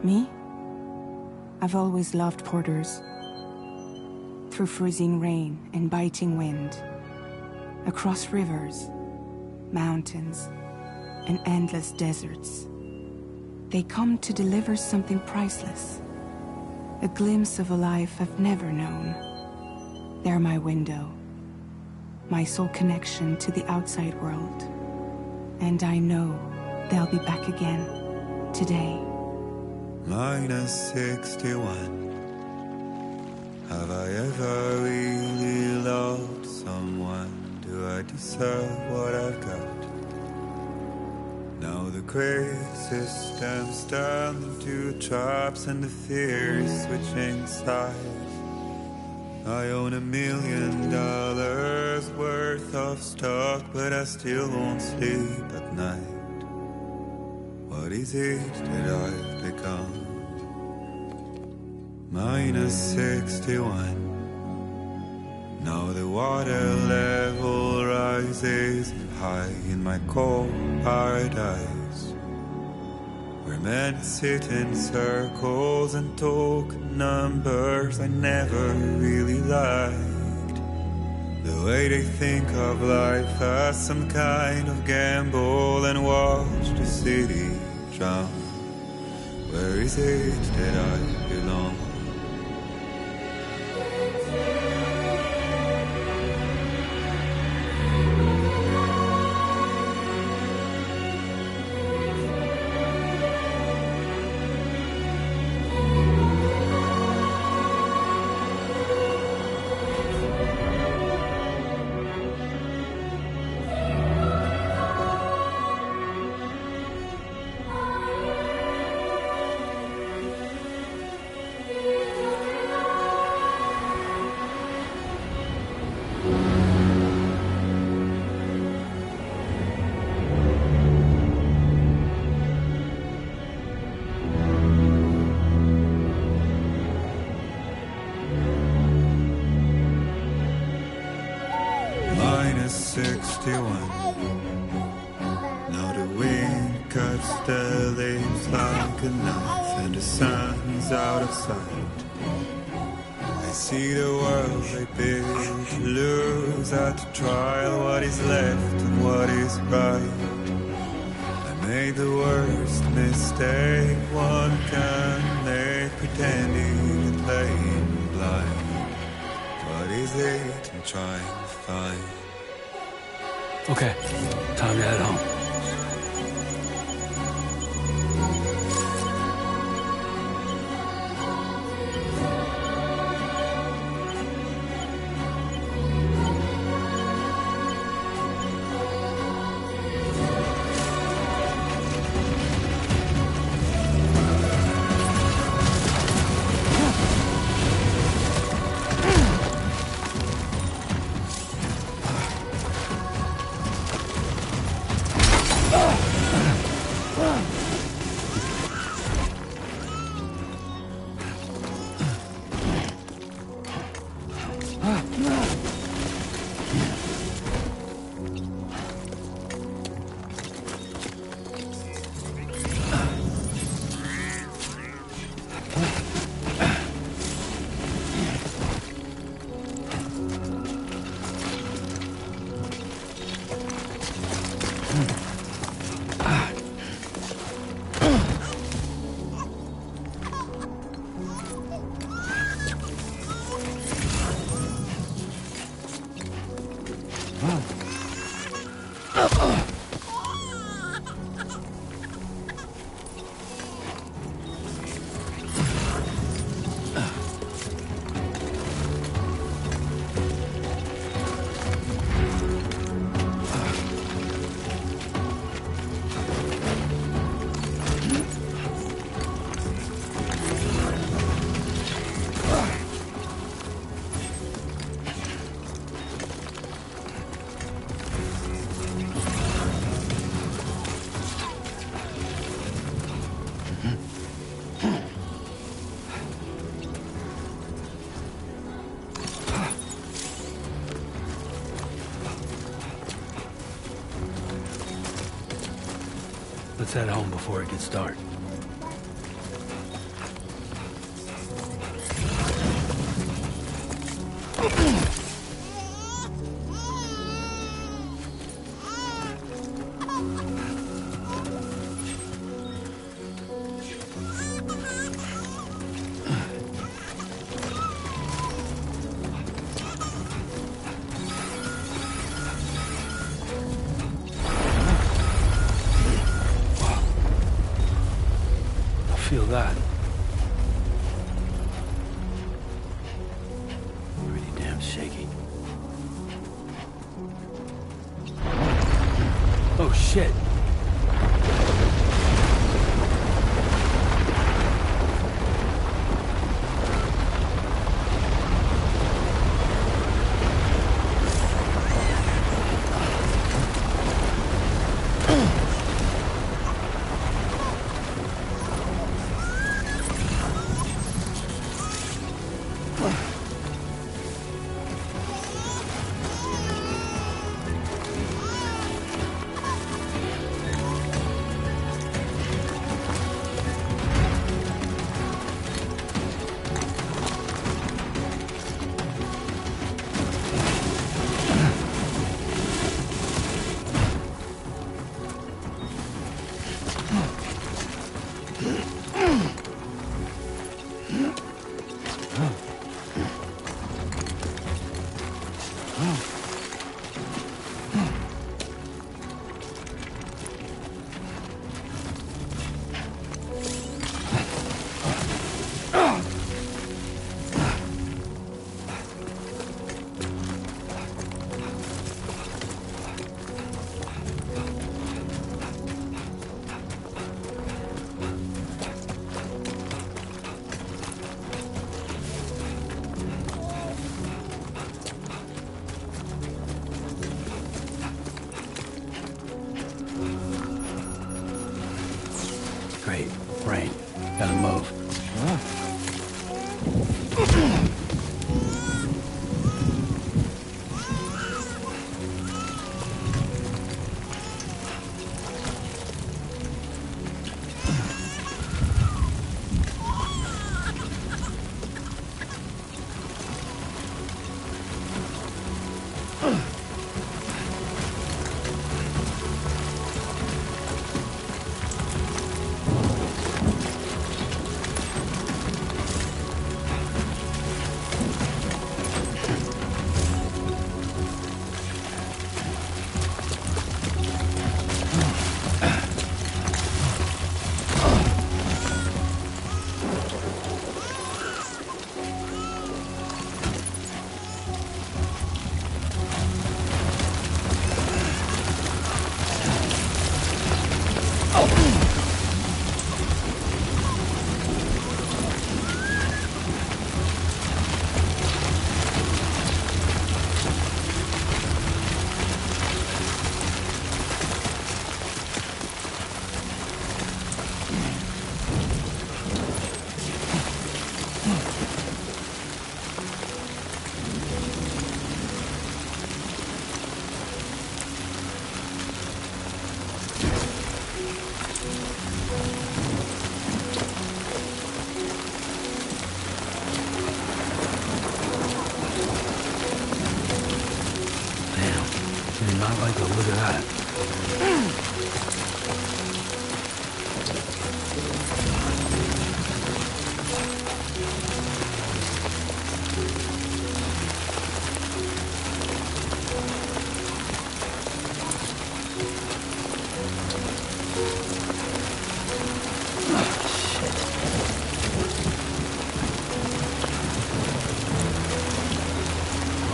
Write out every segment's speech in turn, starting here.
Me? I've always loved porters. Through freezing rain and biting wind, across rivers, mountains, and endless deserts, they come to deliver something priceless, a glimpse of a life I've never known. They're my window, my sole connection to the outside world, and I know they'll be back again today. -61. Have I ever really loved someone? Do I deserve what I've got? Now the great system's turned into traps and the fears switching sides. I own $1 million worth of stock, but I still won't sleep at night. What is it that I've become? -61. Now the water level rises high in my cold paradise, where men sit in circles and talk numbers I never really liked. The way they think of life as some kind of gamble and watch the city drown. Where is it that I belong? -61. Now the wind cuts the leaves like a knife, and the sun's out of sight. I see the world I built lose at the trial, what is left and what is right. I made the worst mistake one can make, pretending and playing blind. What is it I'm trying to find? Okay, time to head home. Let's head home before it gets dark. Feel that. Pretty damn shaky. Oh shit. Great. Rain. Gotta move. do not like the look of that.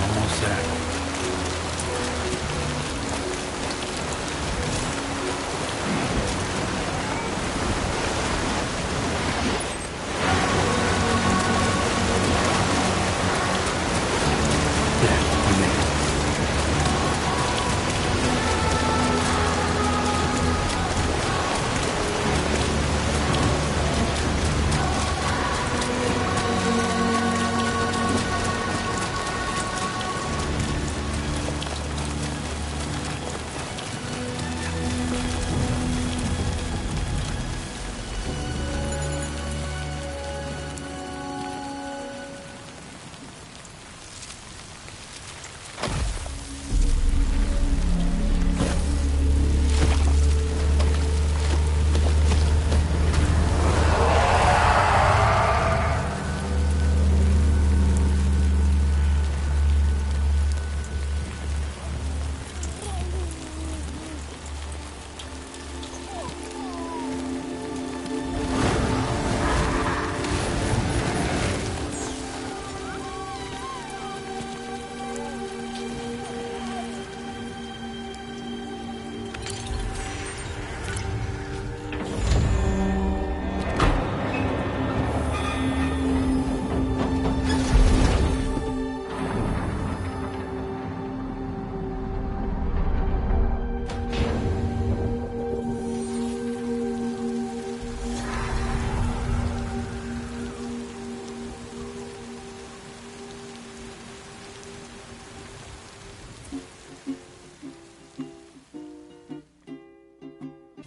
Almost there.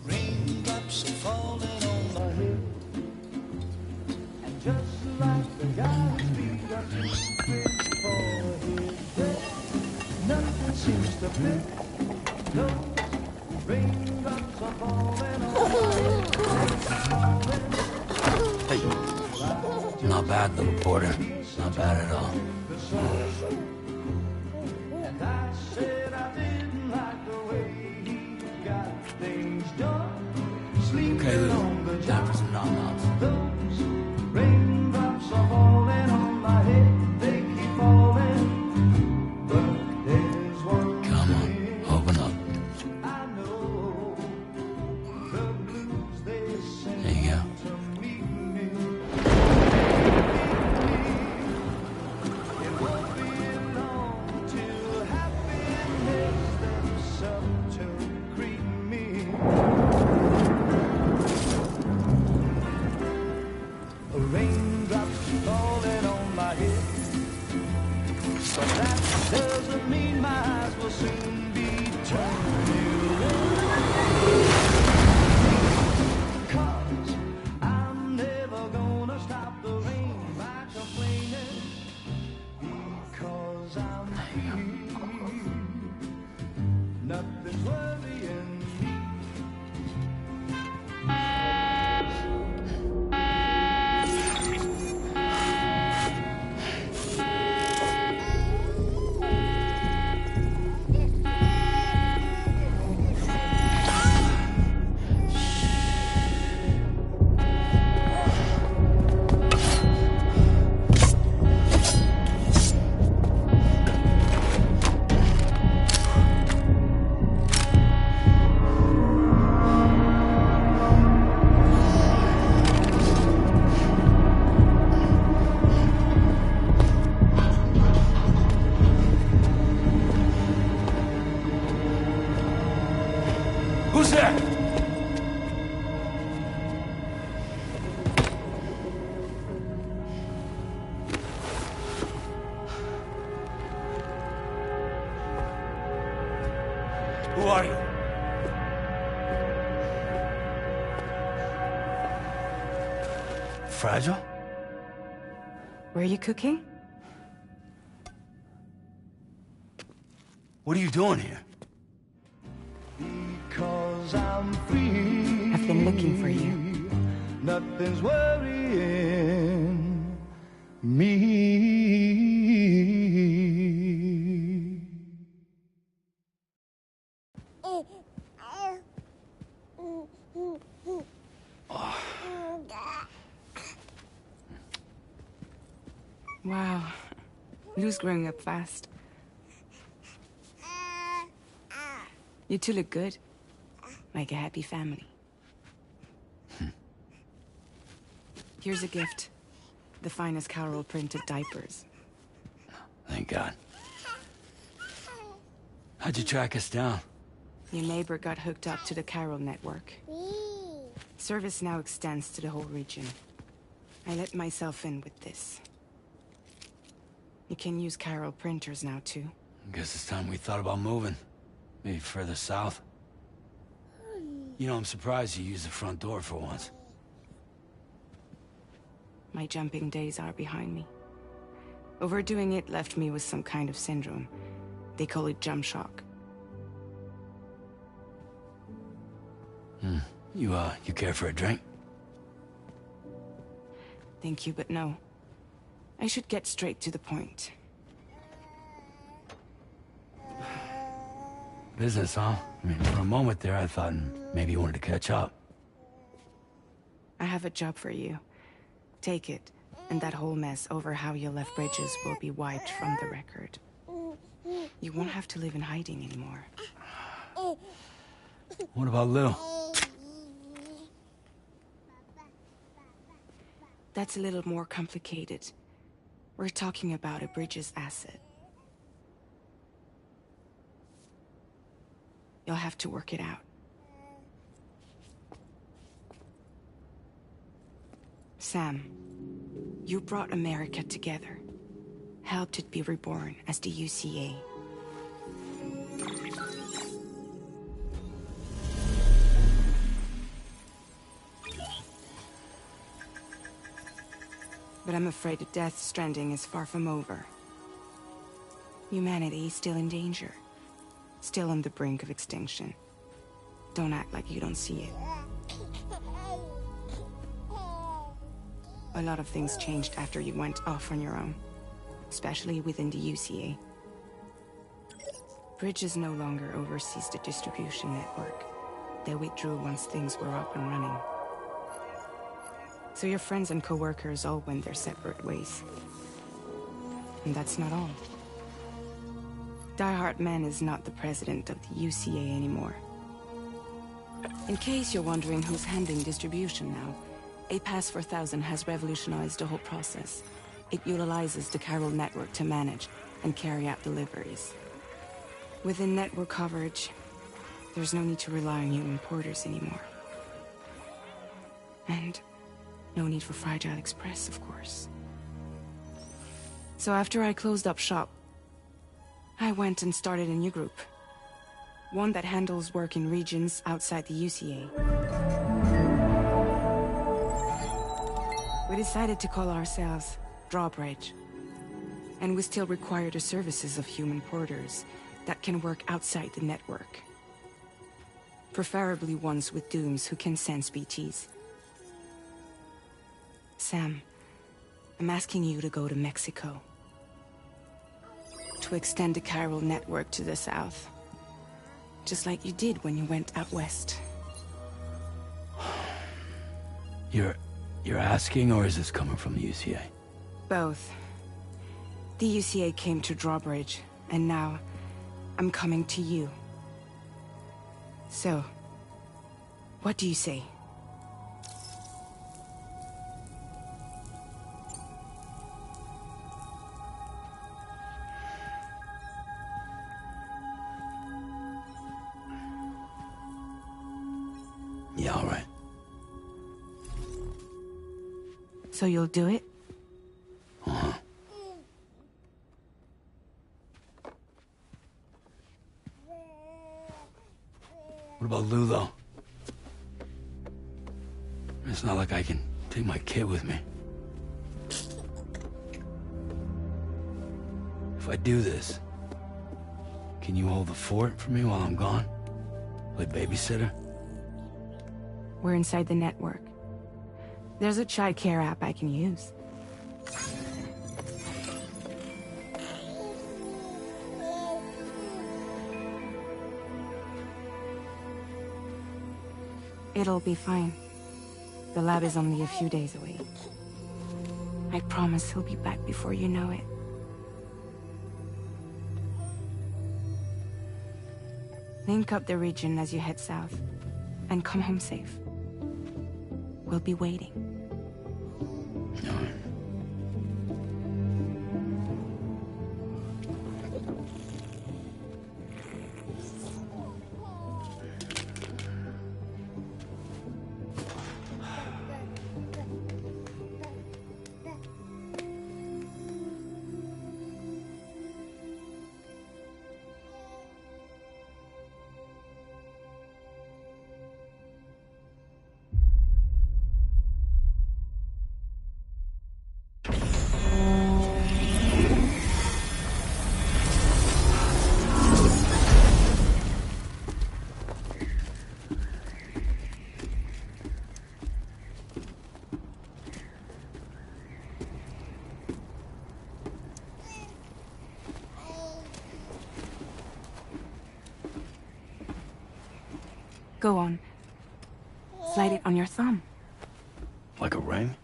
Raindrops are falling on my head, and just like the guy's feet are too big for his bed, nothing seems to fit. Those raindrops are falling on my head. Hey. Not bad, little porter. Not bad at all. And I said I didn't like the way he got things done. Okay, Lou. Time for some nom-noms. Those raindrops are falling on my head. They keep falling, but there's one Come on, thing open up. I know. The blues they sing There you go. to meet me. It won't be long till happiness steps up to greet me. Raindrops falling on my head, but that doesn't mean my eyes will soon be turning red. 'Cause I'm never gonna stop the rain by complaining, because I'm free. Nothing's worrying me. Who's there? Who are you? Fragile? Were you cooking? What are you doing here? 'cause I'm free. I've been looking for you. Nothing's worrying me. Wow. Lou's growing up fast. You two look good. Like a happy family. Here's a gift. The finest Carol printed diapers. Thank God. How'd you track us down? Your neighbor got hooked up to the Carol network. Service now extends to the whole region. I let myself in with this. You can use Carol printers now, too. Guess it's time we thought about moving. Maybe further south. You know, I'm surprised you used the front door for once. My jumping days are behind me. Overdoing it left me with some kind of syndrome. They call it jump shock. You care for a drink? Thank you, but no. I should get straight to the point. Business, huh? I mean, for a moment there, I thought maybe you wanted to catch up. I have a job for you. Take it, and that whole mess over how you left Bridges will be wiped from the record. You won't have to live in hiding anymore. What about Lou? That's a little more complicated. We're talking about a Bridges asset. You'll have to work it out. Sam, you brought America together. Helped it be reborn as the UCA. But I'm afraid that Death Stranding is far from over. Humanity is still in danger. Still on the brink of extinction. Don't act like you don't see it. A lot of things changed after you went off on your own. Especially within the UCA. Bridges no longer oversees the distribution network. They withdrew once things were up and running. So your friends and co-workers all went their separate ways. And that's not all. Die Hartman is not the president of the UCA anymore. In case you're wondering who's handling distribution now, A Pass 4000 has revolutionized the whole process. It utilizes the Carol network to manage and carry out deliveries. Within network coverage, there's no need to rely on human porters anymore. And no need for Fragile Express, of course. So after I closed up shop, I went and started a new group. One that handles work in regions outside the UCA. We decided to call ourselves Drawbridge. And we still require the services of human porters that can work outside the network. Preferably ones with dooms who can sense BTs. Sam, I'm asking you to go to Mexico. To extend the Carol network to the south. Just like you did when you went out west. You're asking, or is this coming from the UCA? Both. The UCA came to Drawbridge, and now I'm coming to you. So, what do you say? Yeah, all right. So you'll do it? Uh-huh. What about Lou, though? It's not like I can take my kid with me. If I do this, can you hold the fort for me while I'm gone? Play babysitter? We're inside the network. There's a child care app I can use. It'll be fine. The lab is only a few days away. I promise he'll be back before you know it. Link up the region as you head south, and come home safe. We'll be waiting. All right. Go on. Slide it on your thumb. Like a ring?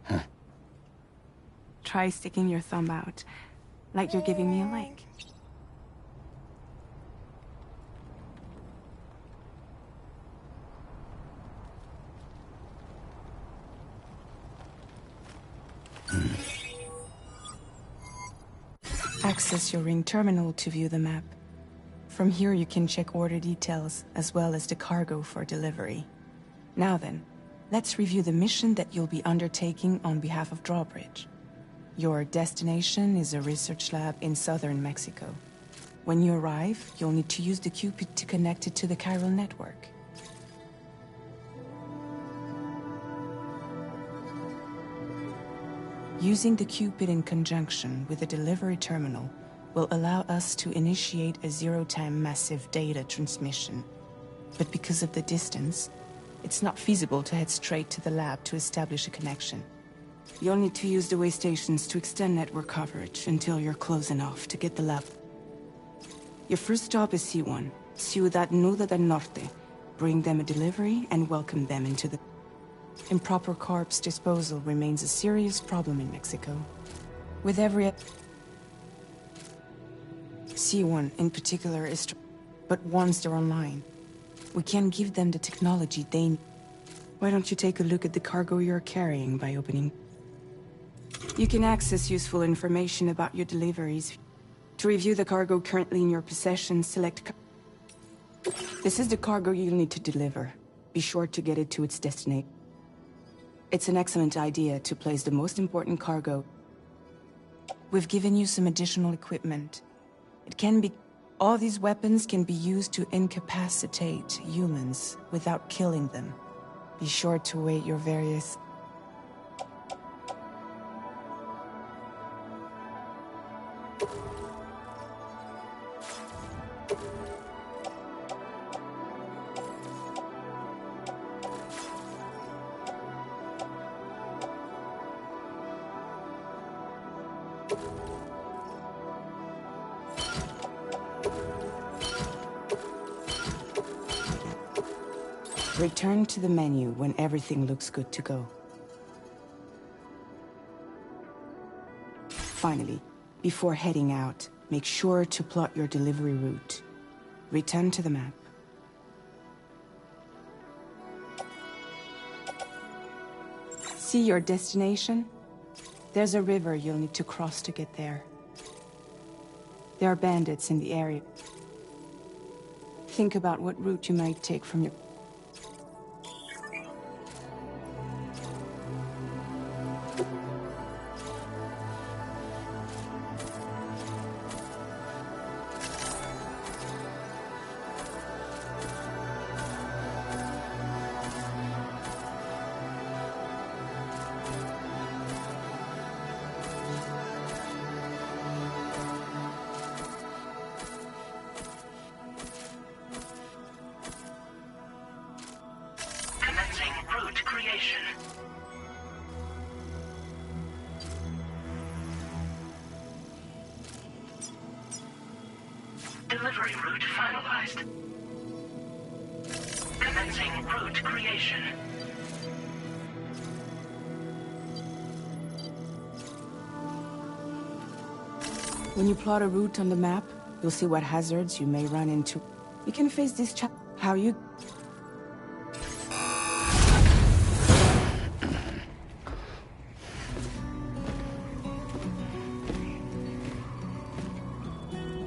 Huh. Try sticking your thumb out, like you're giving me a like. Access your ring terminal to view the map. From here you can check order details, as well as the cargo for delivery. Now then, let's review the mission that you'll be undertaking on behalf of Drawbridge. Your destination is a research lab in southern Mexico. When you arrive, you'll need to use the Cupid to connect it to the chiral network. Using the Cupid in conjunction with the delivery terminal will allow us to initiate a zero-time massive data transmission. But because of the distance, it's not feasible to head straight to the lab to establish a connection. You'll need to use the way stations to extend network coverage until you're close enough to get the lab. Your first stop is C1, Ciudad Nuda del Norte. Bring them a delivery and welcome them into the... Improper corpse disposal remains a serious problem in Mexico. With every... C1 in particular is... But once they're online, we can give them the technology they need. Why don't you take a look at the cargo you're carrying by opening... You can access useful information about your deliveries. To review the cargo currently in your possession, select... This is the cargo you'll need to deliver. Be sure to get it to its destination. It's an excellent idea to place the most important cargo. We've given you some additional equipment. It can be... All these weapons can be used to incapacitate humans without killing them. Be sure to weight your various... Return to the menu when everything looks good to go. Finally, before heading out, make sure to plot your delivery route. Return to the map. See your destination? There's a river you'll need to cross to get there. There are bandits in the area. Think about what route you might take from your... delivery route finalized. Commencing route creation. When you plot a route on the map, you'll see what hazards you may run into. You can face this how you...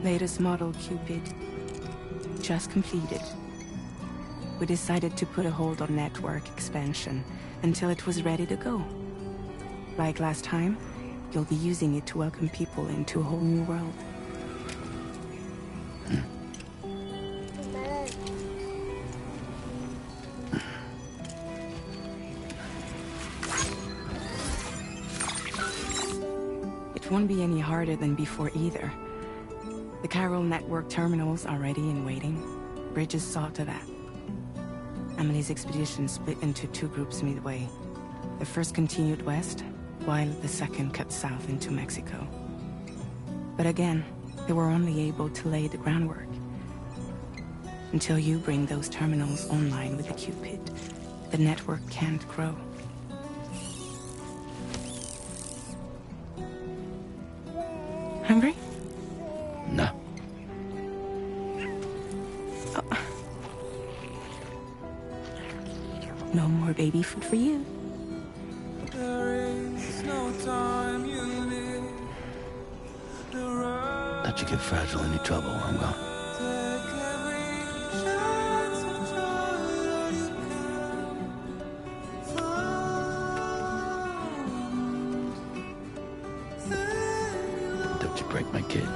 Latest model Cupid. Just completed. We decided to put a hold on network expansion until it was ready to go. Like last time, you'll be using it to welcome people into a whole new world. It won't be any harder than before either. The Chiral network terminals are ready and waiting. Bridges saw to that. Emily's expedition split into two groups midway. The first continued west, while the second cut south into Mexico. But again, they were only able to lay the groundwork. Until you bring those terminals online with the Cupid, the network can't grow. Hungry? No. Oh. No more baby food for you. Let you get fragile any trouble, I'm gone. Don't you break my kid.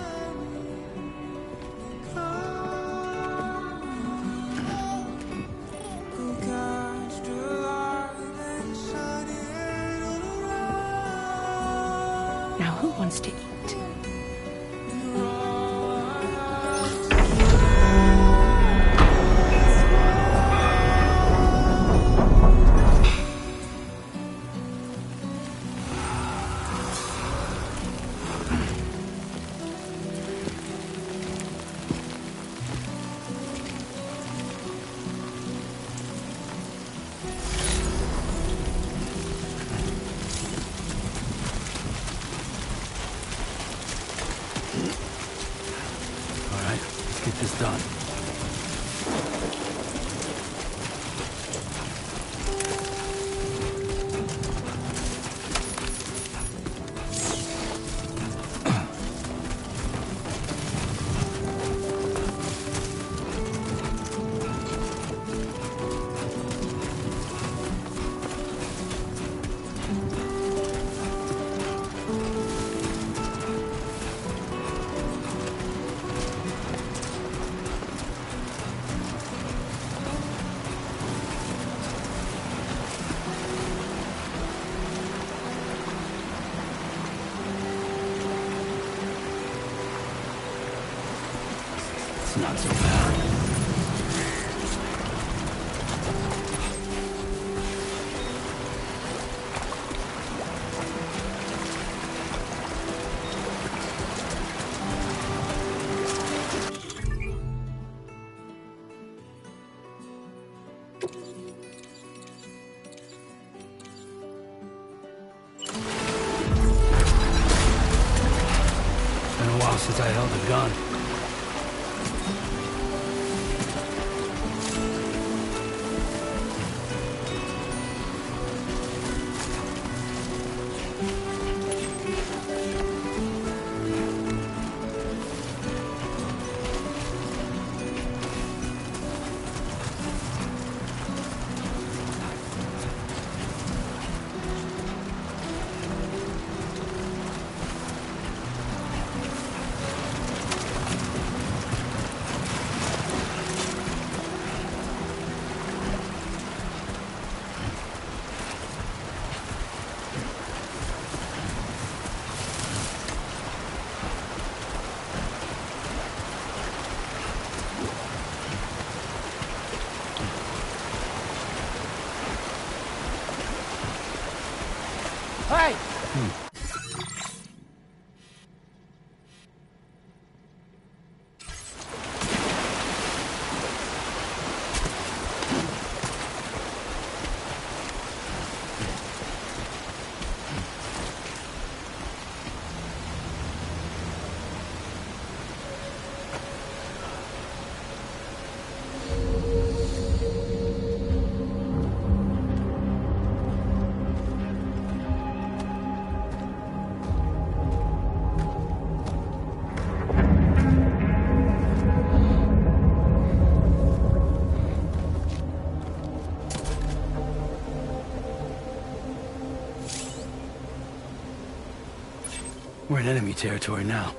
Now who wants to eat? Get this done. It's not so bad. Been a while since I held a gun. Hey! in enemy territory now.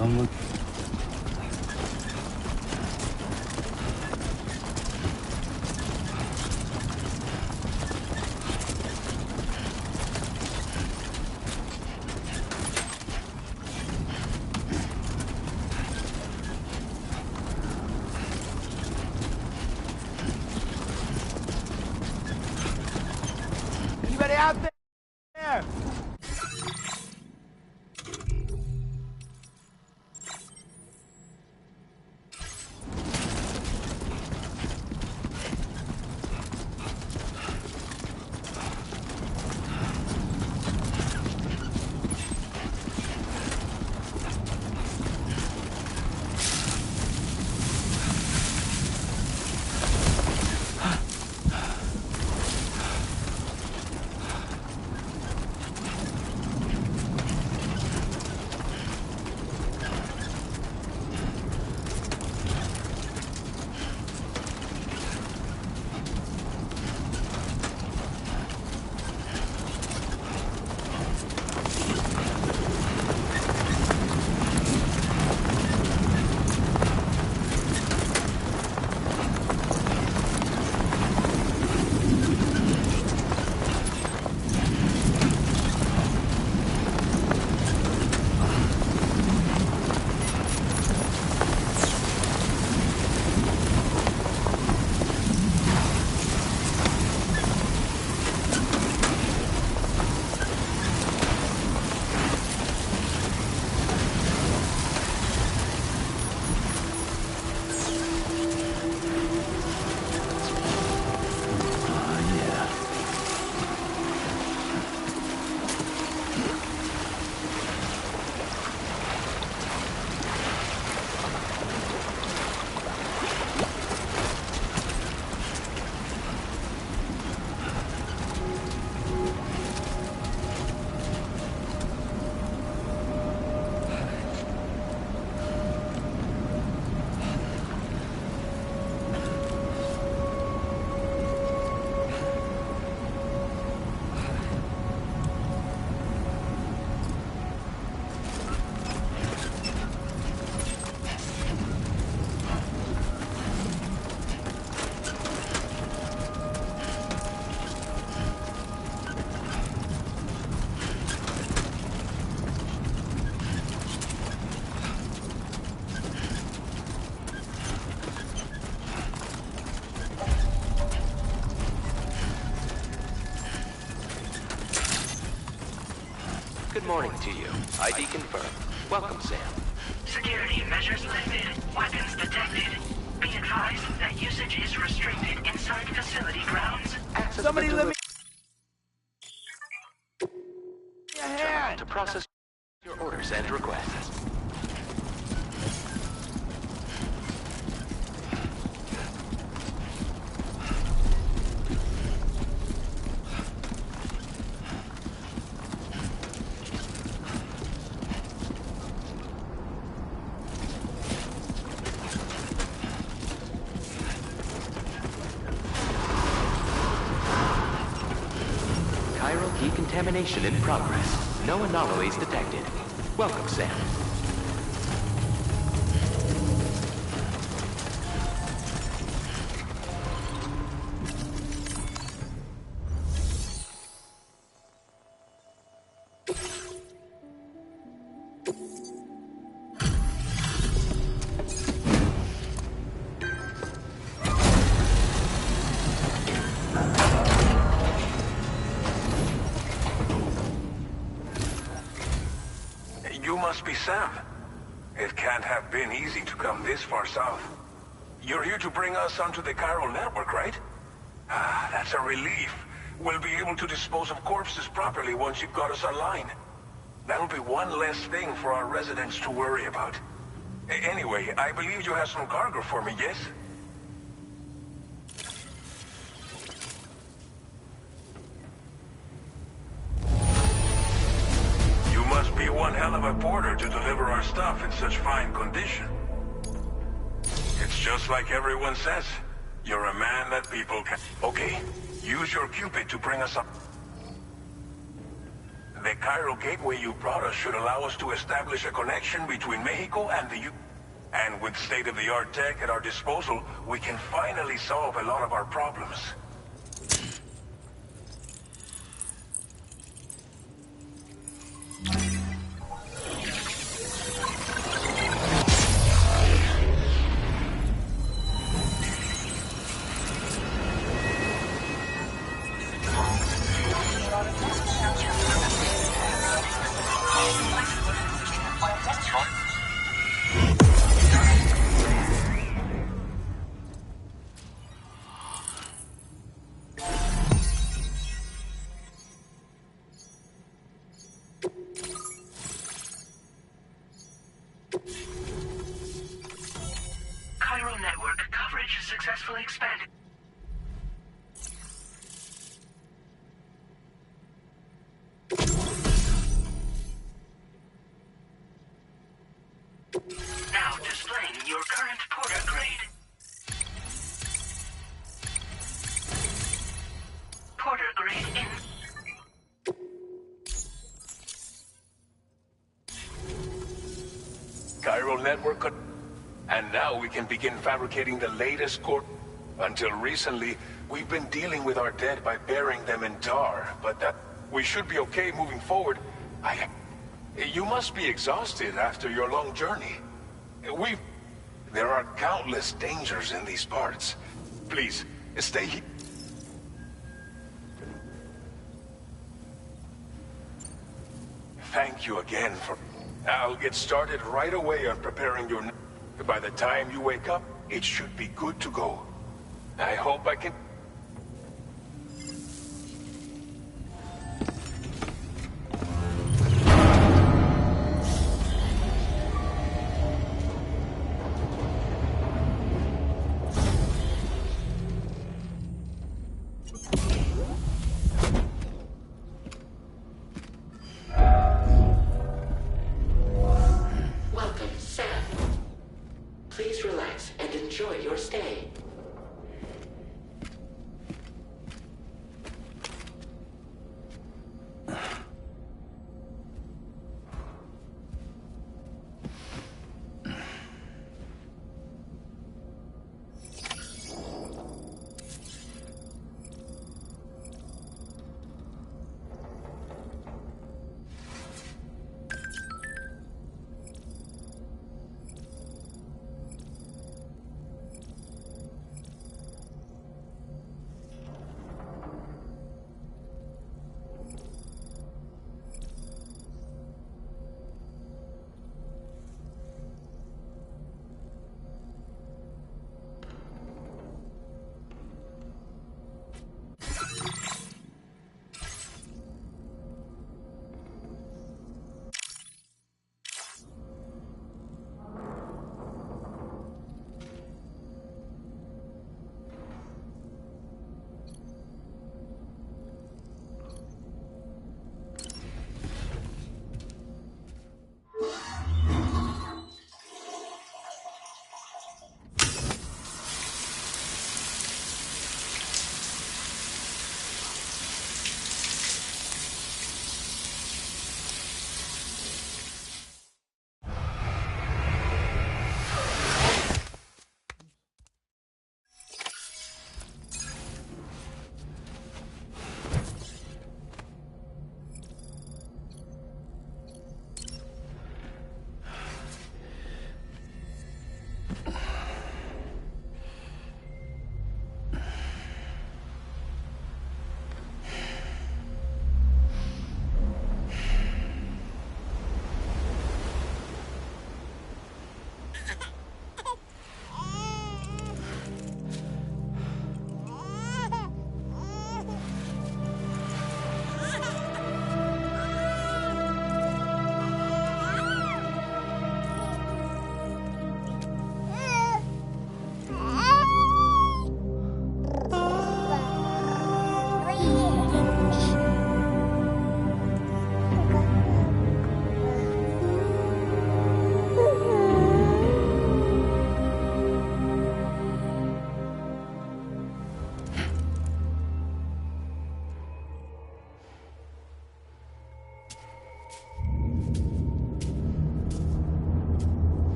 I'm Anybody out there? good morning to you. ID confirmed. Welcome, Sam. Security measures lifted. Weapons detected. Be advised that usage is restricted inside facility grounds. Access Somebody to let me terminal to process your orders and requests. Chiral decontamination in progress. No anomalies detected. Welcome, Sam. You must be Sam. It can't have been easy to come this far south. You're here to bring us onto the chiral network, right? Ah, that's a relief. We'll be able to dispose of corpses properly once you've got us online. That'll be one less thing for our residents to worry about. Anyway, I believe you have some cargo for me, yes? You must be one hell of a porter to deliver our stuff in such fine condition. It's just like everyone says. You're a man that people can... Okay, use your Cupid to bring us up. The chiral gateway you brought us should allow us to establish a connection between Mexico and the U... And with state-of-the-art tech at our disposal, we can finally solve a lot of our problems. Chiral network coverage successfully expanded. Now displaying your current porter grade. Porter grade in. Chiral network could... And now we can begin fabricating the latest core. Until recently, we've been dealing with our dead by burying them in tar, but that... We should be okay moving forward. You must be exhausted after your long journey. There are countless dangers in these parts. Please, stay here. Thank you again for... I'll get started right away on preparing your... By the time you wake up, it should be good to go. I hope I can... Welcome, Sam. Please relax and enjoy your stay.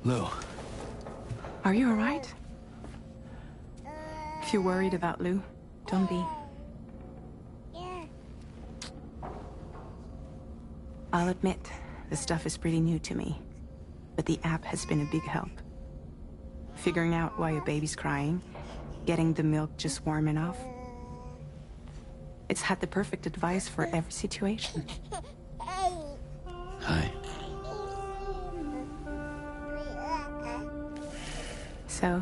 Lou. Are you alright? If you're worried about Lou, don't be. I'll admit, the stuff is pretty new to me, but the app has been a big help. Figuring out why a baby's crying, getting the milk just warm enough. It's had the perfect advice for every situation. Hi. So,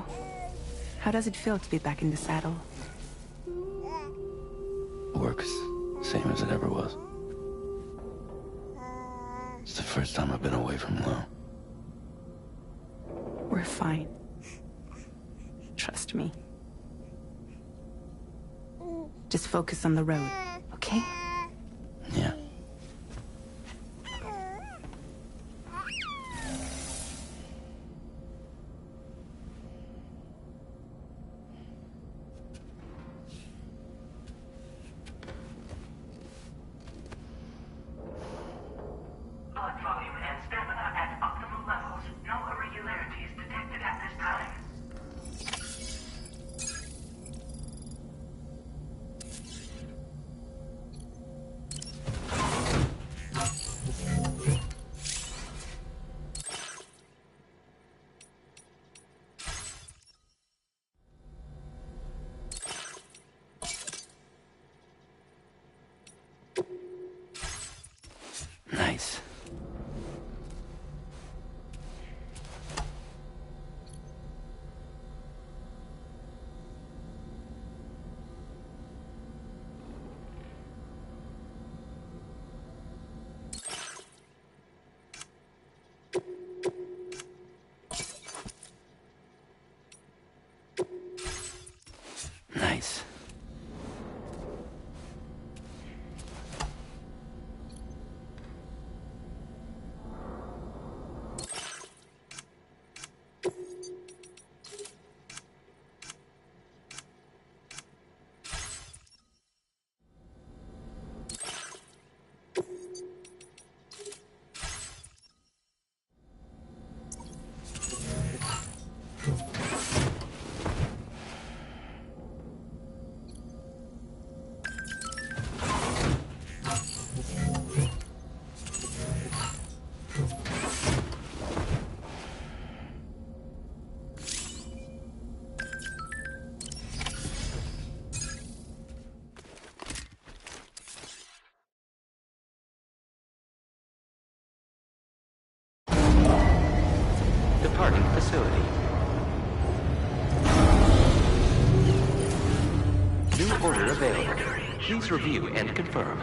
how does it feel to be back in the saddle? Works same as it ever was. It's the first time I've been away from Lou. We're fine. Trust me. Just focus on the road, okay? Yeah. Blood volume and stamina at optimal levels. No irregularities detected at this time. Nice. Nice. Departing facility. New order available. Please review and confirm.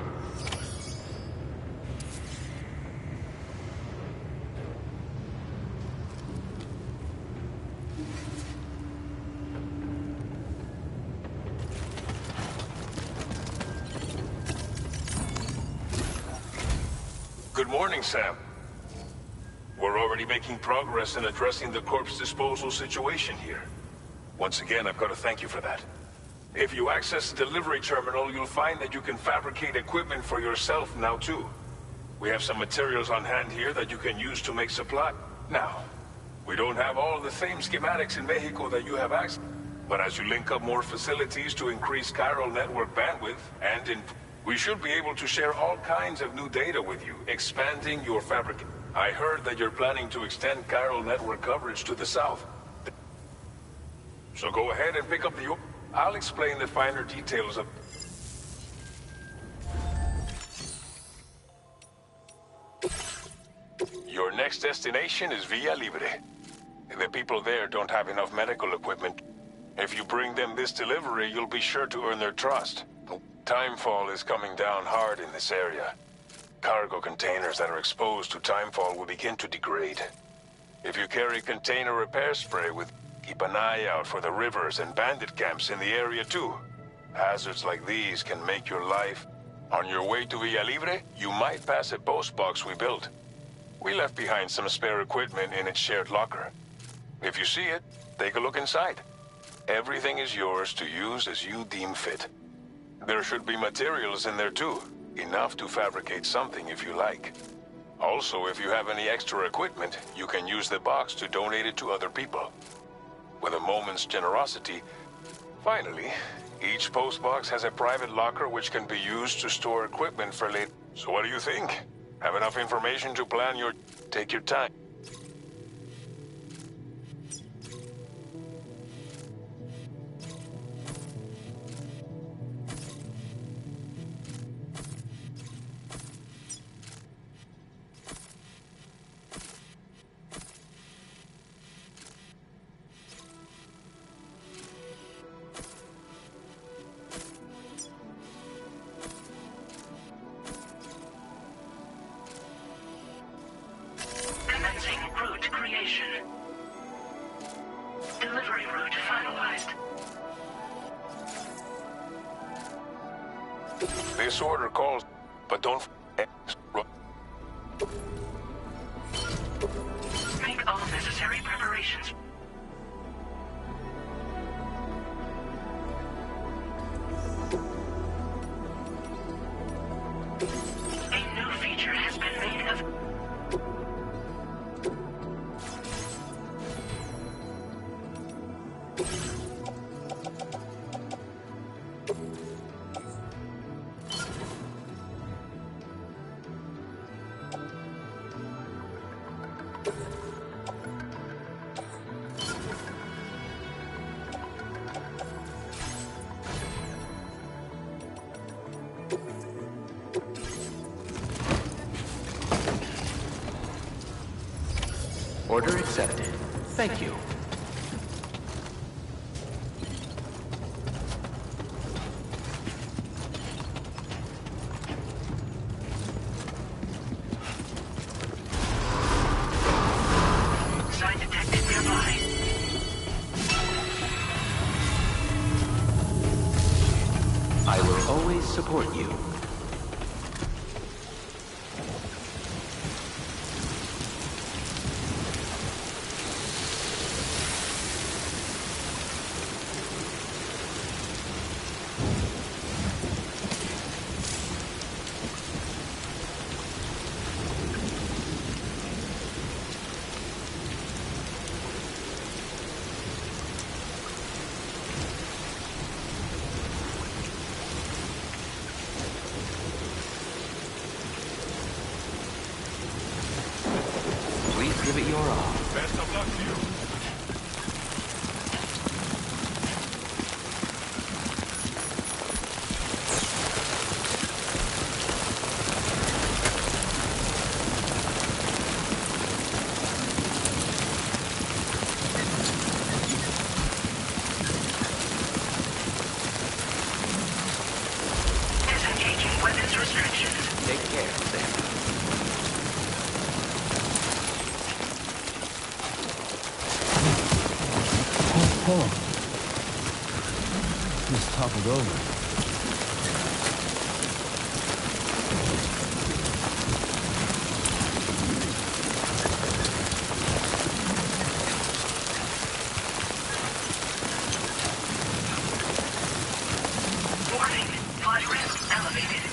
Good morning, Sam. We're already making progress in addressing the corpse disposal situation here. Once again, I've got to thank you for that. If you access the delivery terminal, you'll find that you can fabricate equipment for yourself now too. We have some materials on hand here that you can use to make supply. Now, we don't have all the same schematics in Mexico that you have access, but as you link up more facilities to increase chiral network bandwidth, we should be able to share all kinds of new data with you, expanding your fabric. I heard that you're planning to extend chiral network coverage to the south. So go ahead and pick up the... I'll explain the finer details of... Your next destination is Villa Libre. The people there don't have enough medical equipment. If you bring them this delivery, you'll be sure to earn their trust. Timefall is coming down hard in this area. Cargo containers that are exposed to timefall will begin to degrade. If you carry container repair spray with... Keep an eye out for the rivers and bandit camps in the area too. Hazards like these can make your life... On your way to Villa Libre, you might pass a post box we built. We left behind some spare equipment in its shared locker. If you see it, take a look inside. Everything is yours to use as you deem fit. There should be materials in there too. Enough to fabricate something if you like. Also, if you have any extra equipment, you can use the box to donate it to other people. With a moment's generosity. Finally, each postbox has a private locker which can be used to store equipment for later. So what do you think? Have enough information to plan your... Take your time. Commencing route creation. Delivery route finalized. This order calls, but don't... Make all necessary preparations. A new feature has been made of... Order accepted. Thank you. Site detected nearby. I will always support you. Please give it your all. Best of luck to you. Disengaging weapons restrictions. Take care, Sam. Oh. Just toppled over. Warning. Flood risk elevated.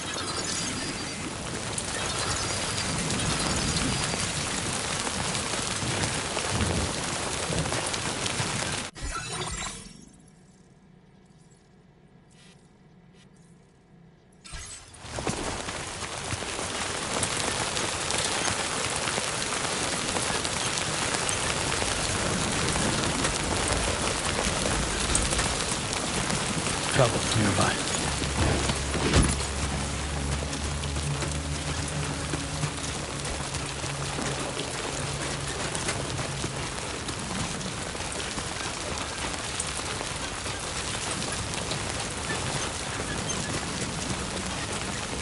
Trouble nearby.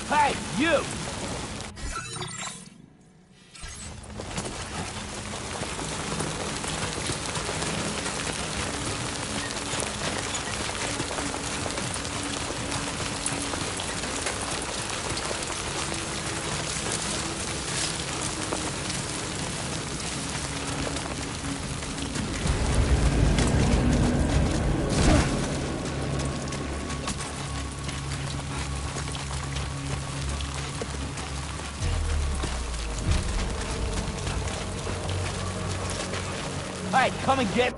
Hey, you! Alright, come and get...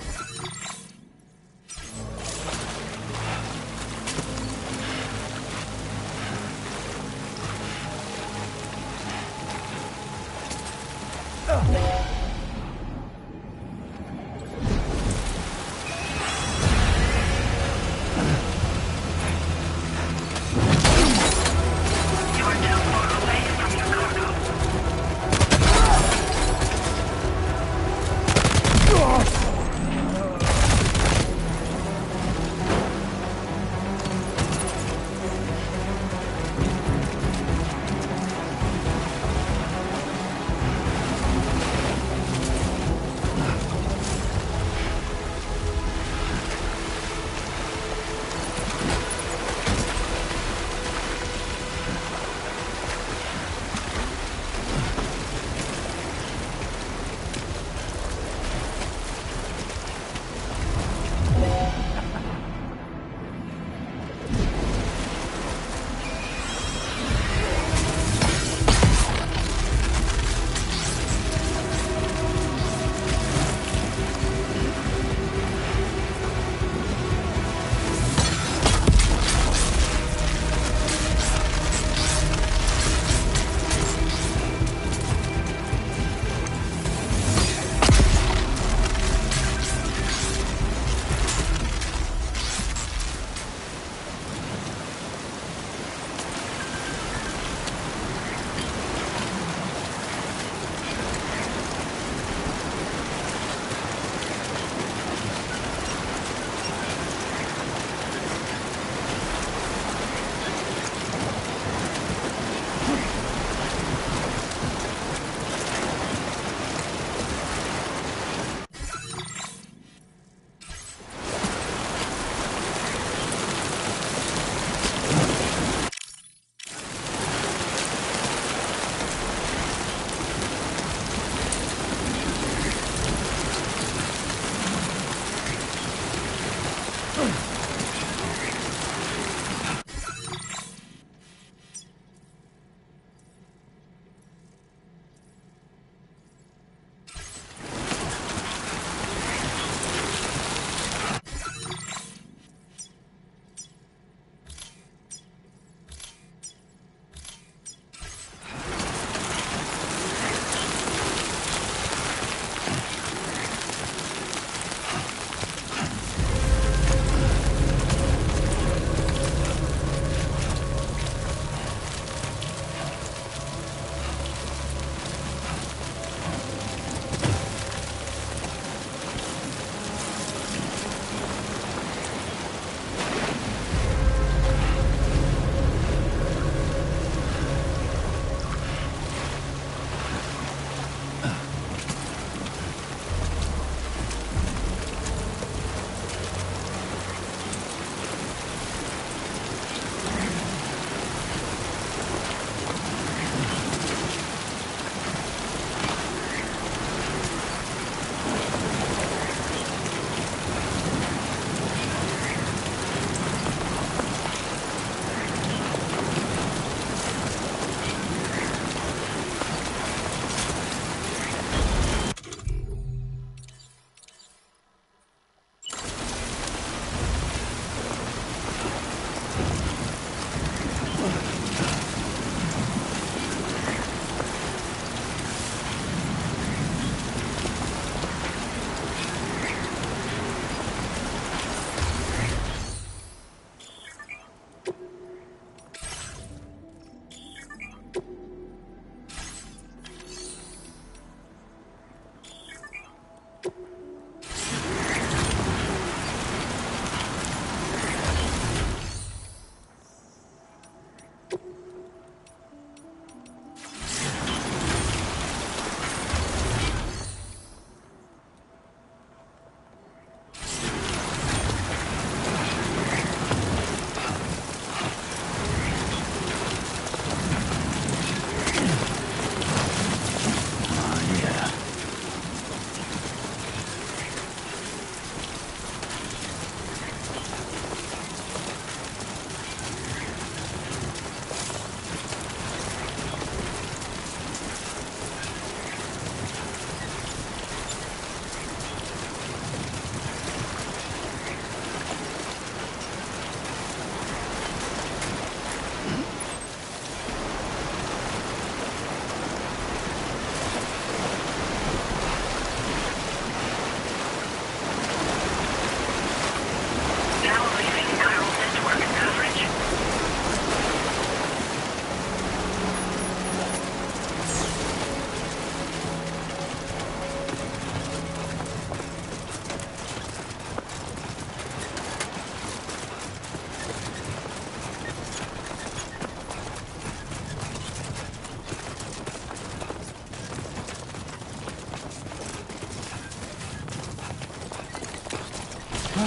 Whoa.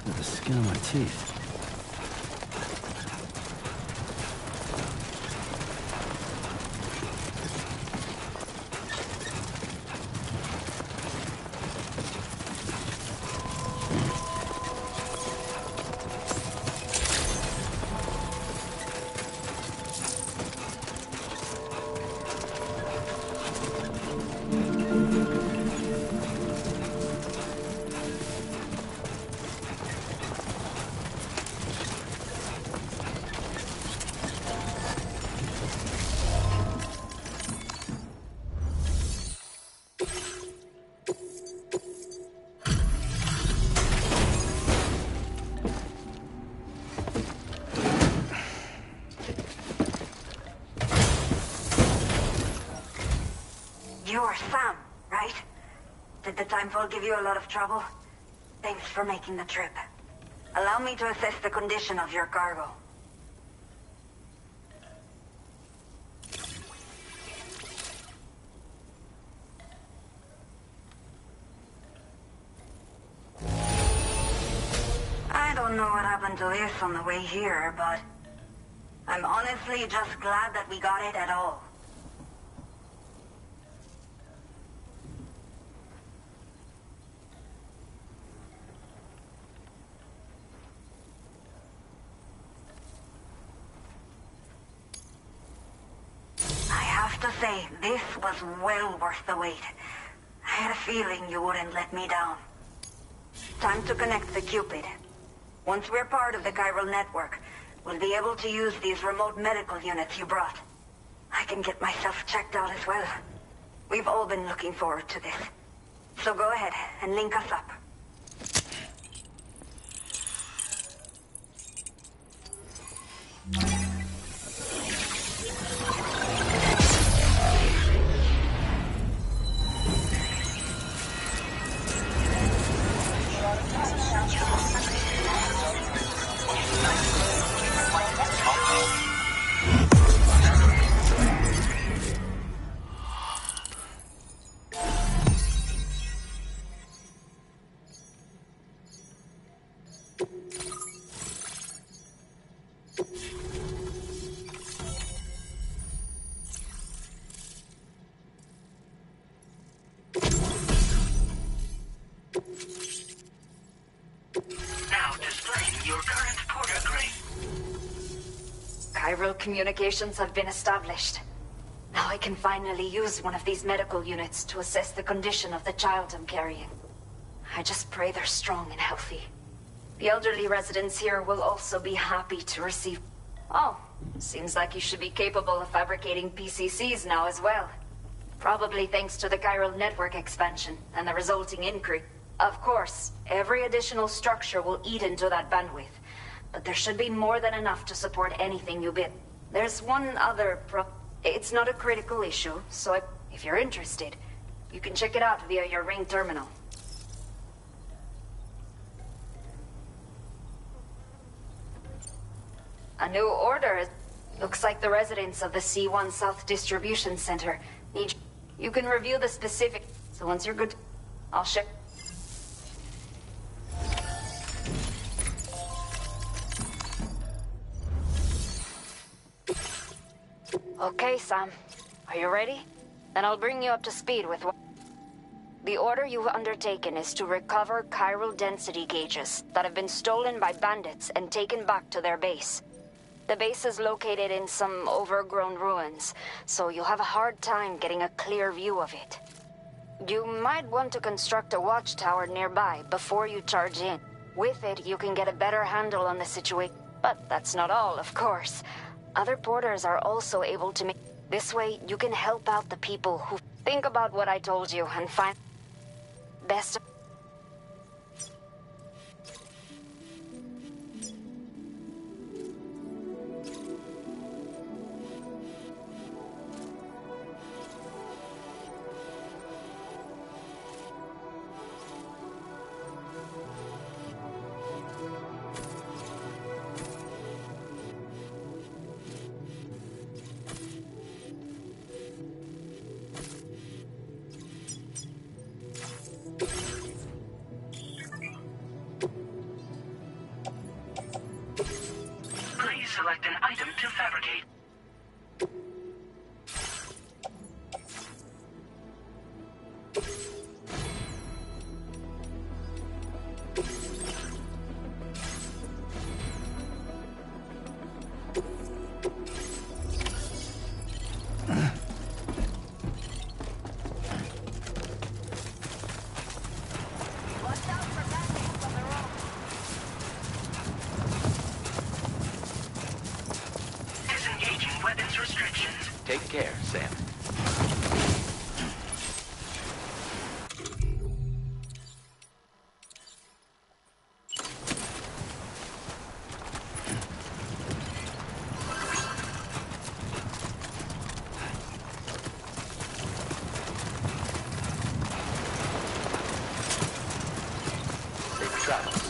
Look at the skin of my teeth. You're Sam, right? Did the timefall give you a lot of trouble? Thanks for making the trip. Allow me to assess the condition of your cargo. I don't know what happened to this on the way here, but I'm honestly just glad that we got it at all. To say, this was well worth the wait. I had a feeling you wouldn't let me down. Time to connect the Cupid. Once we're part of the chiral network, we'll be able to use these remote medical units you brought. I can get myself checked out as well. We've all been looking forward to this. So go ahead and link us up. Chiral communications have been established. Now I can finally use one of these medical units to assess the condition of the child I'm carrying. I just pray they're strong and healthy. The elderly residents here will also be happy to receive... Oh, seems like you should be capable of fabricating PCCs now as well. Probably thanks to the chiral network expansion and the resulting increase. Of course, every additional structure will eat into that bandwidth. But there should be more than enough to support anything you bid. There's one other It's not a critical issue, so if you're interested, you can check it out via your ring terminal. A new order. Looks like the residents of the C1 South Distribution Center need... You can review the specific... So once you're good, I'll ship... Okay, Sam. Are you ready? Then I'll bring you up to speed with what... The order you've undertaken is to recover chiral density gauges that have been stolen by bandits and taken back to their base. The base is located in some overgrown ruins, so you'll have a hard time getting a clear view of it. You might want to construct a watchtower nearby before you charge in. With it, you can get a better handle on the situation. But that's not all, of course. Other porters are also able to make... This way, you can help out the people who... Think about what I told you and find... Best... select an item to fabricate. Disengaging weapons restrictions. Take care, Sam. Safe travels.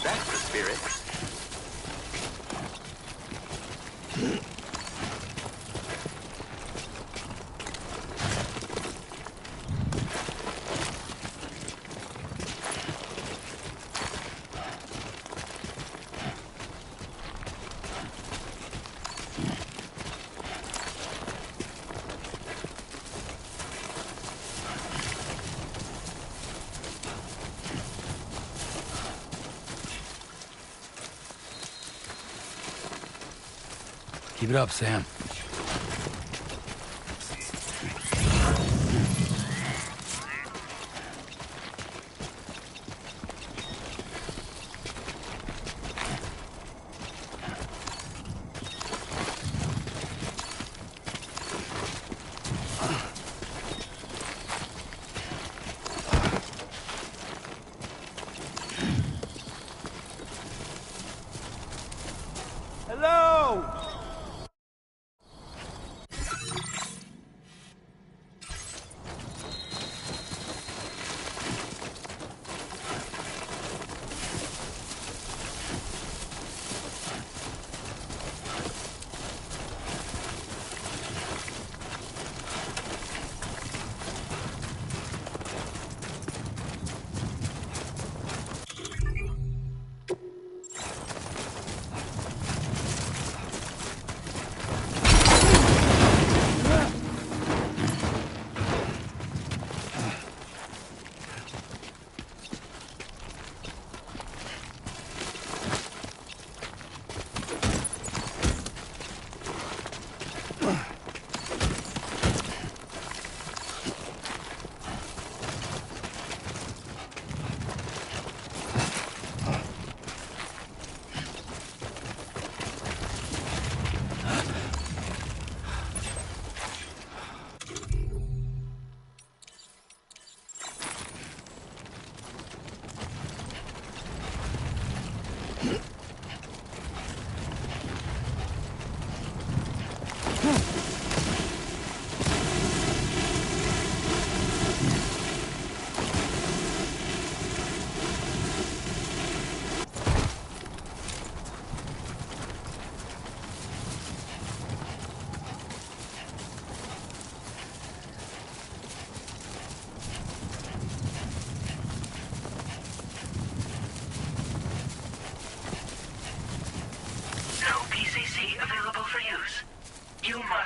That's the spirit. Keep it up, Sam. Hello!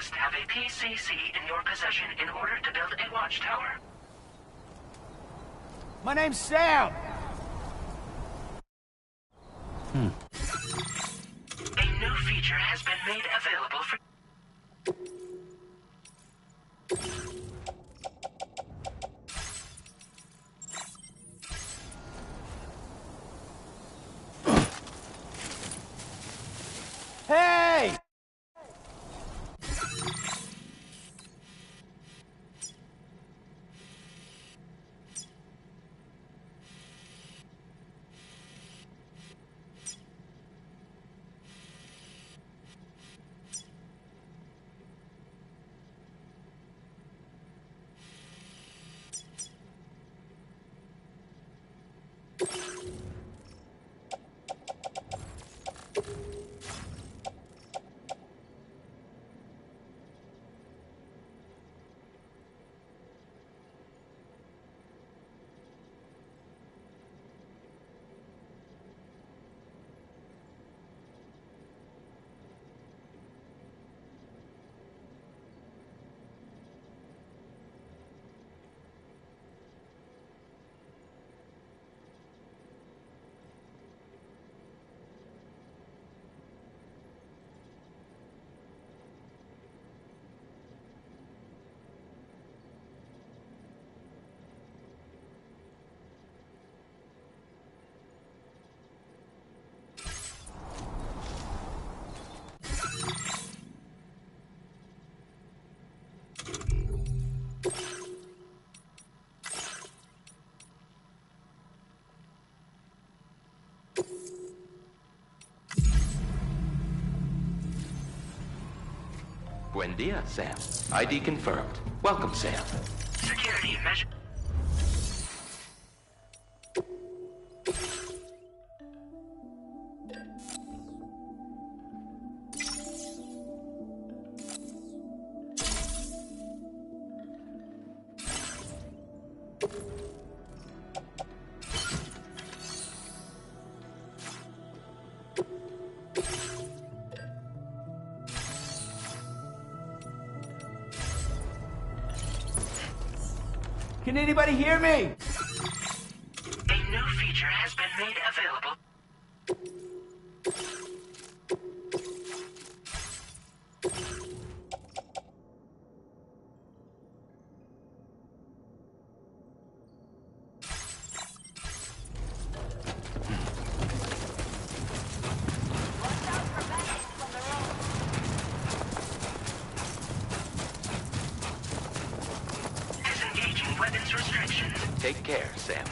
must have a PCC in your possession in order to build a watchtower. My name's Sam! A new feature has been made available for... Hey! Buen dia, Sam. ID confirmed. Welcome, Sam. Security measure... Can anybody hear me? A new feature has been made available. Disengaging weapons restrictions. Take care, Sam.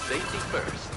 Safety first.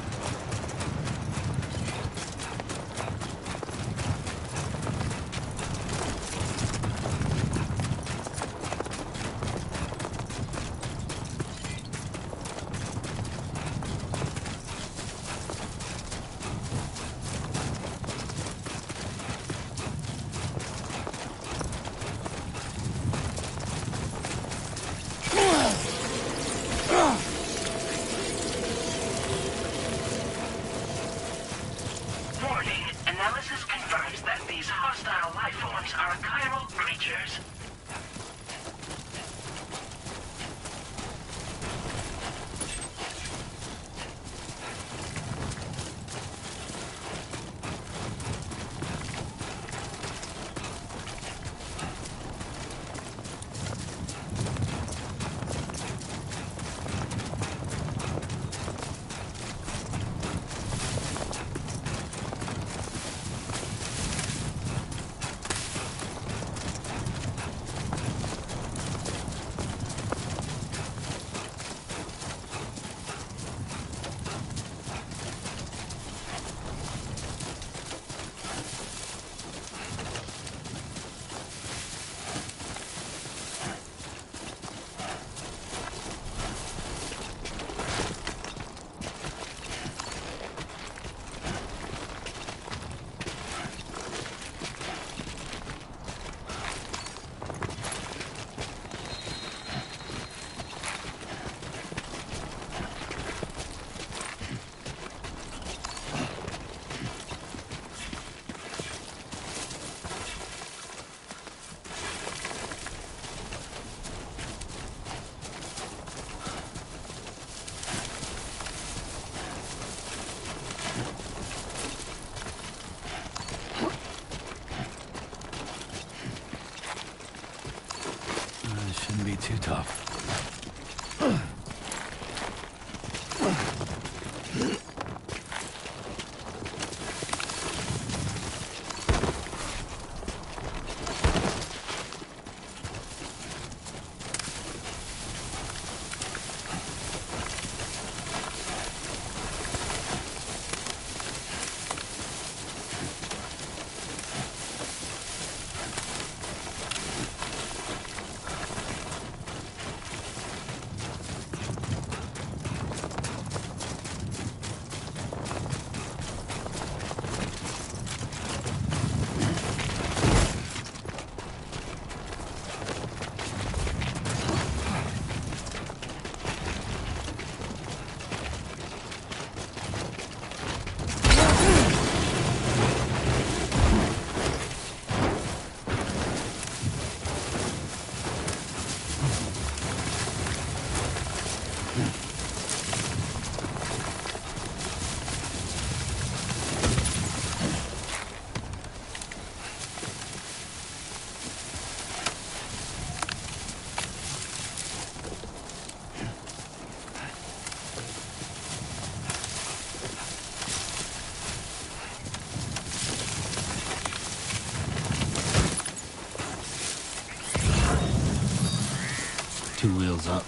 Two wheels up.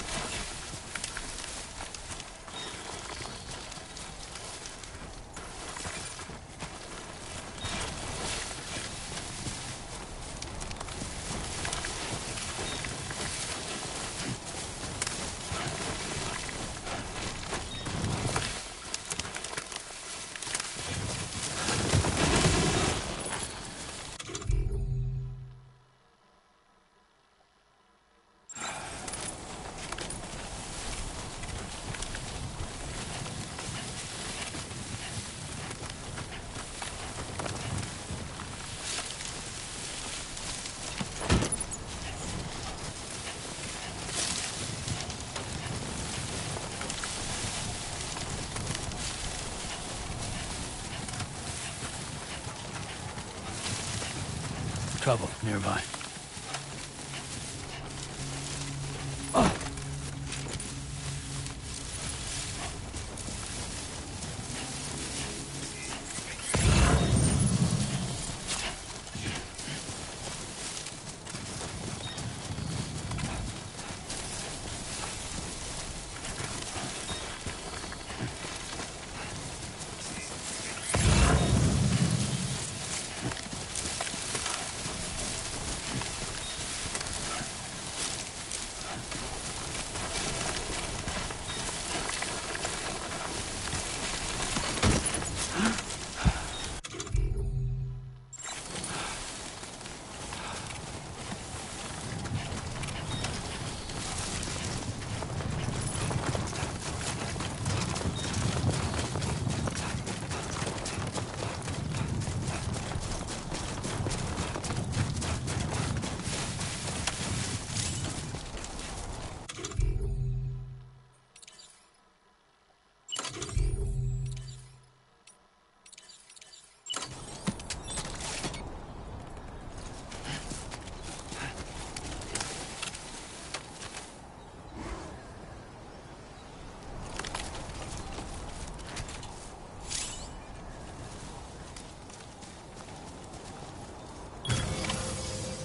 Trouble nearby.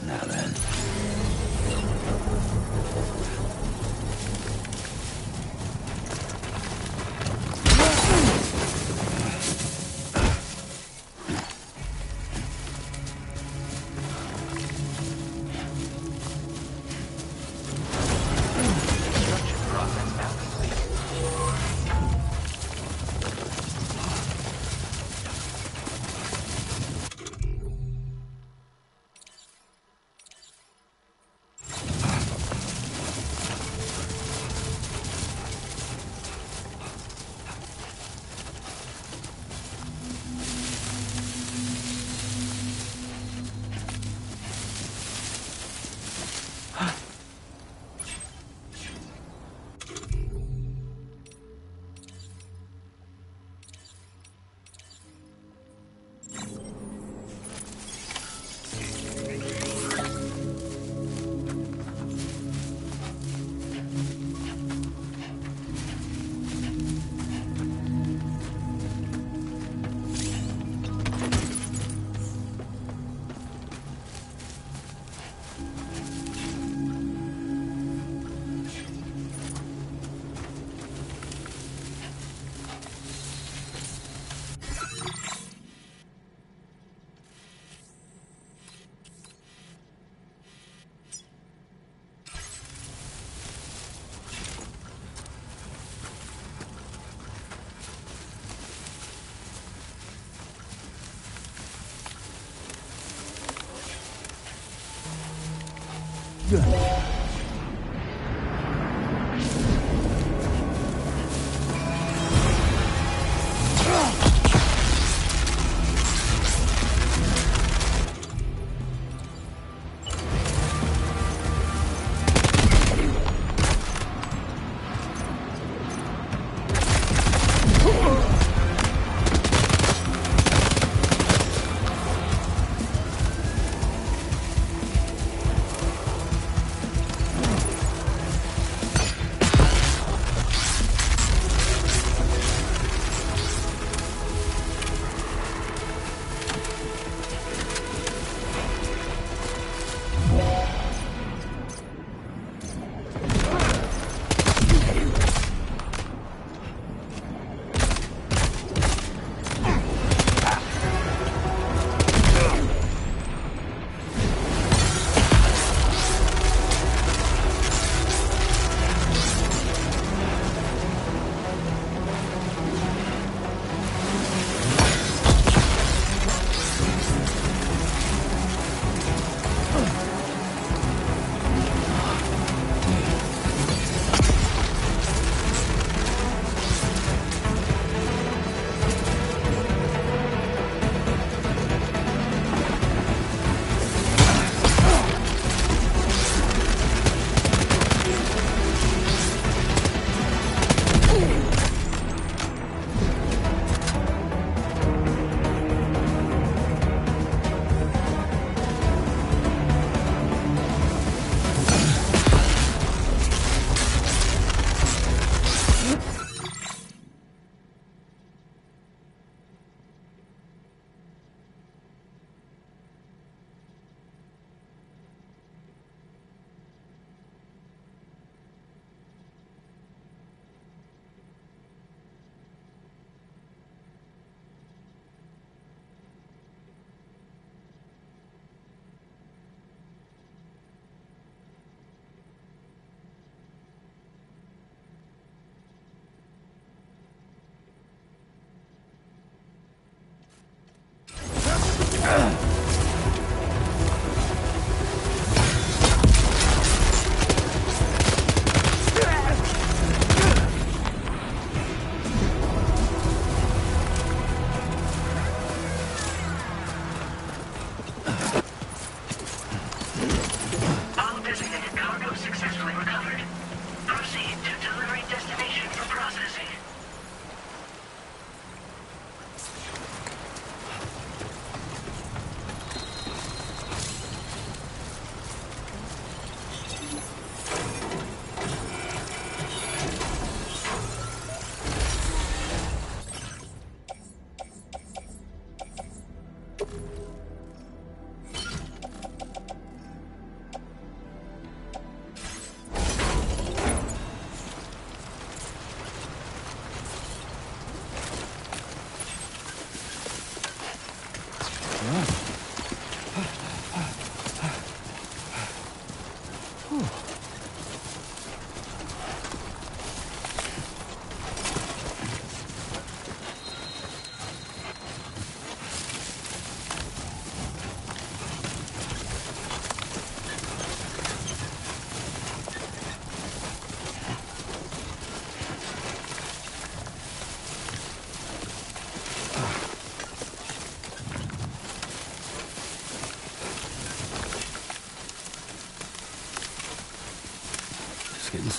Now then.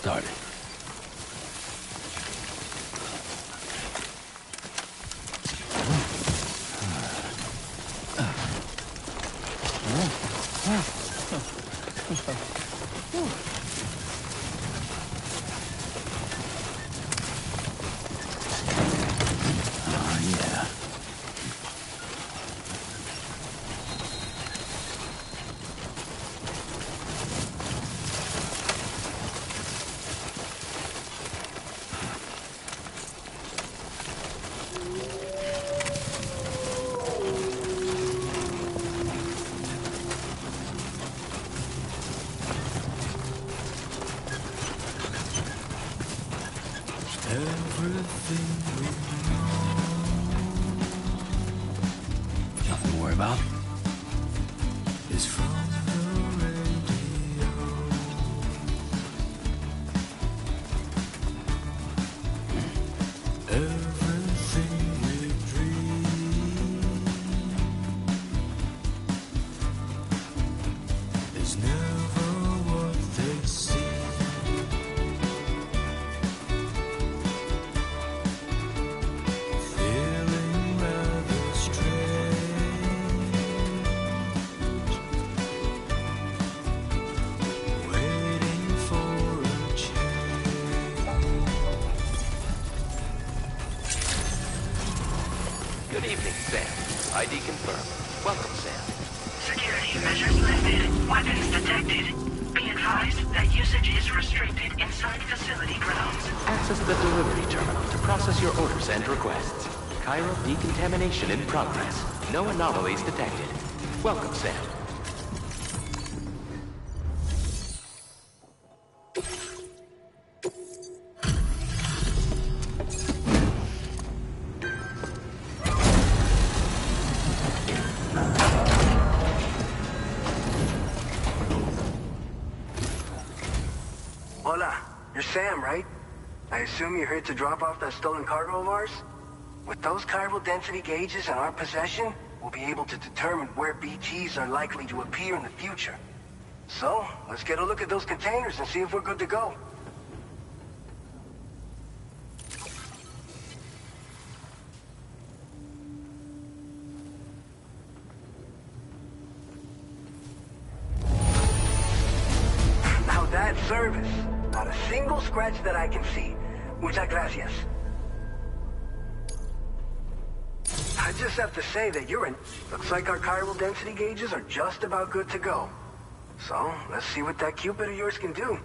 started. Nothing to worry about. Is from the radio. Everything we dream is never what they seem. Feeling rather strange, waiting for a change. Good evening, Sam. ID confirmed. Welcome, Sam. Security measures lifted. Weapons detected. Be advised that usage is restricted inside facility grounds. Access the delivery terminal to process your orders and requests. Chiral decontamination in progress. No anomalies detected. Welcome, Sam. Hola, you're Sam, right? I assume you're here to drop off that stolen cargo of ours? With those chiral density gauges in our possession, we'll be able to determine where BTs are likely to appear in the future. So, let's get a look at those containers and see if we're good to go. Now that's service. Not a single scratch that I can see. Muchas gracias. I just have to say that you're in. Looks like our chiral density gauges are just about good to go. So, let's see what that Cupid of yours can do.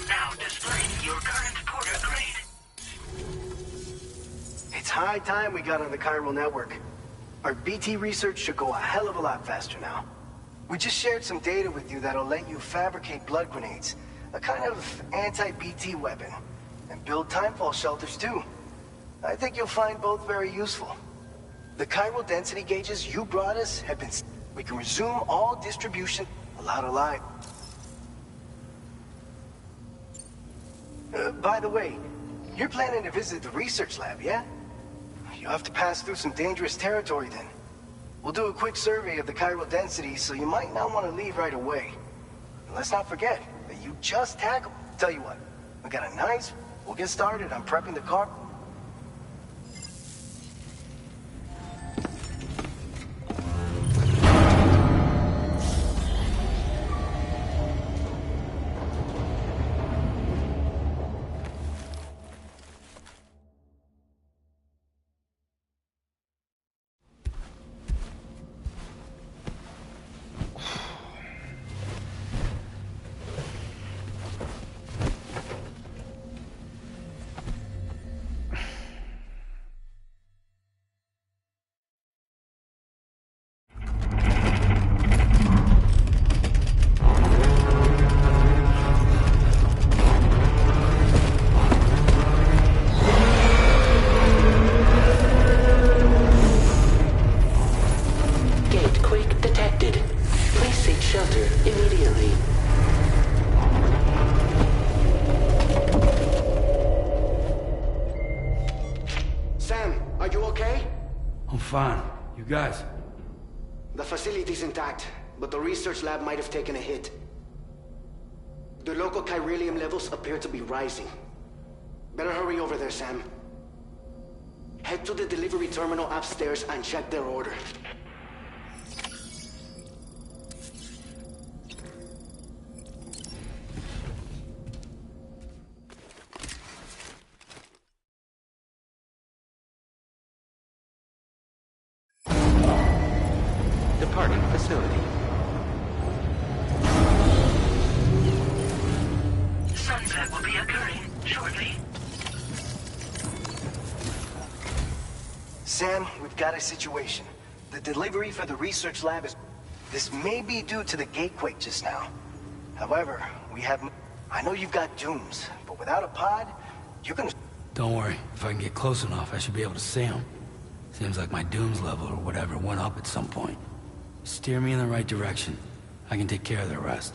Now displaying your current porter grade. It's high time we got on the chiral network. Our BT research should go a hell of a lot faster now. We just shared some data with you that'll let you fabricate blood grenades, a kind of anti-BT weapon, and build timefall shelters too. I think you'll find both very useful. The chiral density gauges you brought us have been... We can resume all distribution without a lie. By the way, you're planning to visit the research lab, yeah? You'll have to pass through some dangerous territory then. We'll do a quick survey of the chiral density, so you might not want to leave right away. And let's not forget that you just tackled... Tell you what, we got a nice... We'll get started on prepping the car... Are you okay? I'm fine. You guys? The facility's intact, but the research lab might have taken a hit. The local chiralium levels appear to be rising. Better hurry over there, Sam. Head to the delivery terminal upstairs and check their order. Departing facility. Sunset will be occurring shortly. Sam, we've got a situation. The delivery for the research lab is... This may be due to the gatequake just now. However, we have... I know you've got dooms, but without a pod, you're gonna... Don't worry. If I can get close enough, I should be able to see them. Seems like my dooms level or whatever went up at some point. Steer me in the right direction. I can take care of the rest.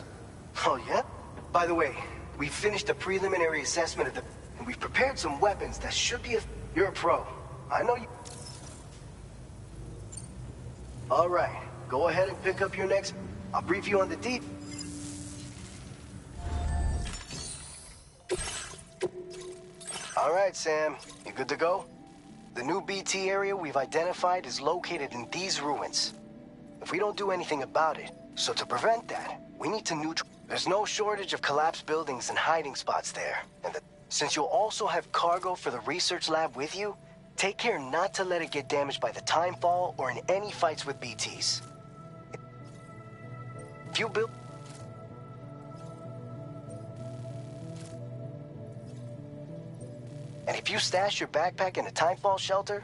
Oh, yeah? By the way, we finished a preliminary assessment of the... And we've prepared some weapons that should be a... You're a pro. I know you... All right. Go ahead and pick up your next... I'll brief you on the deep. All right, Sam. You good to go? The new BT area we've identified is located in these ruins. If we don't do anything about it, so to prevent that, we need to neutral... There's no shortage of collapsed buildings and hiding spots there. And since you'll also have cargo for the research lab with you, take care not to let it get damaged by the timefall or in any fights with BTs. If you build... And if you stash your backpack in a timefall shelter,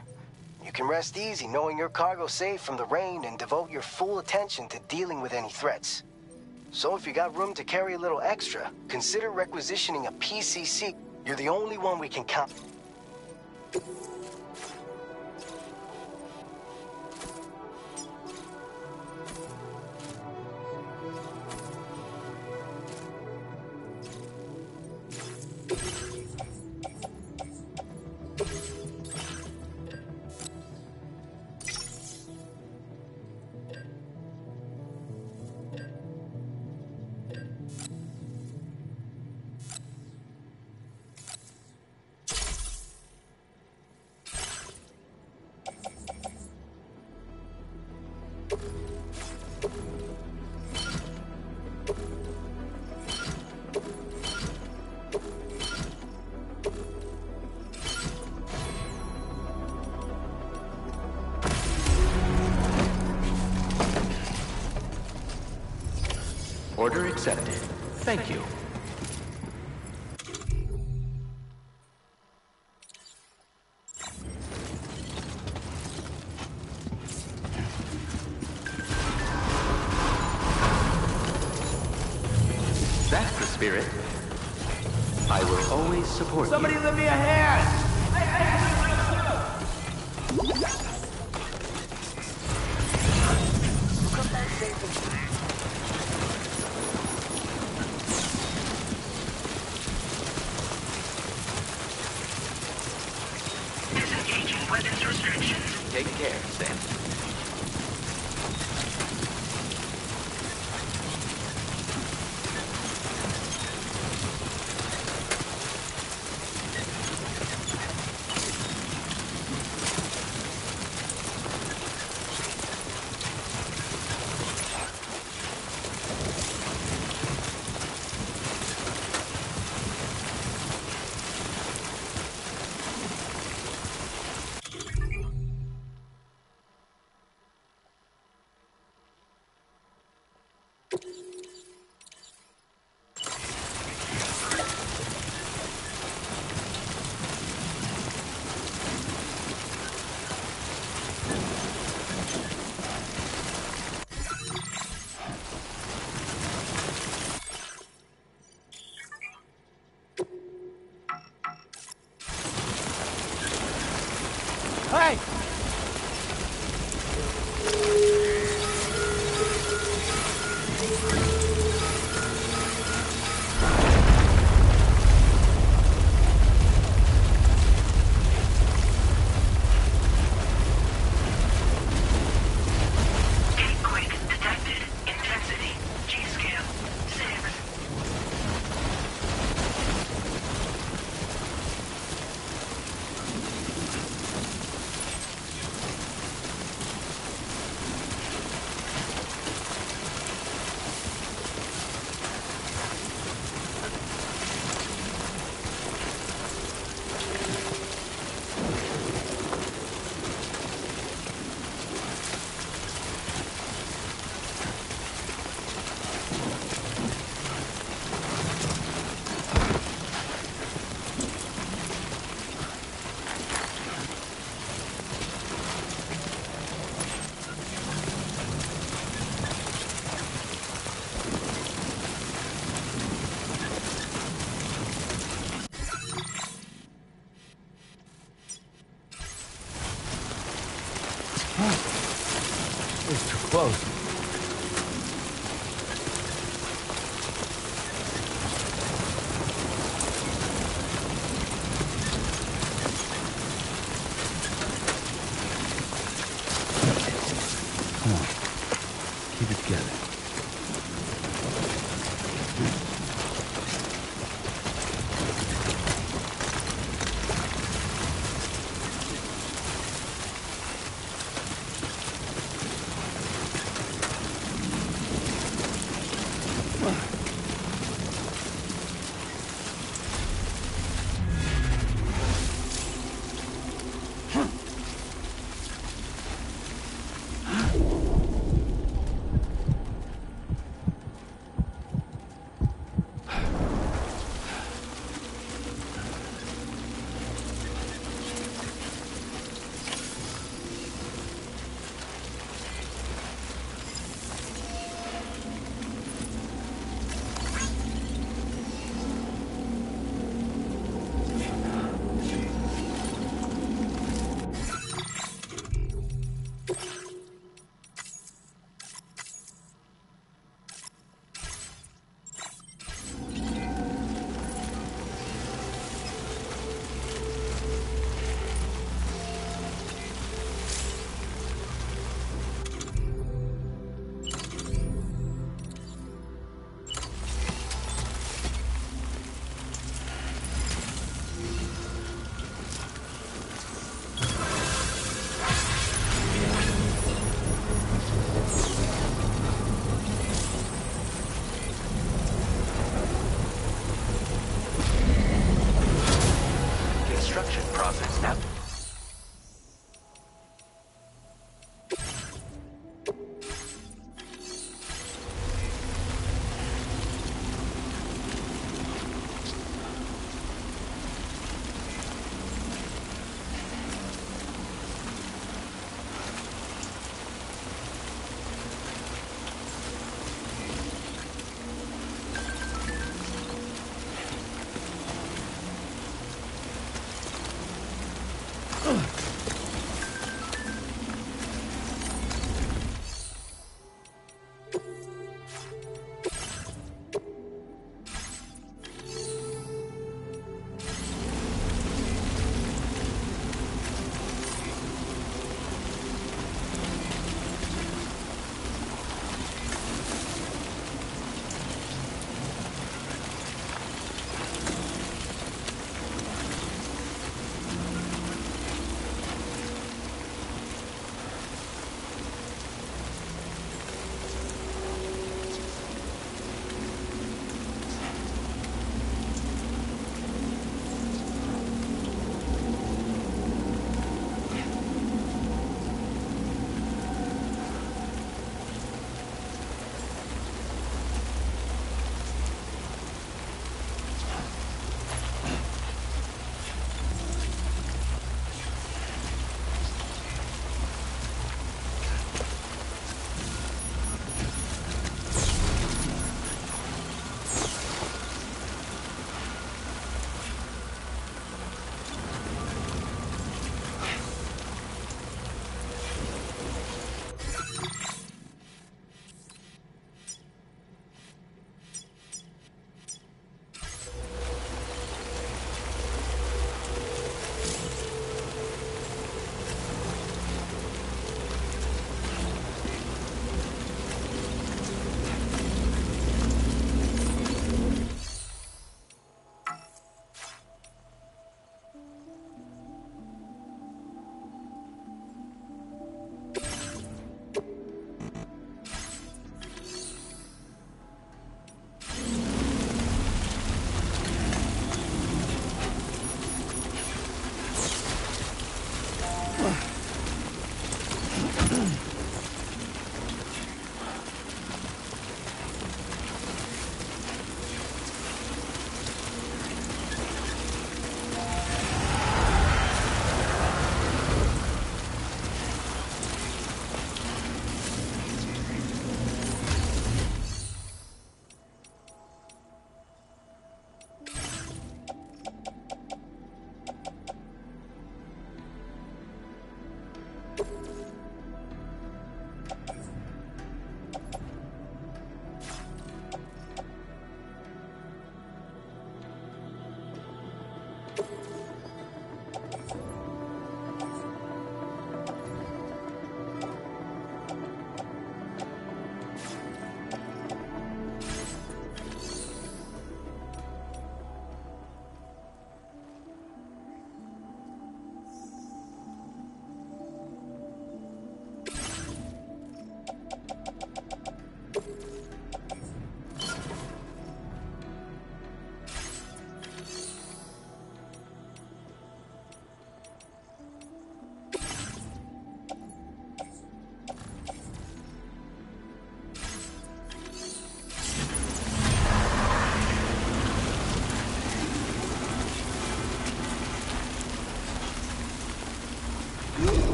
you can rest easy knowing your cargo's safe from the rain and devote your full attention to dealing with any threats. So if you got room to carry a little extra, consider requisitioning a PCC. You're the only one we can count. Order accepted. Thank you. That's the spirit. I will always support Somebody you. lend me a hand! Disengaging weapons restrictions. Take care, Sam. Hey! It's too close. Come on. Keep it together. Construction process now.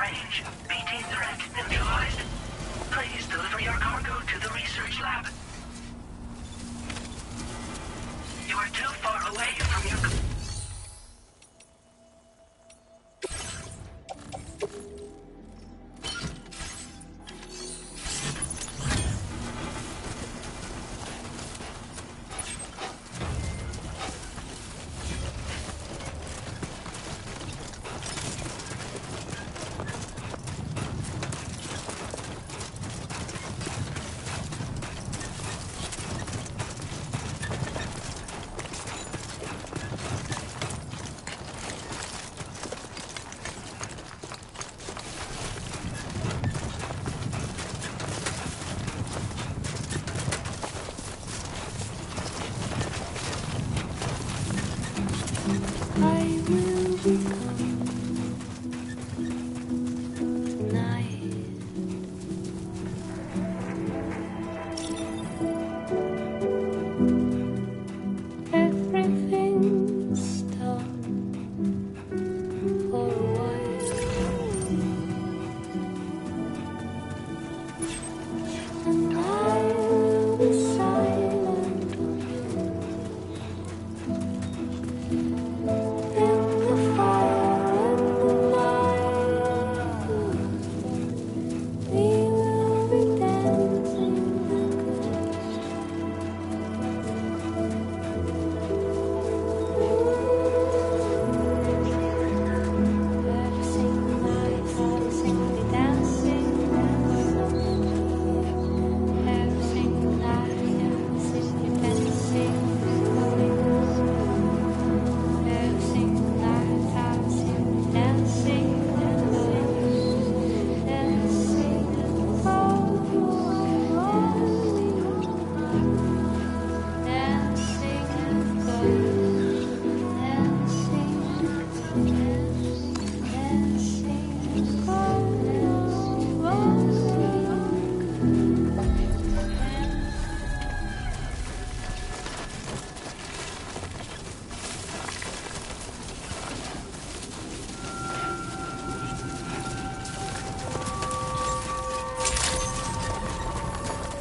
range. BT threat neutralized. Please deliver your cargo to the research lab. You are too far away from your...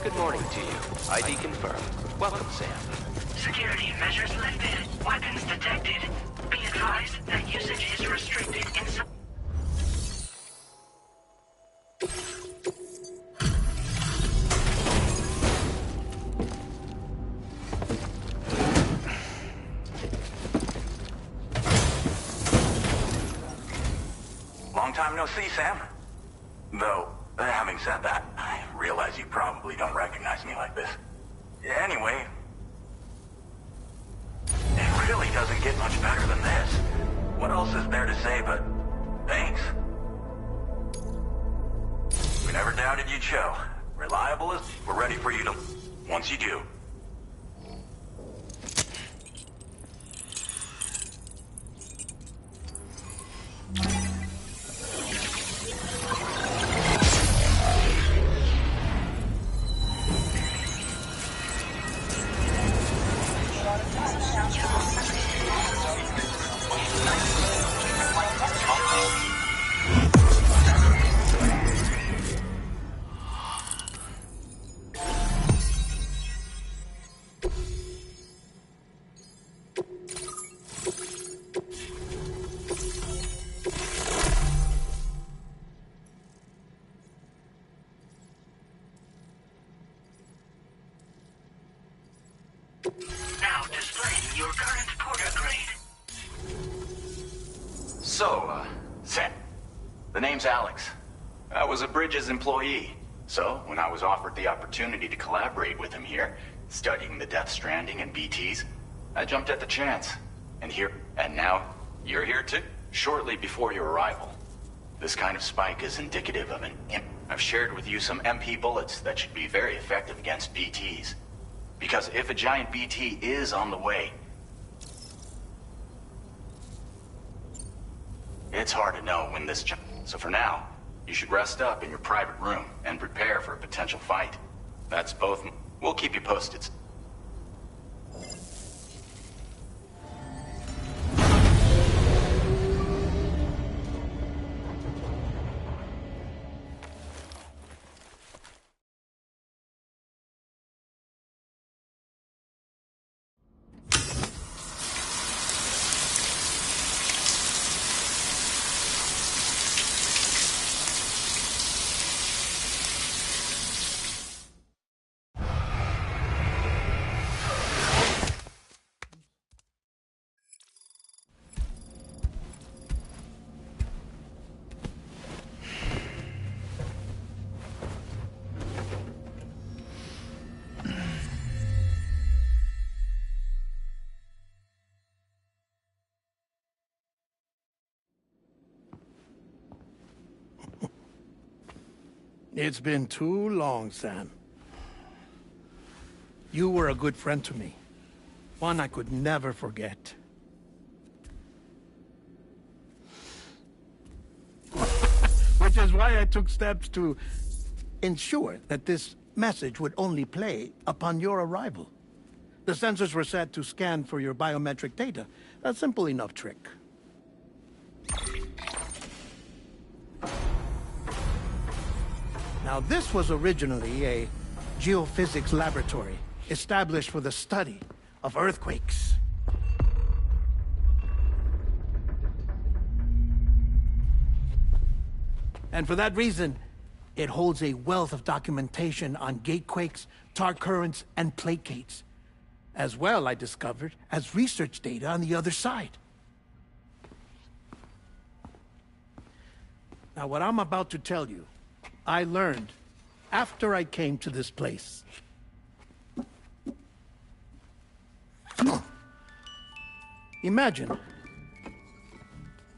Good morning to you. ID confirmed. Welcome, Sam. Security measures lifted. Weapons detected. Be advised that usage is restricted inside... Long time no see, Sam. Though, having said that, I realize you probably don't recognize me like this. Anyway, it really doesn't get much better than this. What else is there to say but thanks? We never doubted you'd show. Reliable as... We're ready for you to... once you do. Now displaying your current porter grade. So, Sam. The name's Alex. I was a Bridges employee. So, when I was offered the opportunity to collaborate with him here, studying the Death Stranding and BTs, I jumped at the chance. And now, you're here too? Shortly before your arrival. This kind of spike is indicative of an imp. I've shared with you some MP bullets that should be very effective against BTs. Because if a giant BT is on the way, it's hard to know when this so for now, you should rest up in your private room and prepare for a potential fight. That's both. We'll keep you posted. It's been too long, Sam. You were a good friend to me. One I could never forget. Which is why I took steps to ensure that this message would only play upon your arrival. The sensors were set to scan for your biometric data. A simple enough trick. Now, this was originally a geophysics laboratory established for the study of earthquakes. And for that reason, it holds a wealth of documentation on gatequakes, tar currents, and plate gates. As well, I discovered, as research data on the other side. Now, what I'm about to tell you, I learned after I came to this place. Imagine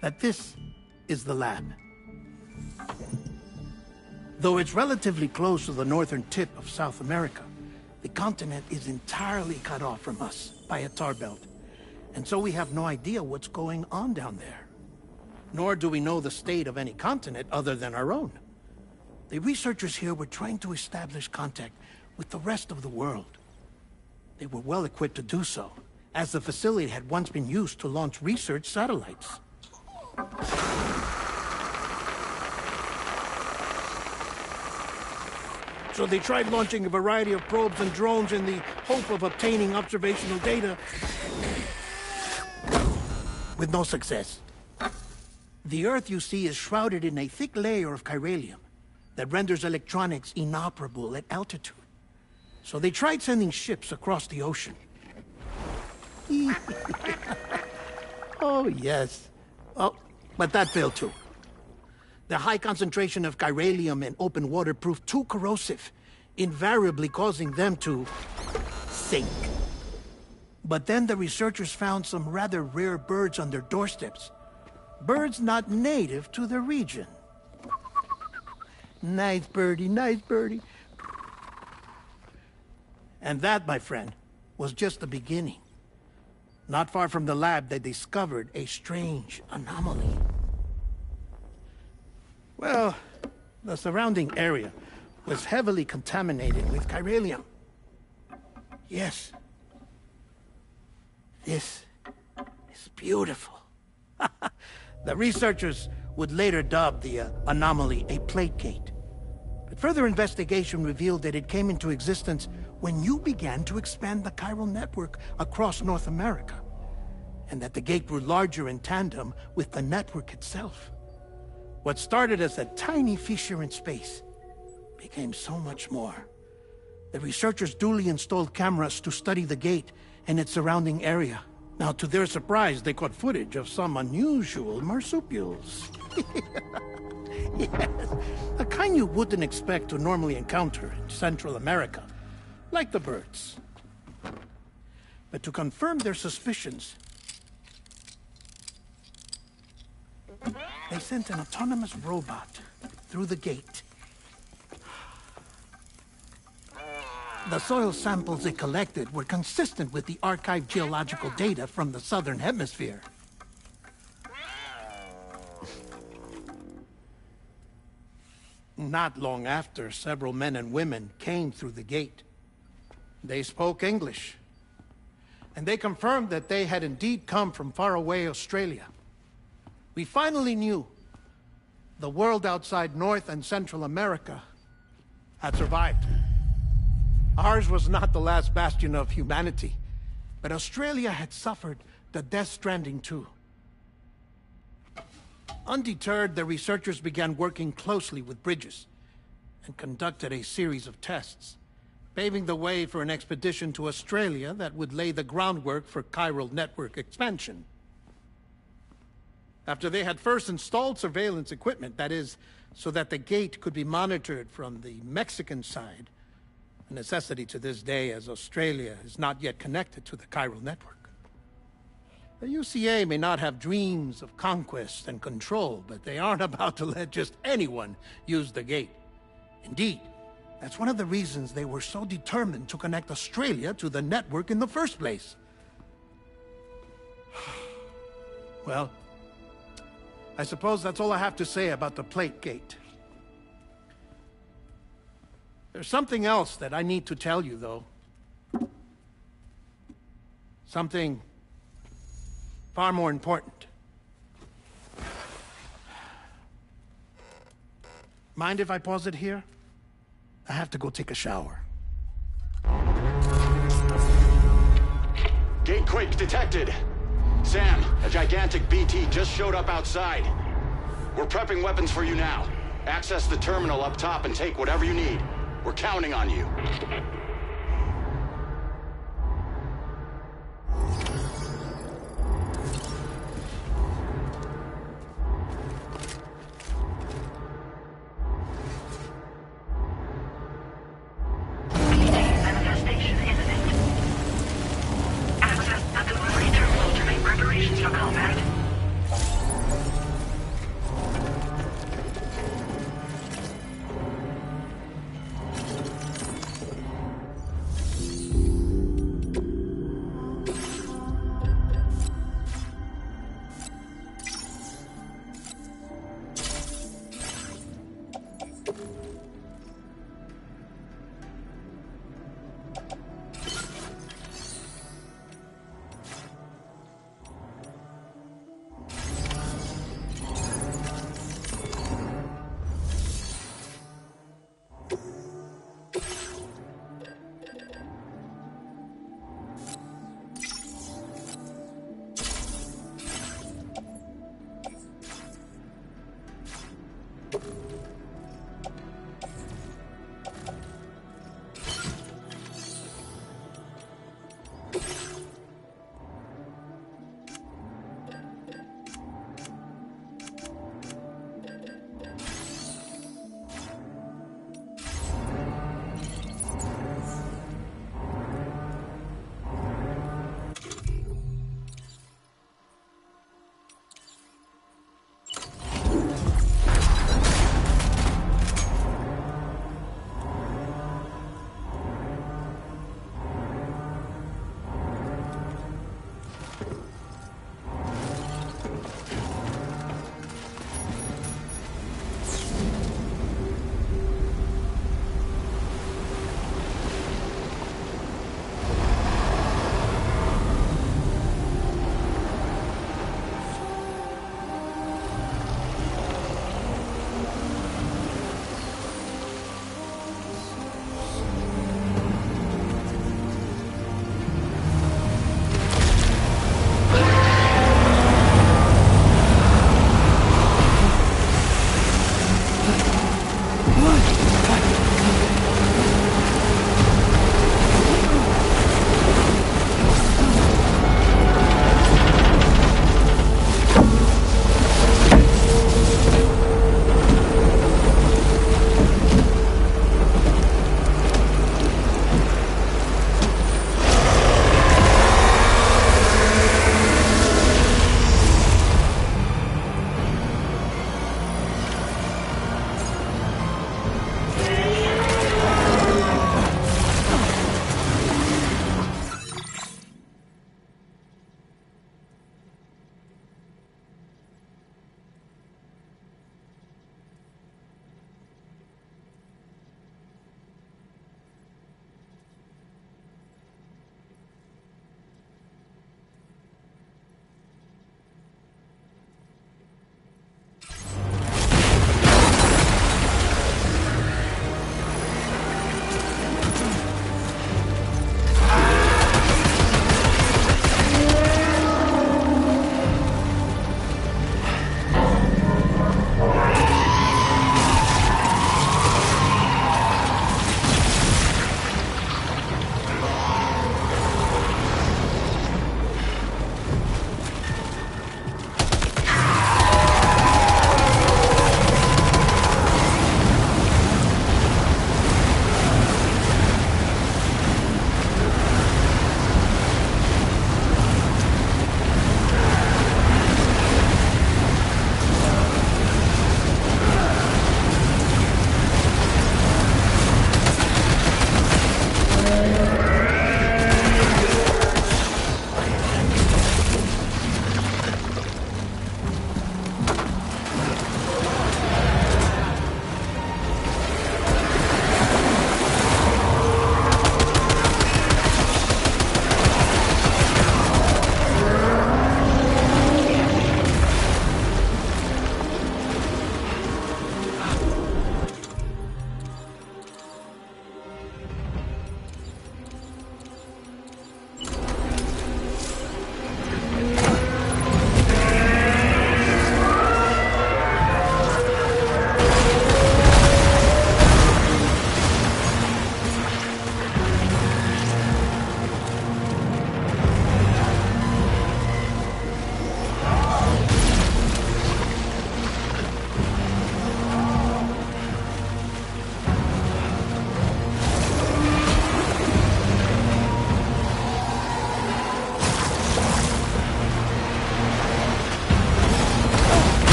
that this is the lab. Though it's relatively close to the northern tip of South America, the continent is entirely cut off from us by a tar belt. And so we have no idea what's going on down there. Nor do we know the state of any continent other than our own. The researchers here were trying to establish contact with the rest of the world. They were well equipped to do so, as the facility had once been used to launch research satellites. So they tried launching a variety of probes and drones in the hope of obtaining observational data, with no success. The Earth, you see, is shrouded in a thick layer of chiralium that renders electronics inoperable at altitude. So they tried sending ships across the ocean. Oh, yes. Oh, but that failed too. The high concentration of chiralium in open water proved too corrosive, invariably causing them to sink. But then the researchers found some rather rare birds on their doorsteps. Birds not native to the region. Nice birdie, nice birdie. And that, my friend, was just the beginning. Not far from the lab, they discovered a strange anomaly. Well, the surrounding area was heavily contaminated with chiralium. Yes. This is beautiful. The researchers would later dub the anomaly a plate gate. But further investigation revealed that it came into existence when you began to expand the chiral network across North America, and that the gate grew larger in tandem with the network itself. What started as a tiny fissure in space became so much more. The researchers duly installed cameras to study the gate and its surrounding area. Now, to their surprise, they caught footage of some unusual marsupials. Yes, a kind you wouldn't expect to normally encounter in Central America, like the birds. But to confirm their suspicions, they sent an autonomous robot through the gate. The soil samples it collected were consistent with the archived geological data from the southern hemisphere. Not long after, several men and women came through the gate. They spoke English, and they confirmed that they had indeed come from faraway Australia. We finally knew the world outside North and Central America had survived. Ours was not the last bastion of humanity, but Australia had suffered the death stranding too. Undeterred, the researchers began working closely with Bridges and conducted a series of tests, paving the way for an expedition to Australia that would lay the groundwork for chiral network expansion. After they had first installed surveillance equipment, that is, so that the gate could be monitored from the Mexican side, a necessity to this day as Australia is not yet connected to the chiral network. The UCA may not have dreams of conquest and control, but they aren't about to let just anyone use the gate. Indeed, that's one of the reasons they were so determined to connect Australia to the network in the first place. Well, I suppose that's all I have to say about the Plate Gate. There's something else that I need to tell you, though. Something far more important. Mind if I pause it here? I have to go take a shower. Gate quake detected. Sam, a gigantic BT just showed up outside. We're prepping weapons for you now. Access the terminal up top and take whatever you need. We're counting on you. Manifestation imminent. Access the delivery terminal to make preparations for combat.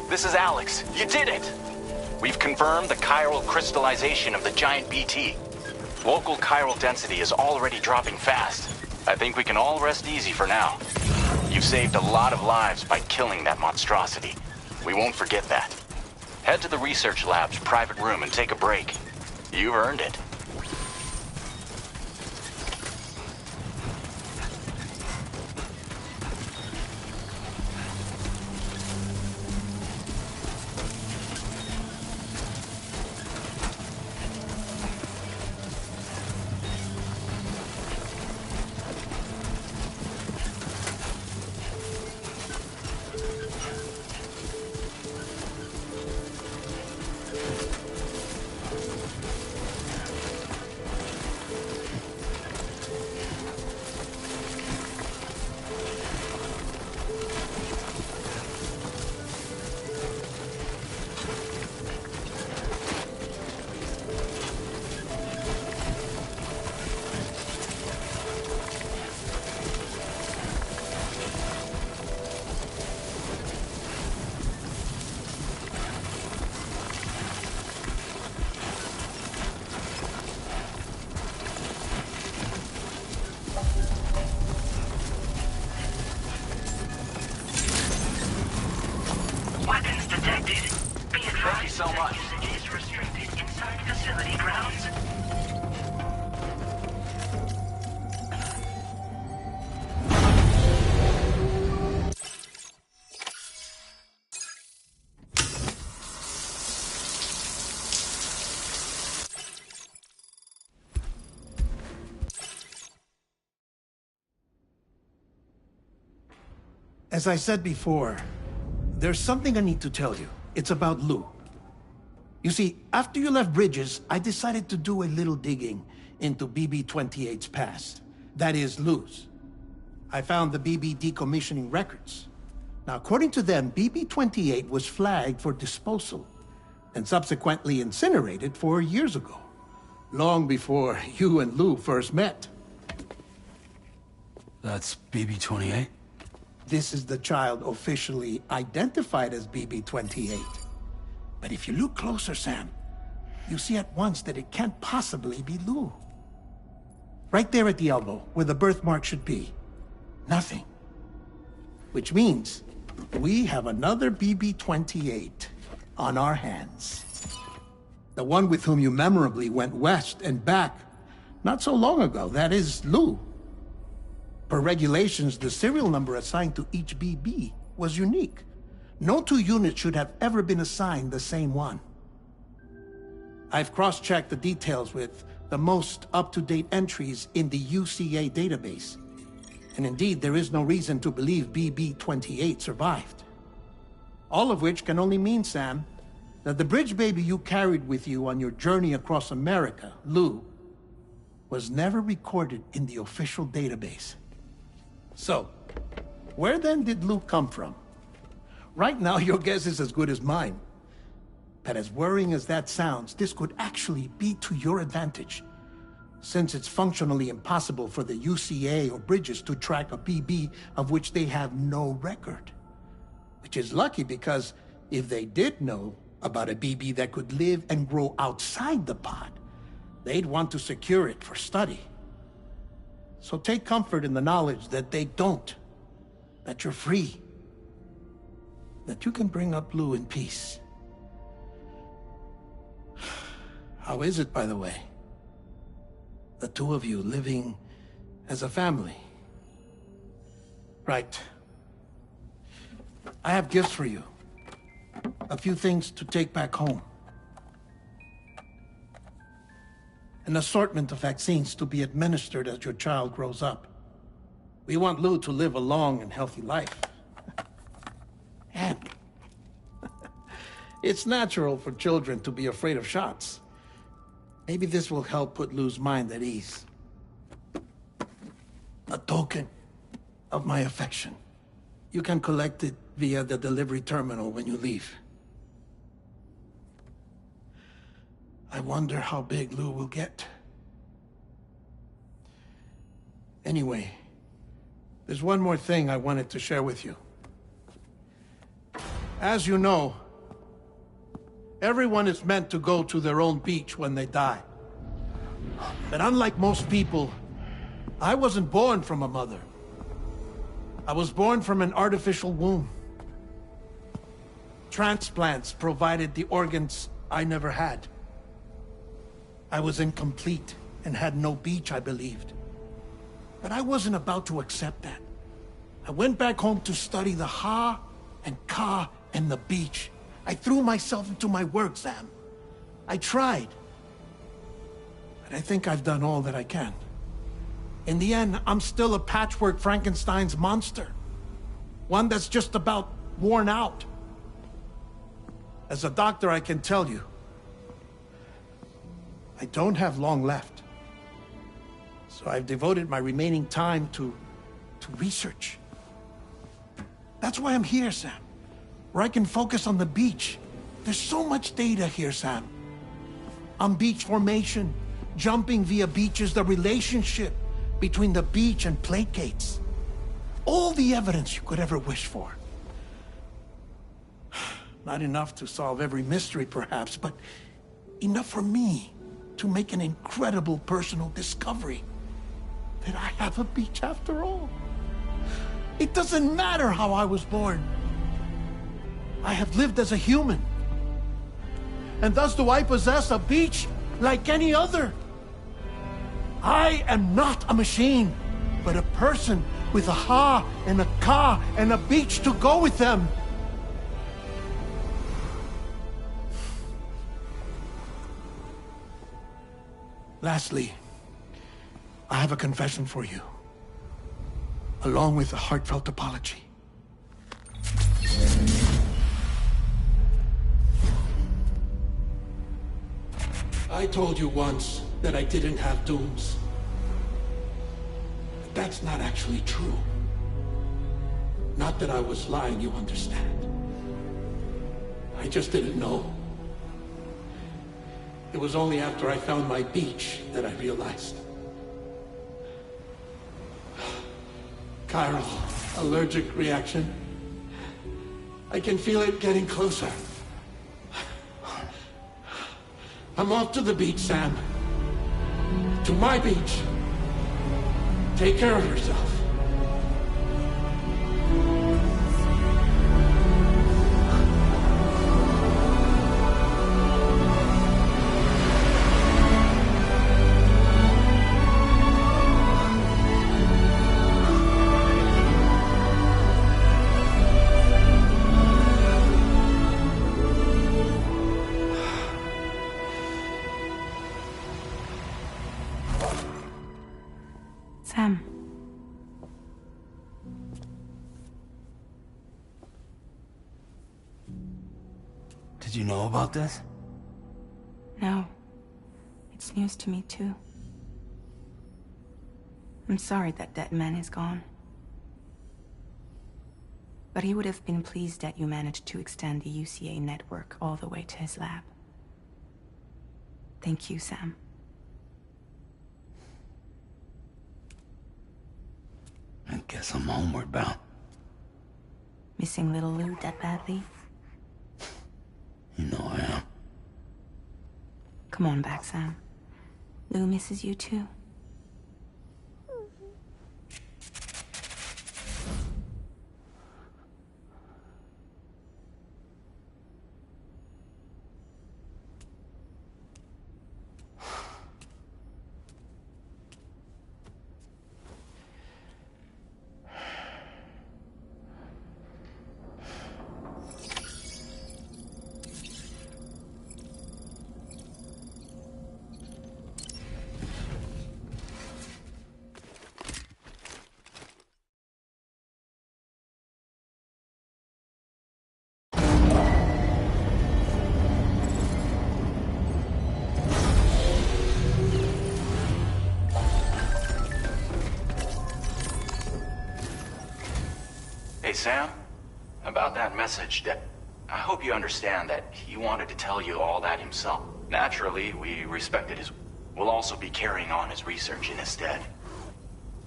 This is Alex. You did it! We've confirmed the chiral crystallization of the giant BT. Local chiral density is already dropping fast. I think we can all rest easy for now. You've saved a lot of lives by killing that monstrosity. We won't forget that. Head to the research lab's private room and take a break. You've earned it. Weapons detected. Be advised Thank you so much. that usage is restricted inside facility grounds. As I said before, there's something I need to tell you. It's about Lou. You see, after you left Bridges, I decided to do a little digging into BB-28's past. That is, Lou's. I found the BB decommissioning records. Now, according to them, BB-28 was flagged for disposal and subsequently incinerated 4 years ago, long before you and Lou first met. That's BB-28? This is the child officially identified as BB-28. But if you look closer, Sam, you see at once that it can't possibly be Lou. Right there at the elbow, where the birthmark should be. Nothing. Which means we have another BB-28 on our hands. The one with whom you memorably went west and back not so long ago, that is Lou. Per regulations, the serial number assigned to each BB was unique. No two units should have ever been assigned the same one. I've cross-checked the details with the most up-to-date entries in the UCA database. And indeed, there is no reason to believe BB-28 survived. All of which can only mean, Sam, that the bridge baby you carried with you on your journey across America, Lou, was never recorded in the official database. So, where then did Lou come from? Right now, your guess is as good as mine. But as worrying as that sounds, this could actually be to your advantage, since it's functionally impossible for the UCA or Bridges to track a BB of which they have no record. Which is lucky, because if they did know about a BB that could live and grow outside the pod, they'd want to secure it for study. So take comfort in the knowledge that they don't, that you're free, that you can bring up Lou in peace. How is it, by the way? The two of you living as a family? Right. I have gifts for you. A few things to take back home. An assortment of vaccines to be administered as your child grows up. We want Lou to live a long and healthy life. And it's natural for children to be afraid of shots. Maybe this will help put Lou's mind at ease. A token of my affection. You can collect it via the delivery terminal when you leave. I wonder how big Lou will get. Anyway, there's one more thing I wanted to share with you. As you know, everyone is meant to go to their own beach when they die. But unlike most people, I wasn't born from a mother. I was born from an artificial womb. Transplants provided the organs I never had. I was incomplete and had no beach, I believed. But I wasn't about to accept that. I went back home to study the Ha and Ka and the beach. I threw myself into my work, Sam. I tried. But I think I've done all that I can. In the end, I'm still a patchwork Frankenstein's monster. One that's just about worn out. As a doctor, I can tell you, I don't have long left. So I've devoted my remaining time to research. That's why I'm here, Sam. Where I can focus on the beach. There's so much data here, Sam. On beach formation, jumping via beaches, the relationship between the beach and plate gates. All the evidence you could ever wish for. Not enough to solve every mystery, perhaps, but enough for me to make an incredible personal discovery. That I have a beach after all. It doesn't matter how I was born. I have lived as a human. And thus do I possess a beach like any other. I am not a machine, but a person with a Ha and a Ka and a beach to go with them. Lastly, I have a confession for you, along with a heartfelt apology. I told you once that I didn't have dooms. But that's not actually true. Not that I was lying, you understand. I just didn't know. It was only after I found my beach that I realized. Chiral allergic reaction. I can feel it getting closer. I'm off to the beach, Sam. To my beach. Take care of yourself. Sam. Did you know about this? No. It's news to me, too. I'm sorry that that man is gone. But he would have been pleased that you managed to extend the UCA network all the way to his lab. Thank you, Sam. I guess I'm homeward bound. Missing little Lou that badly? You know I am. Come on back, Sam. Lou misses you too. Hey, Sam, about that message, I hope you understand that he wanted to tell you all that himself. Naturally, we respected his... We'll also be carrying on his research in his stead.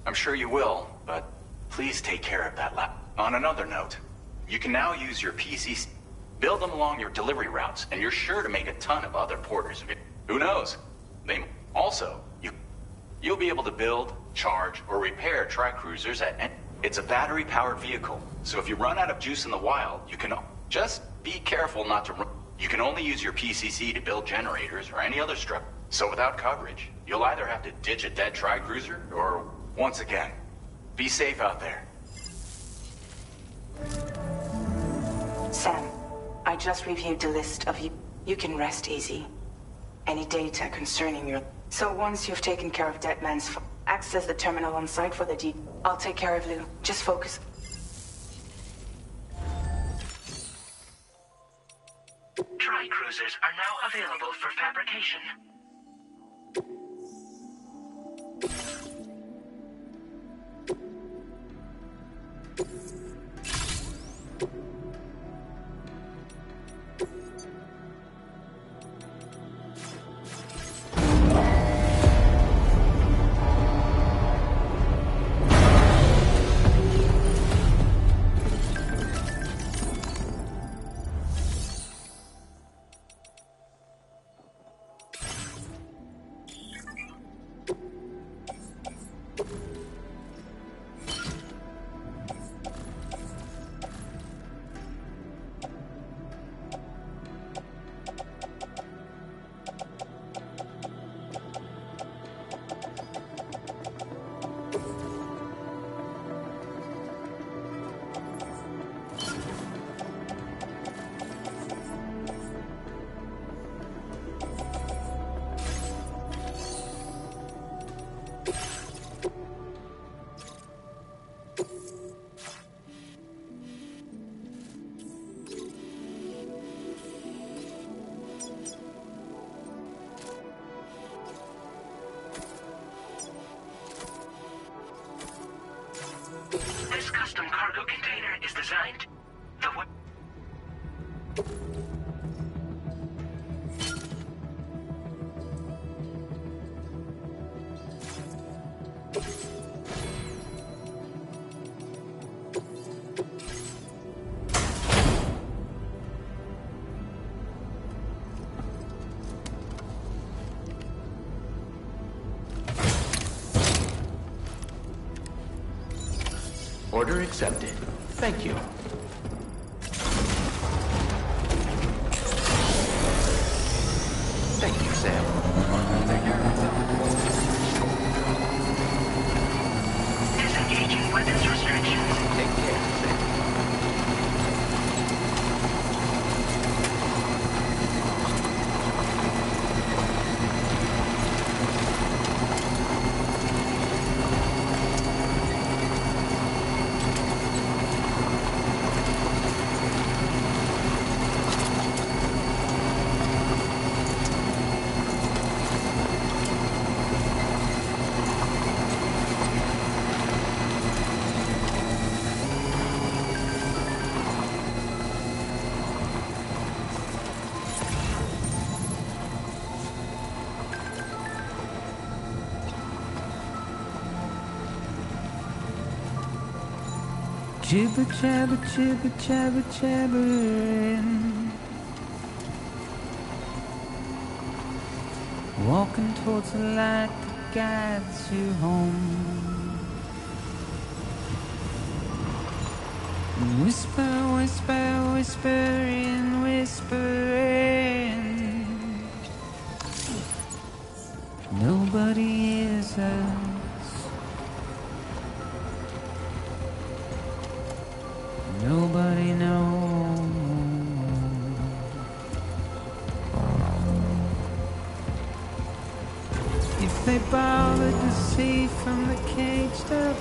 I'm sure you will, but please take care of that lab. On another note, you can now use your PC... Build them along your delivery routes, and you're sure to make a ton of other porters. Who knows? You'll be able to build, charge, or repair tri-cruisers at... It's a battery-powered vehicle, so if you run out of juice in the wild, you can... Just be careful not to run... You can only use your PCC to build generators or any other structure. So without coverage, you'll either have to ditch a dead tri-cruiser, or, once again, be safe out there. Sam, I just reviewed the list of you. You can rest easy. Any data concerning your... So once you've taken care of Deadman's... Access the terminal on site for the D. I'll take care of Lou. Just focus. Tri-cruisers are now available for fabrication. This custom cargo container is designed the way... Order accepted. Thank you. Thank you, Sam. Disengaging weapons restrictions. Take care, Sam. Jibber jabber, jibber jabber, jabbering. Walking towards the light that guides you home. Whisper, whisper, whispering, whispering. Nobody hears us. Nobody knows. If they bothered to see from the cage to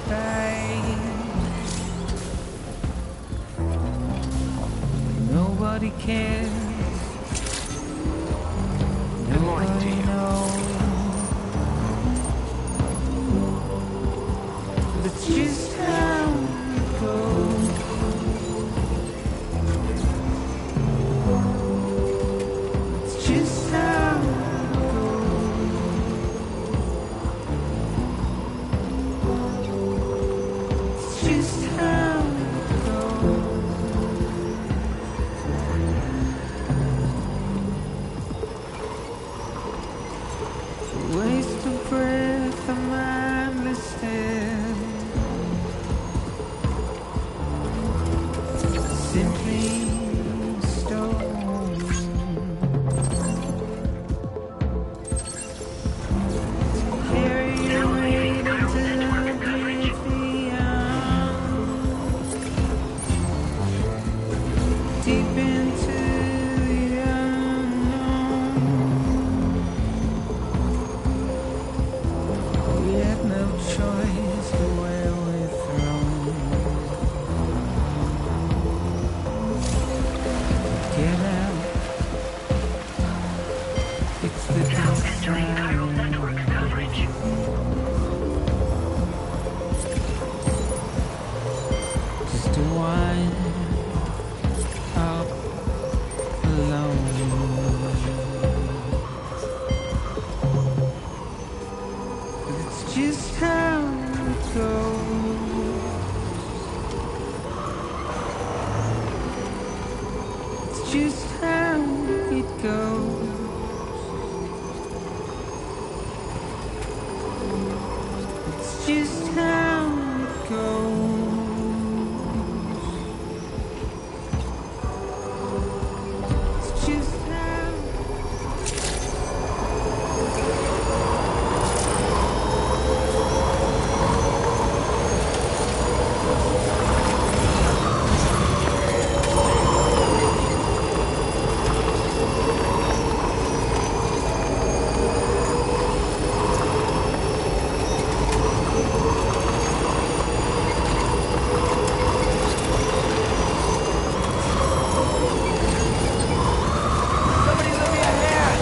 nobody cares. Good morning to you. That's just how it goes. It's just how it goes. It's just how it goes. waste of breath, a mindless stare. Simply stone. Carry your weight into the oblivion. Deep into the unknown. We had no choice the way we're thrown. Get out. It's the Entering chiral network coverage. just to wind up alone. It's just how it goes. It's just how it goes. It's just how it goes. It's just how. Somebody lend me a hand!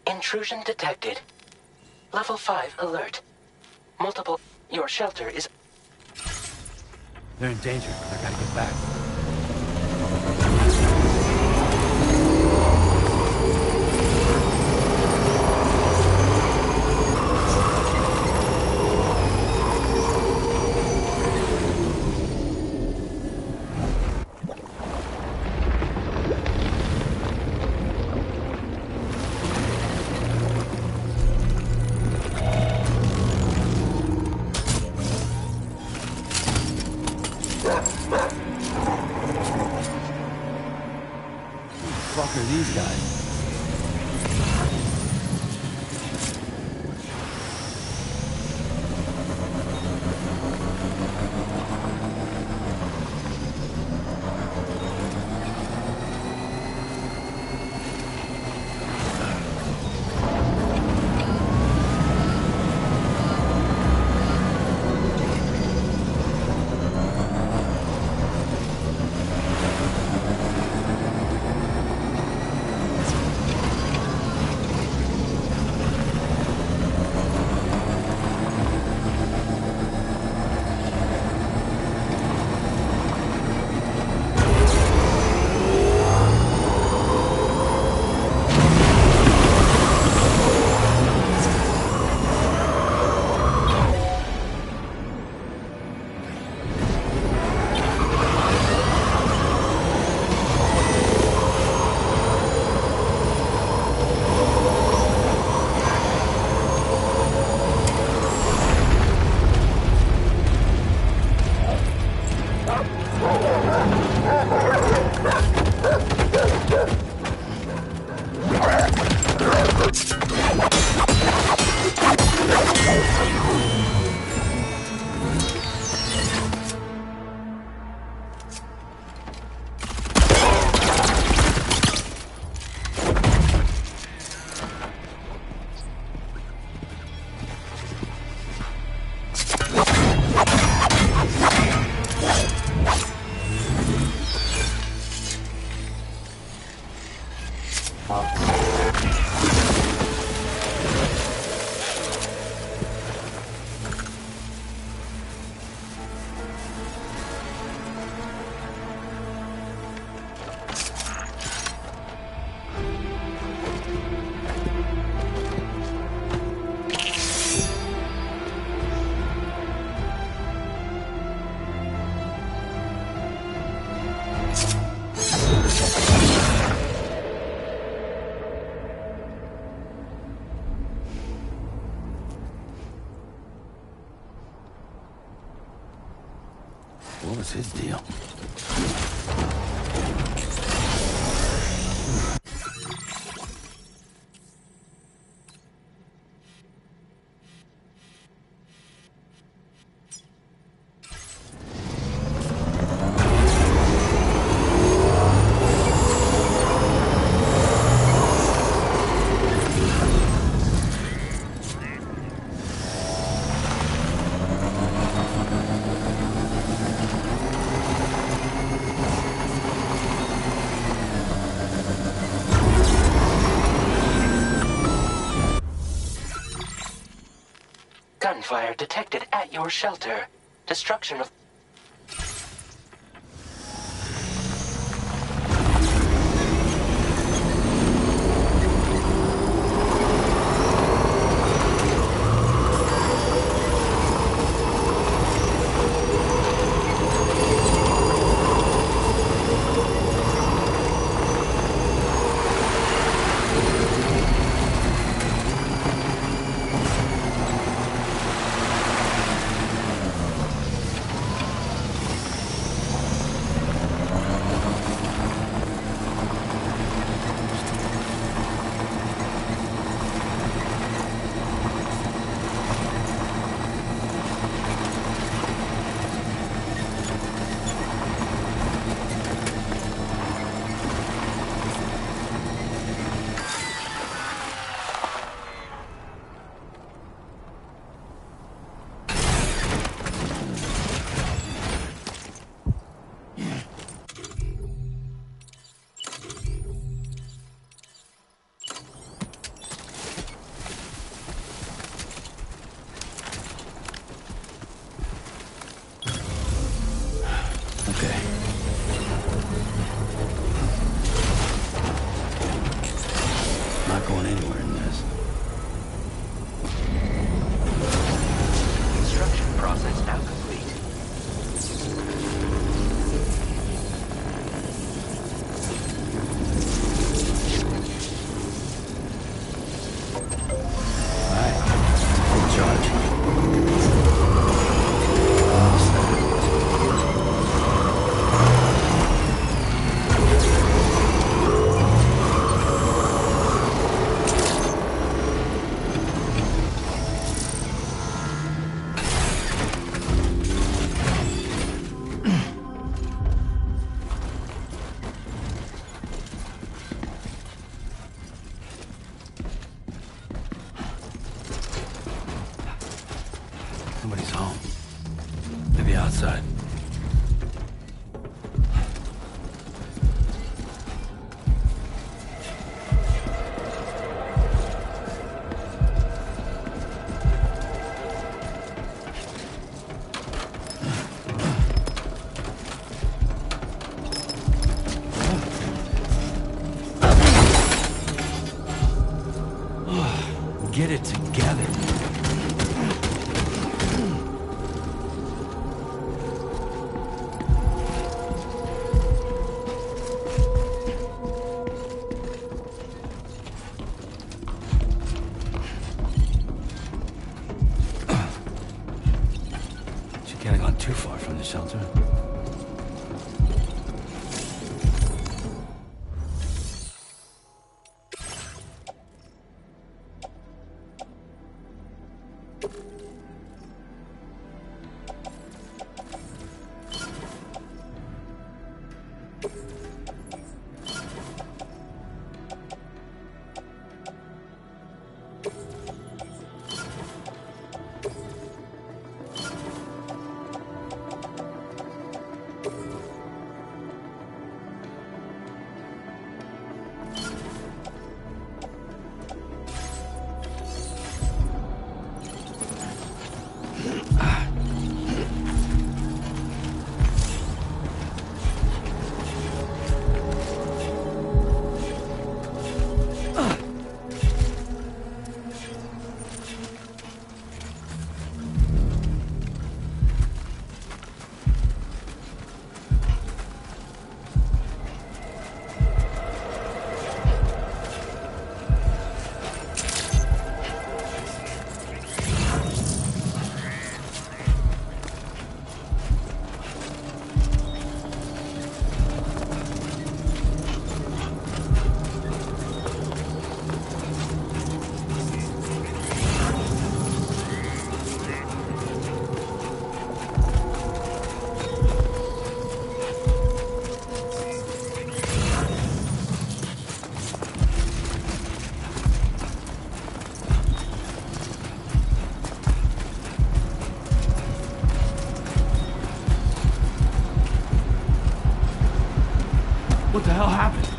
Intrusion detected. Level 5 alert. Multiple. Your shelter is. They're in danger. I gotta get back. Fuck are these guys? What's his deal? Gunfire detected at your shelter. Destruction of... Not going anywhere in this. Construction process now complete. Nobody's home. Maybe outside. Get it together. She can't have gone too far from the shelter. hell happened?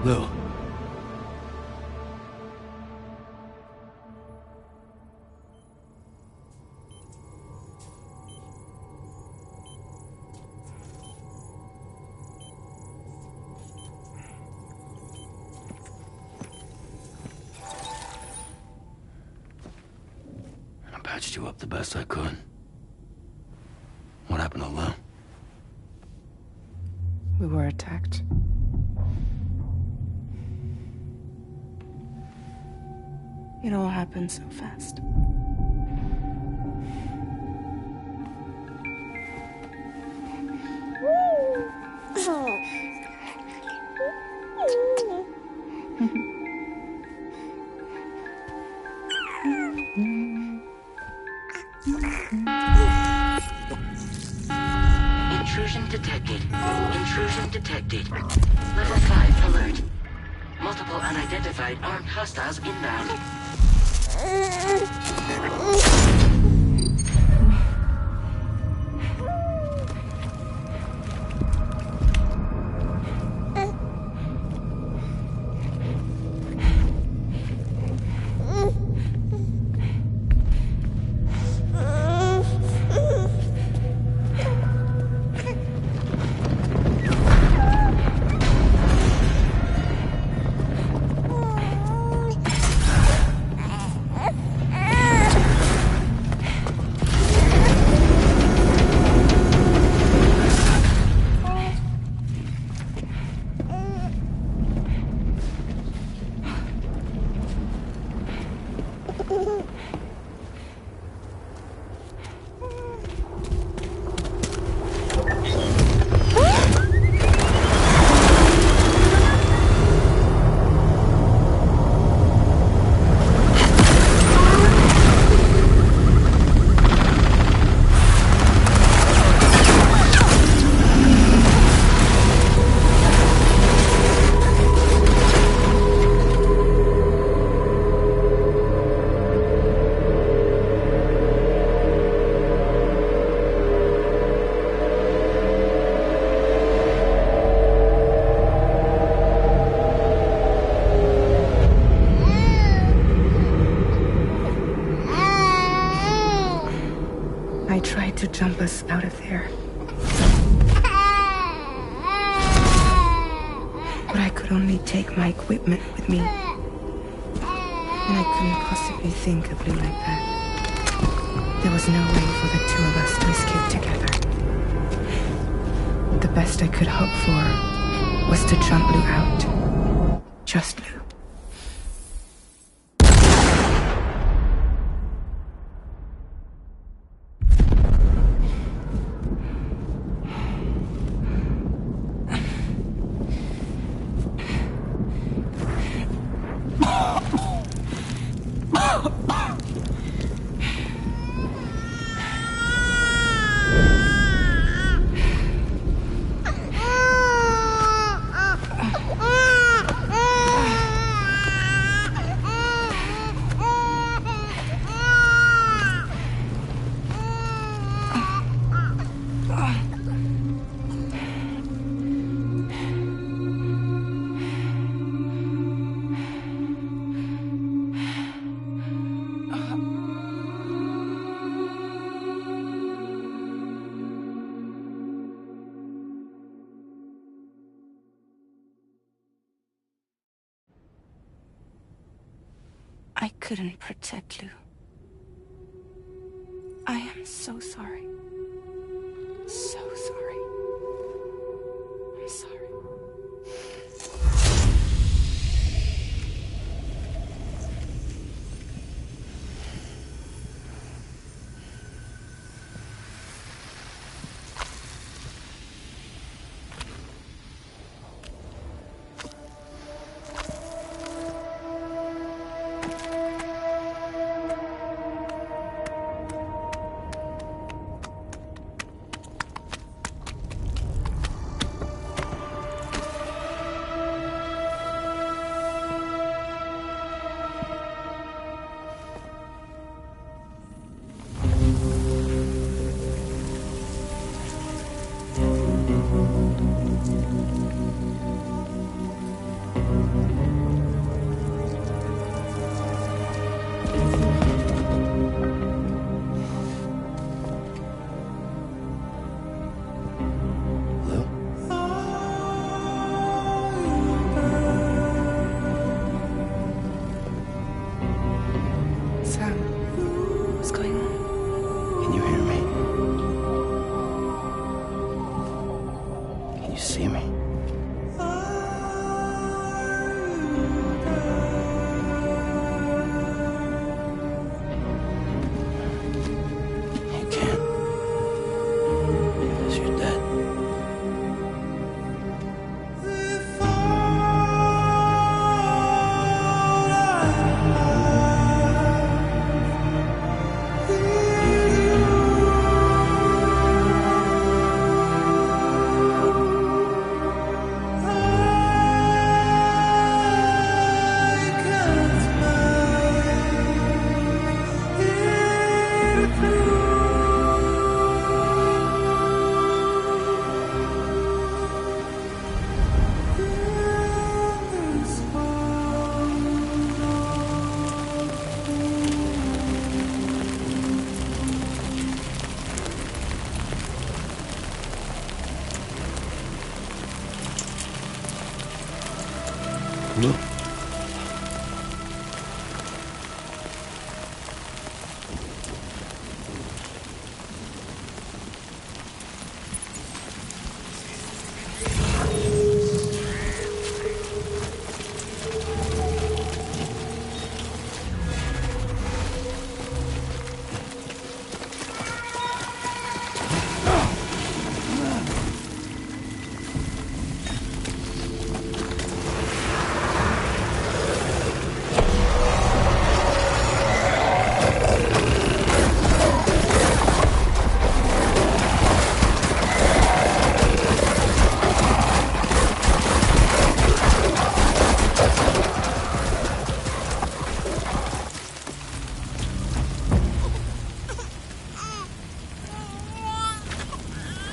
Lou. I patched you up the best I could. What happened to Lou? We were attacked. It all happened so fast. Intrusion detected. Intrusion detected. Level 5 alert. Multiple unidentified armed hostiles inbound. I tried to jump us out of there. But I could only take my equipment with me. And I couldn't possibly think of Lou like that. There was no way for the two of us to escape together. The best I could hope for was to jump Lou out. Just Lou. I couldn't protect Lou. I am so sorry. So sorry. I'm sorry.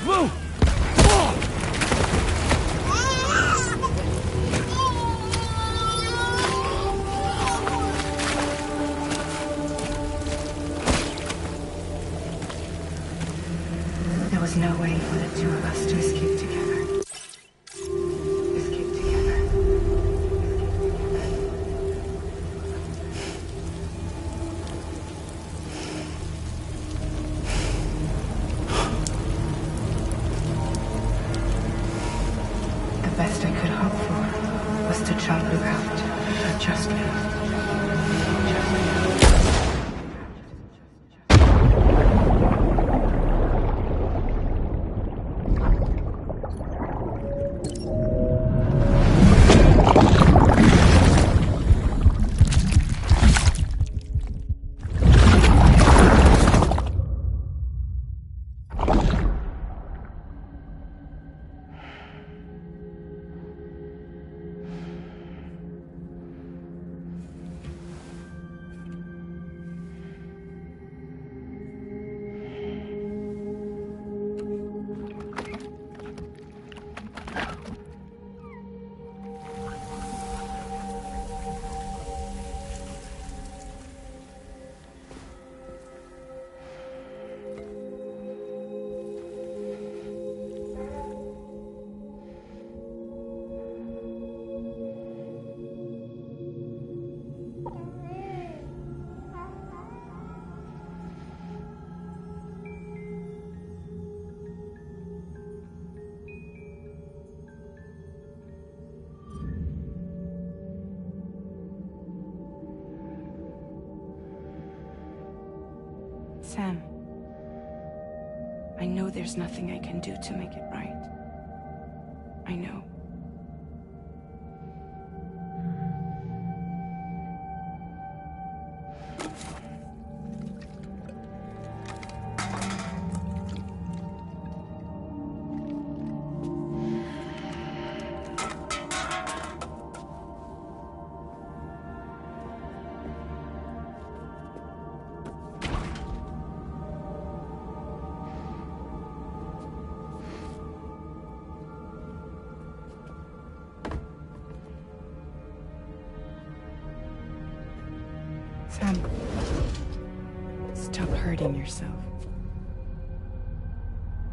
Move! There was no way for the two of us to escape together. Escape together. The best I could hope for was to jump you out for just now. Sam, I know there's nothing I can do to make it right. I know. Sam, stop hurting yourself.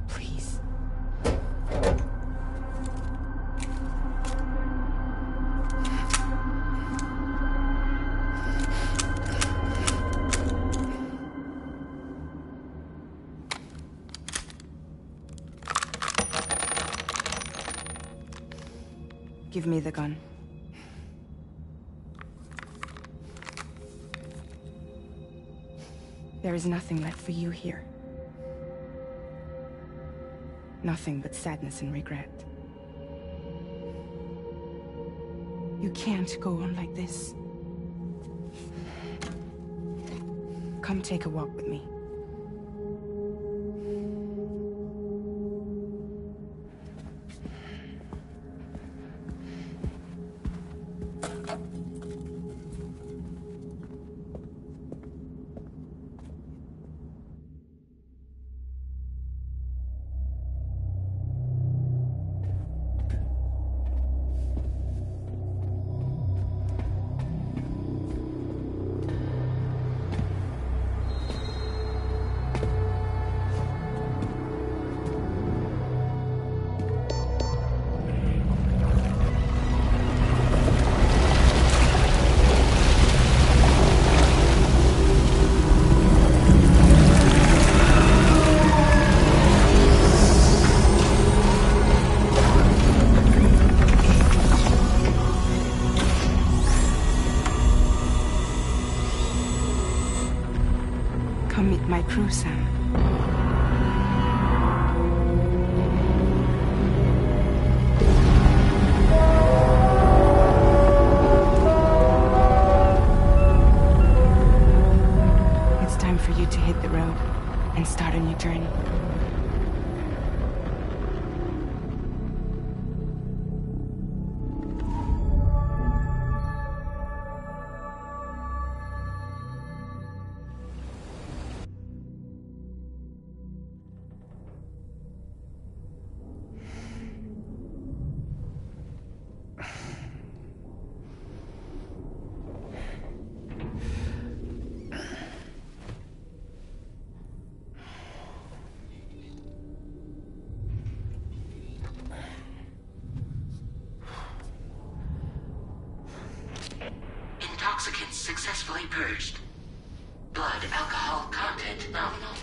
Please. Give me the gun. There is nothing left for you here. Nothing but sadness and regret. You can't go on like this. Come take a walk with me. Come meet my crew, Sam. It's time for you to hit the road and start a new journey. successfully purged. Blood alcohol content nominal.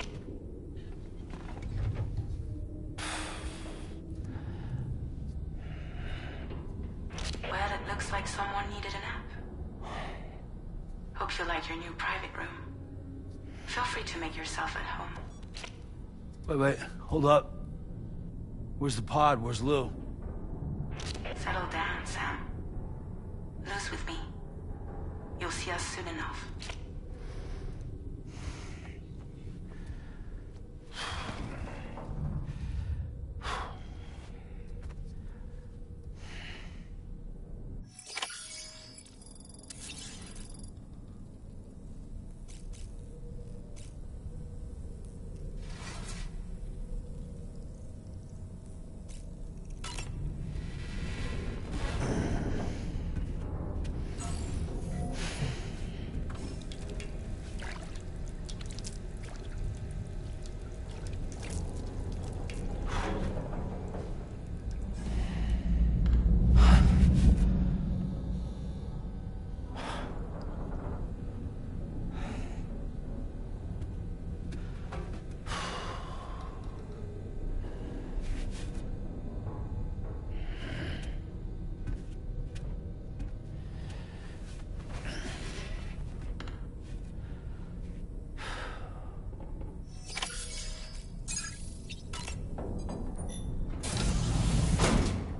Well, it looks like someone needed a nap. Hope you like your new private room. Feel free to make yourself at home. Wait, hold up. Where's the pod? Where's Lou? Settle down, Sam. Lou's with me. You'll see us soon enough.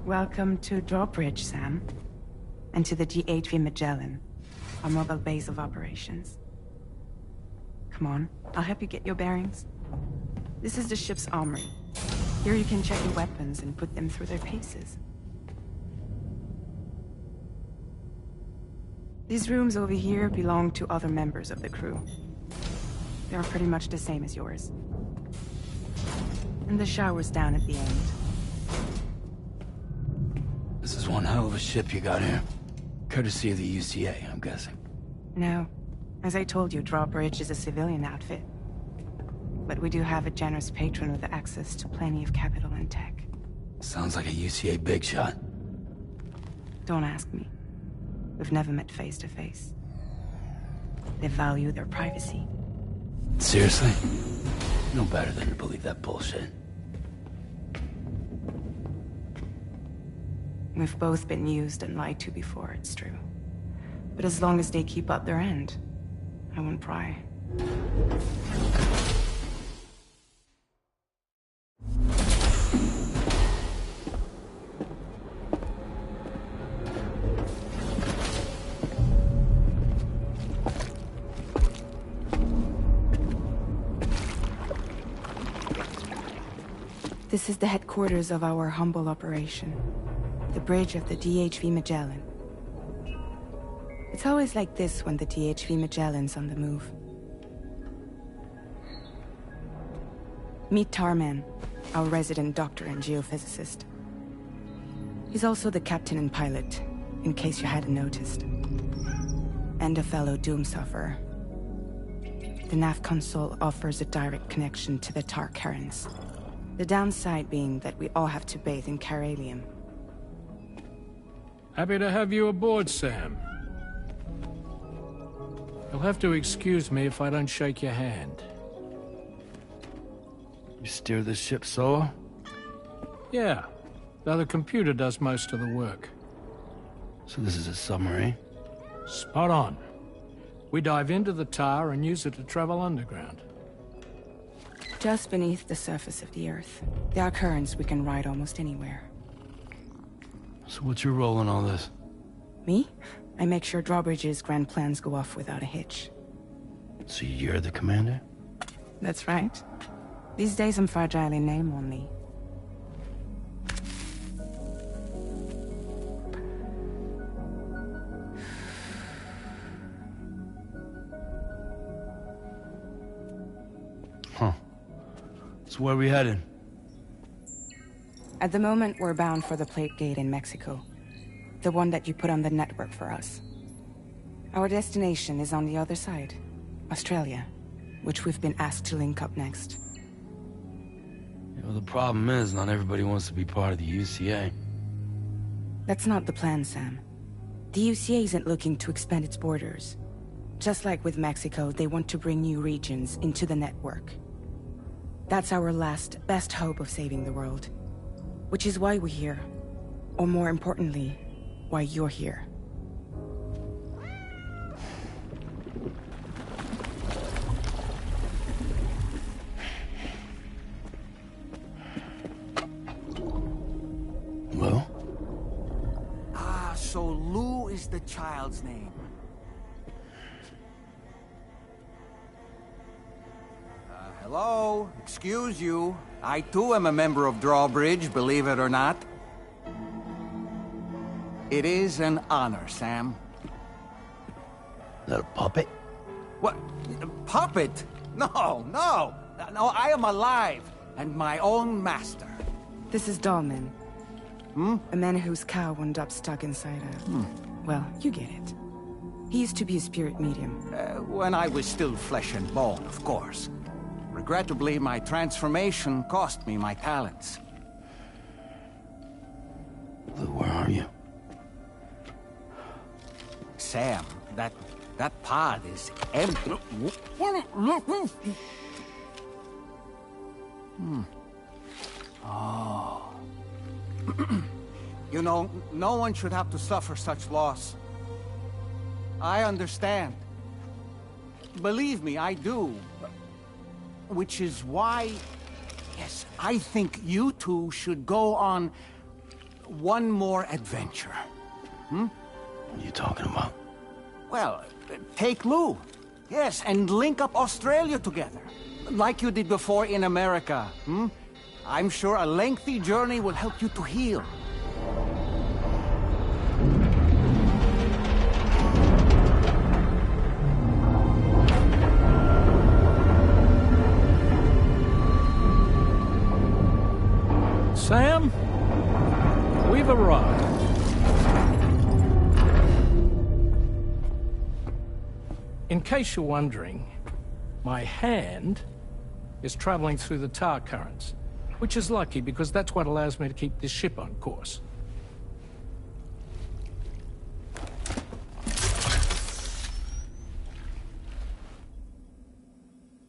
Welcome to Drawbridge, Sam. And to the DHV Magellan, our mobile base of operations. Come on, I'll help you get your bearings. This is the ship's armory. Here you can check your weapons and put them through their paces. These rooms over here belong to other members of the crew. They are pretty much the same as yours. And the shower's down at the end. This is one hell of a ship you got here. Courtesy of the UCA, I'm guessing. No. As I told you, Drawbridge is a civilian outfit. But we do have a generous patron with access to plenty of capital and tech. Sounds like a UCA big shot. Don't ask me. We've never met face to face. They value their privacy. Seriously? No better than to believe that bullshit. We've both been used and lied to before, it's true. But as long as they keep up their end, I won't pry. This is the headquarters of our humble operation. The bridge of the DHV Magellan. It's always like this when the DHV Magellan's on the move. Meet Tarman, our resident doctor and geophysicist. He's also the captain and pilot, in case you hadn't noticed. And a fellow doom sufferer. The nav console offers a direct connection to the Tar currents. The downside being that we all have to bathe in Caralium. Happy to have you aboard, Sam. You'll have to excuse me if I don't shake your hand. You steer this ship solo? Yeah, though the computer does most of the work. So this is a submarine? Spot on. We dive into the Tar and use it to travel underground. Just beneath the surface of the Earth, there are currents we can ride almost anywhere. So what's your role in all this? Me? I make sure Drawbridge's grand plans go off without a hitch. So you're the commander? That's right. These days I'm fragile in name only. Huh. So where are we headed? At the moment, we're bound for the Plate Gate in Mexico. The one that you put on the network for us. Our destination is on the other side, Australia, which we've been asked to link up next. You know, the problem is, not everybody wants to be part of the UCA. That's not the plan, Sam. The UCA isn't looking to expand its borders. Just like with Mexico, they want to bring new regions into the network. That's our last, best hope of saving the world. Which is why we're here. Or more importantly, why you're here. Well? Ah, so Lou is the child's name. Hello? Excuse you. I too am a member of Drawbridge, believe it or not. It is an honor, Sam. Is that a puppet? What? Puppet? No, no! No, I am alive, and my own master. This is Dahlman. A man whose cow wound up stuck inside a... Well, you get it. He used to be a spirit medium. When I was still flesh and bone, of course. Regrettably, my transformation cost me my talents. Lou, where are you? Sam, that pod is empty. Oh. You know, no one should have to suffer such loss. I understand. Believe me, I do. Which is why, yes, I think you two should go on one more adventure. What are you talking about? Well, take Lou. Yes, and link up Australia together. Like you did before in America. I'm sure a lengthy journey will help you to heal. Sam, we've arrived. In case you're wondering, my hand is traveling through the tar currents, which is lucky because that's what allows me to keep this ship on course.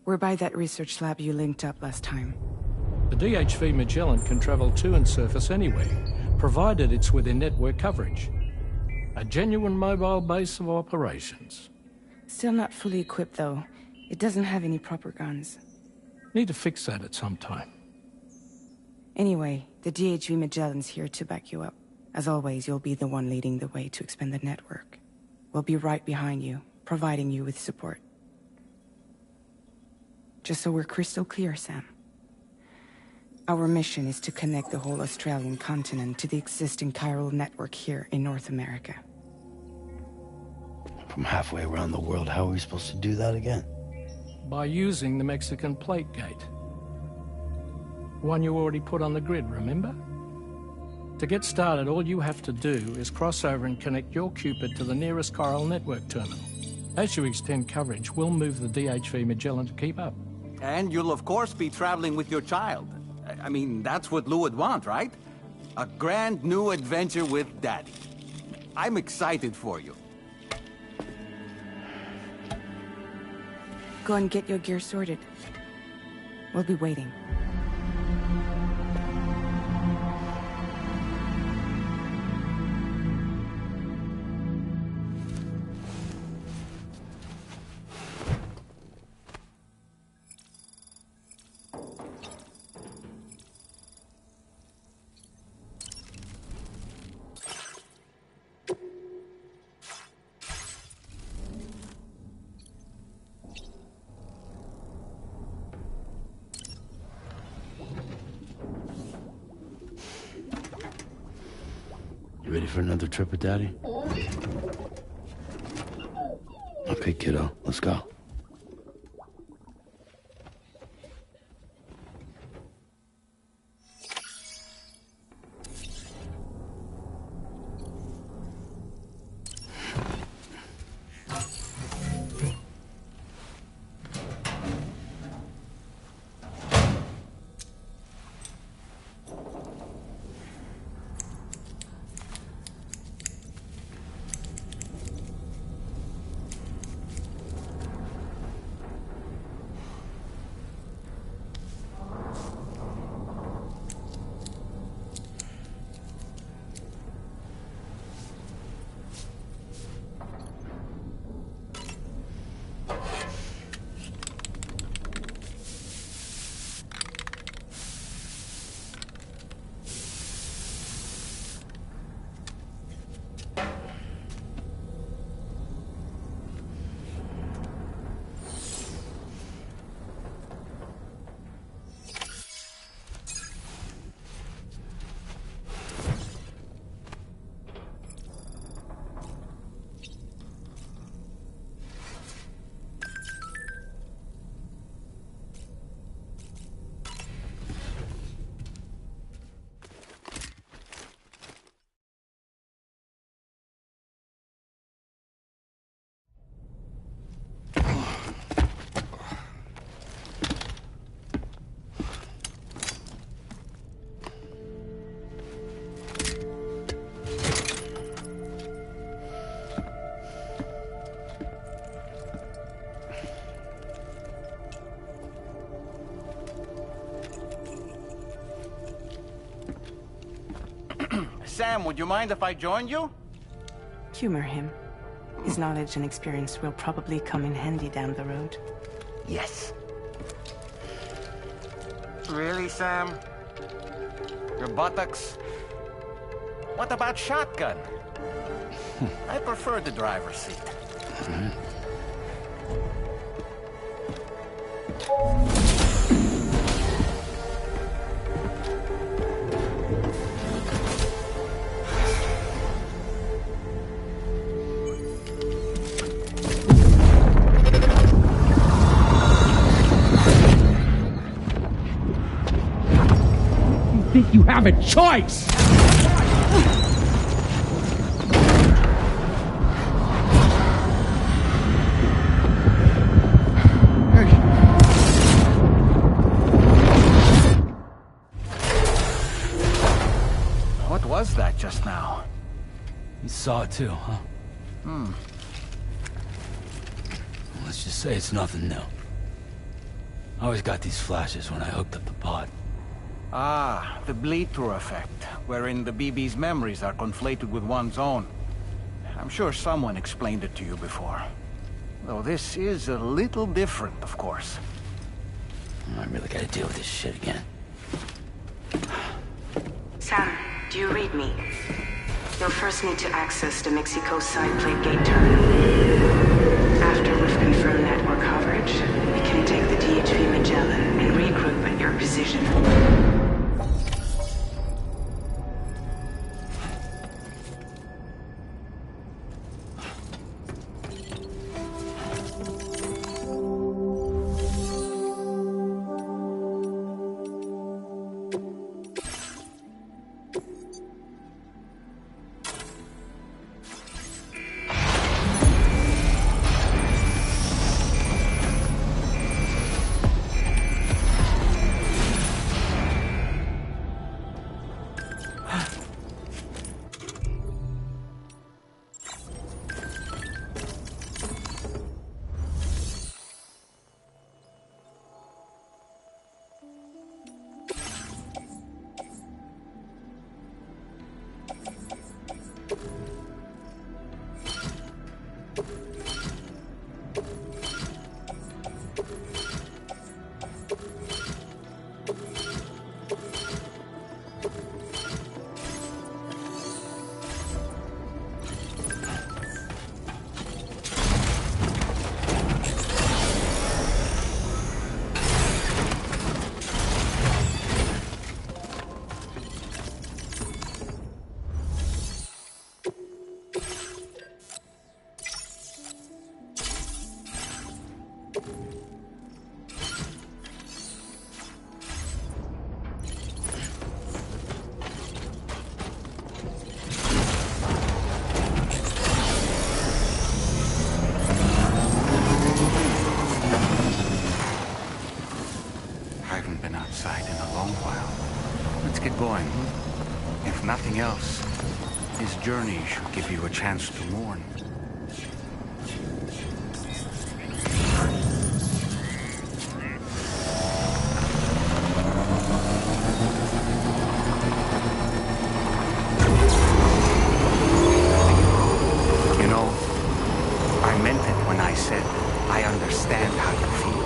We're by that research lab you linked up last time. The DHV Magellan can travel to and surface anywhere, provided it's within network coverage. A genuine mobile base of operations. Still not fully equipped, though. It doesn't have any proper guns. Need to fix that at some time. Anyway, the DHV Magellan's here to back you up. As always, you'll be the one leading the way to expand the network. We'll be right behind you, providing you with support. Just so we're crystal clear, Sam. Our mission is to connect the whole Australian continent to the existing chiral network here in North America. From halfway around the world, how are we supposed to do that again? By using the Mexican plate gate. One you already put on the grid, remember? To get started, all you have to do is cross over and connect your Cupid to the nearest chiral network terminal. As you extend coverage, we'll move the DHV Magellan to keep up. And you'll of course be traveling with your child. I mean, that's what Lou would want, right? A grand new adventure with Daddy. I'm excited for you. Go and get your gear sorted. We'll be waiting. You ready for another trip with Daddy? Okay, kiddo, let's go. Sam, would you mind if I joined you? Humor him. His knowledge and experience will probably come in handy down the road. Yes. Really, Sam? Your buttocks? What about shotgun? I prefer the driver's seat. Think you have a choice? What was that just now? You saw it too, huh? Hmm. Let's just say it's nothing new. I always got these flashes when I hooked up the pod. Ah, the bleed-through effect, wherein the BB's memories are conflated with one's own. I'm sure someone explained it to you before. Though this is a little different, of course. I really gotta deal with this shit again. Sam, do you read me? You'll first need to access the Mexico side plate gate terminal. After we've confirmed network coverage, we can take the DHV Magellan and regroup at your position. If nothing else, his journey should give you a chance to mourn. You know, I meant it when I said I understand how you feel.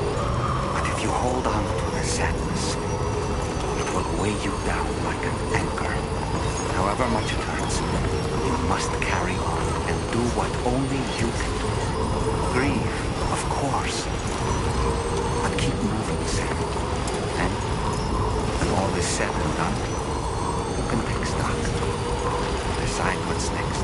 But if you hold on to the sadness, it will weigh you down like an anchor. However much it hurts, you must carry on and do what only you can do. Grieve, of course, but keep moving, Sam. And when all is said and done, you can take stock. Decide what's next.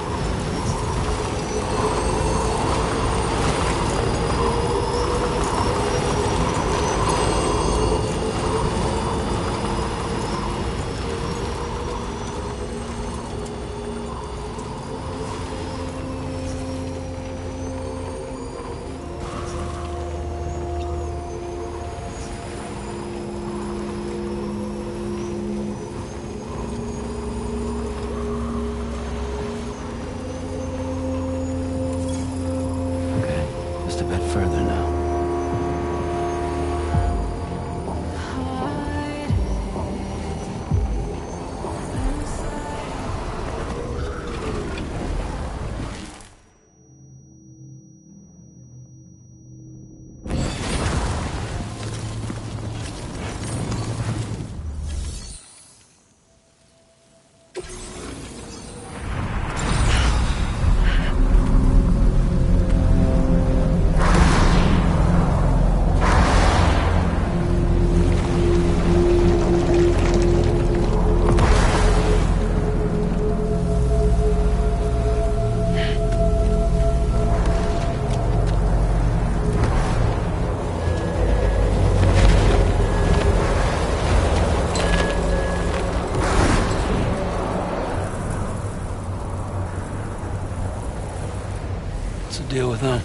deal with them?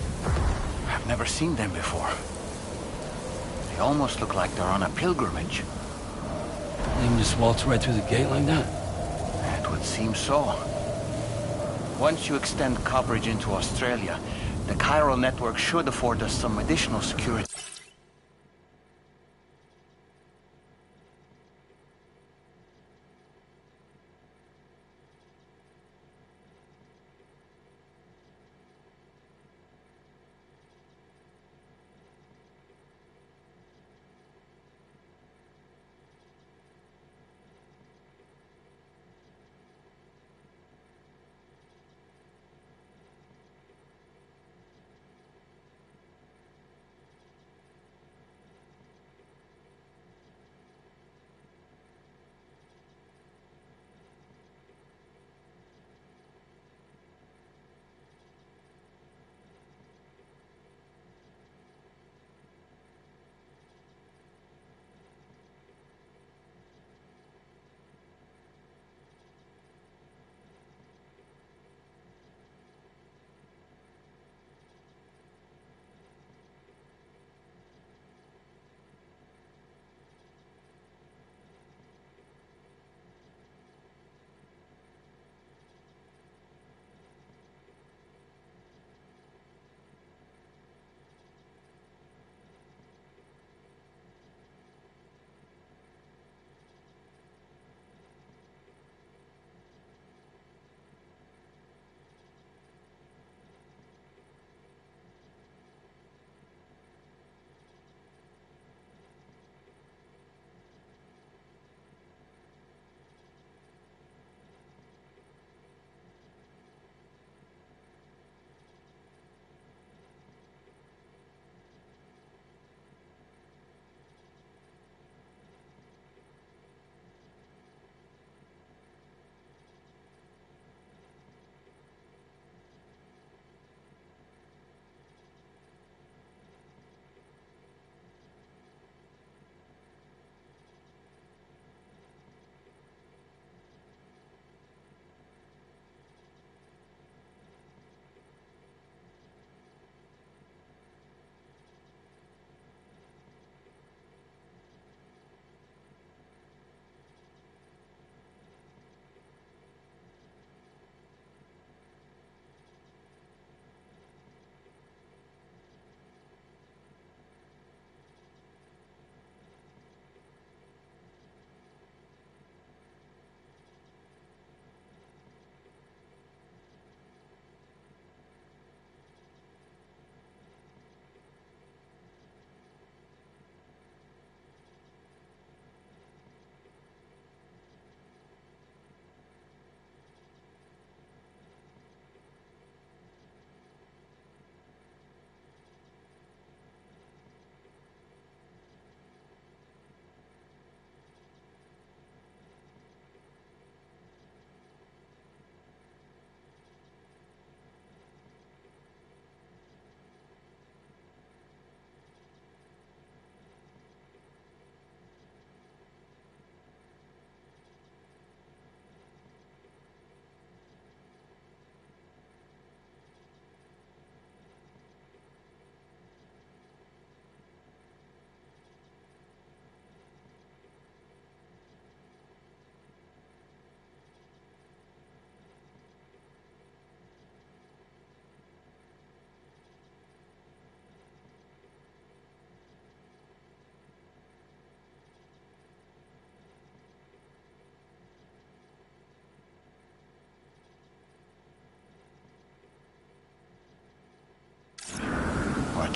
I've never seen them before. They almost look like they're on a pilgrimage. They can just waltz right through the gate like that? It would seem so. Once you extend coverage into Australia, the chiral network should afford us some additional security.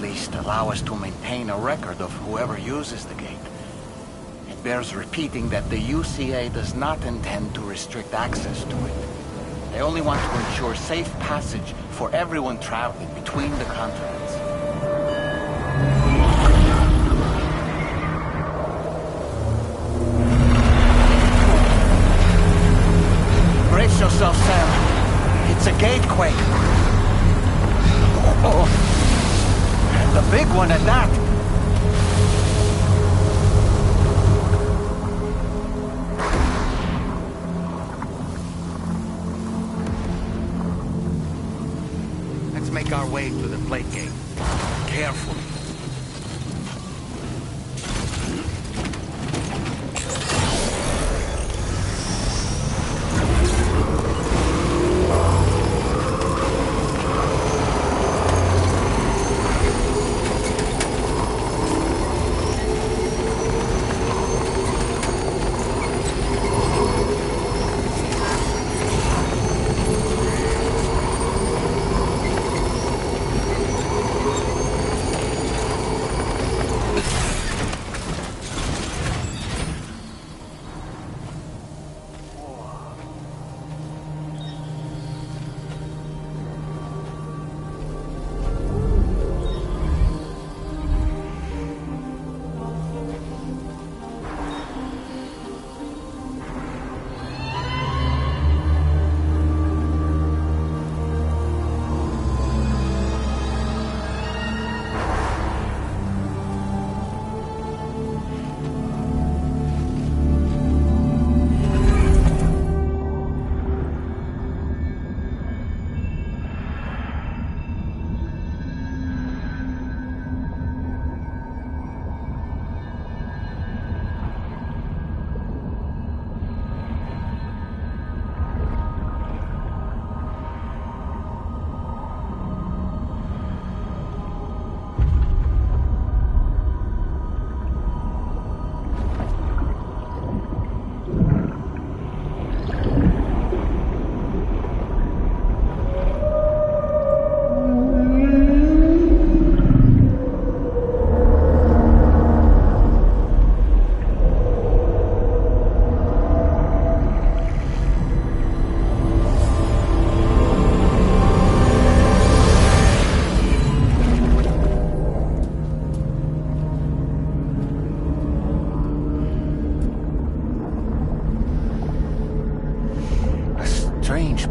At least allow us to maintain a record of whoever uses the gate. It bears repeating that the UCA does not intend to restrict access to it. They only want to ensure safe passage for everyone traveling between the continents. Brace yourself, Sam. It's a gatequake. Oh. The big one at that! Let's make our way to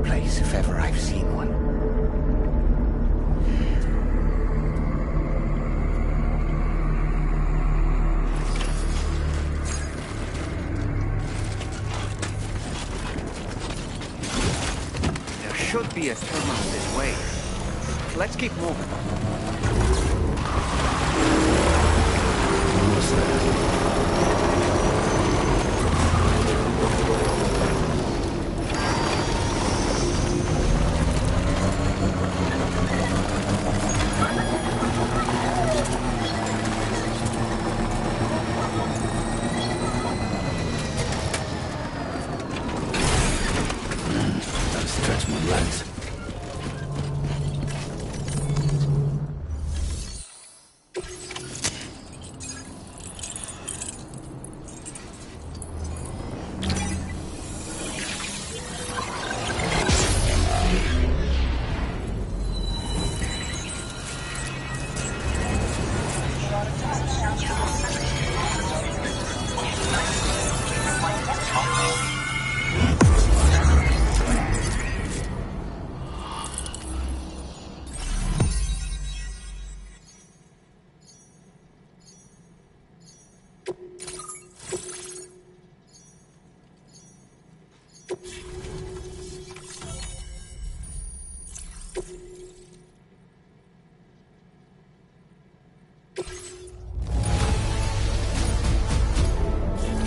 place if ever I've seen one. There should be a terminal this way. Let's keep moving. Almost there. Gotta stretch my legs.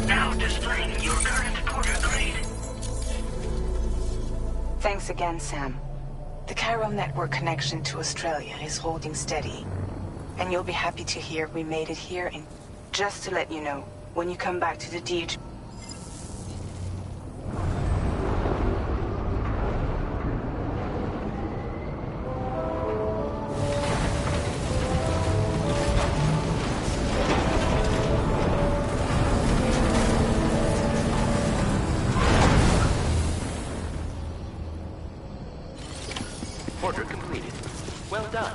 Now displaying your current porter grade. Thanks again, Sam. The chiral network connection to Australia is holding steady. And you'll be happy to hear we made it here in... Just to let you know, when you come back to the DH... Order completed. Well done.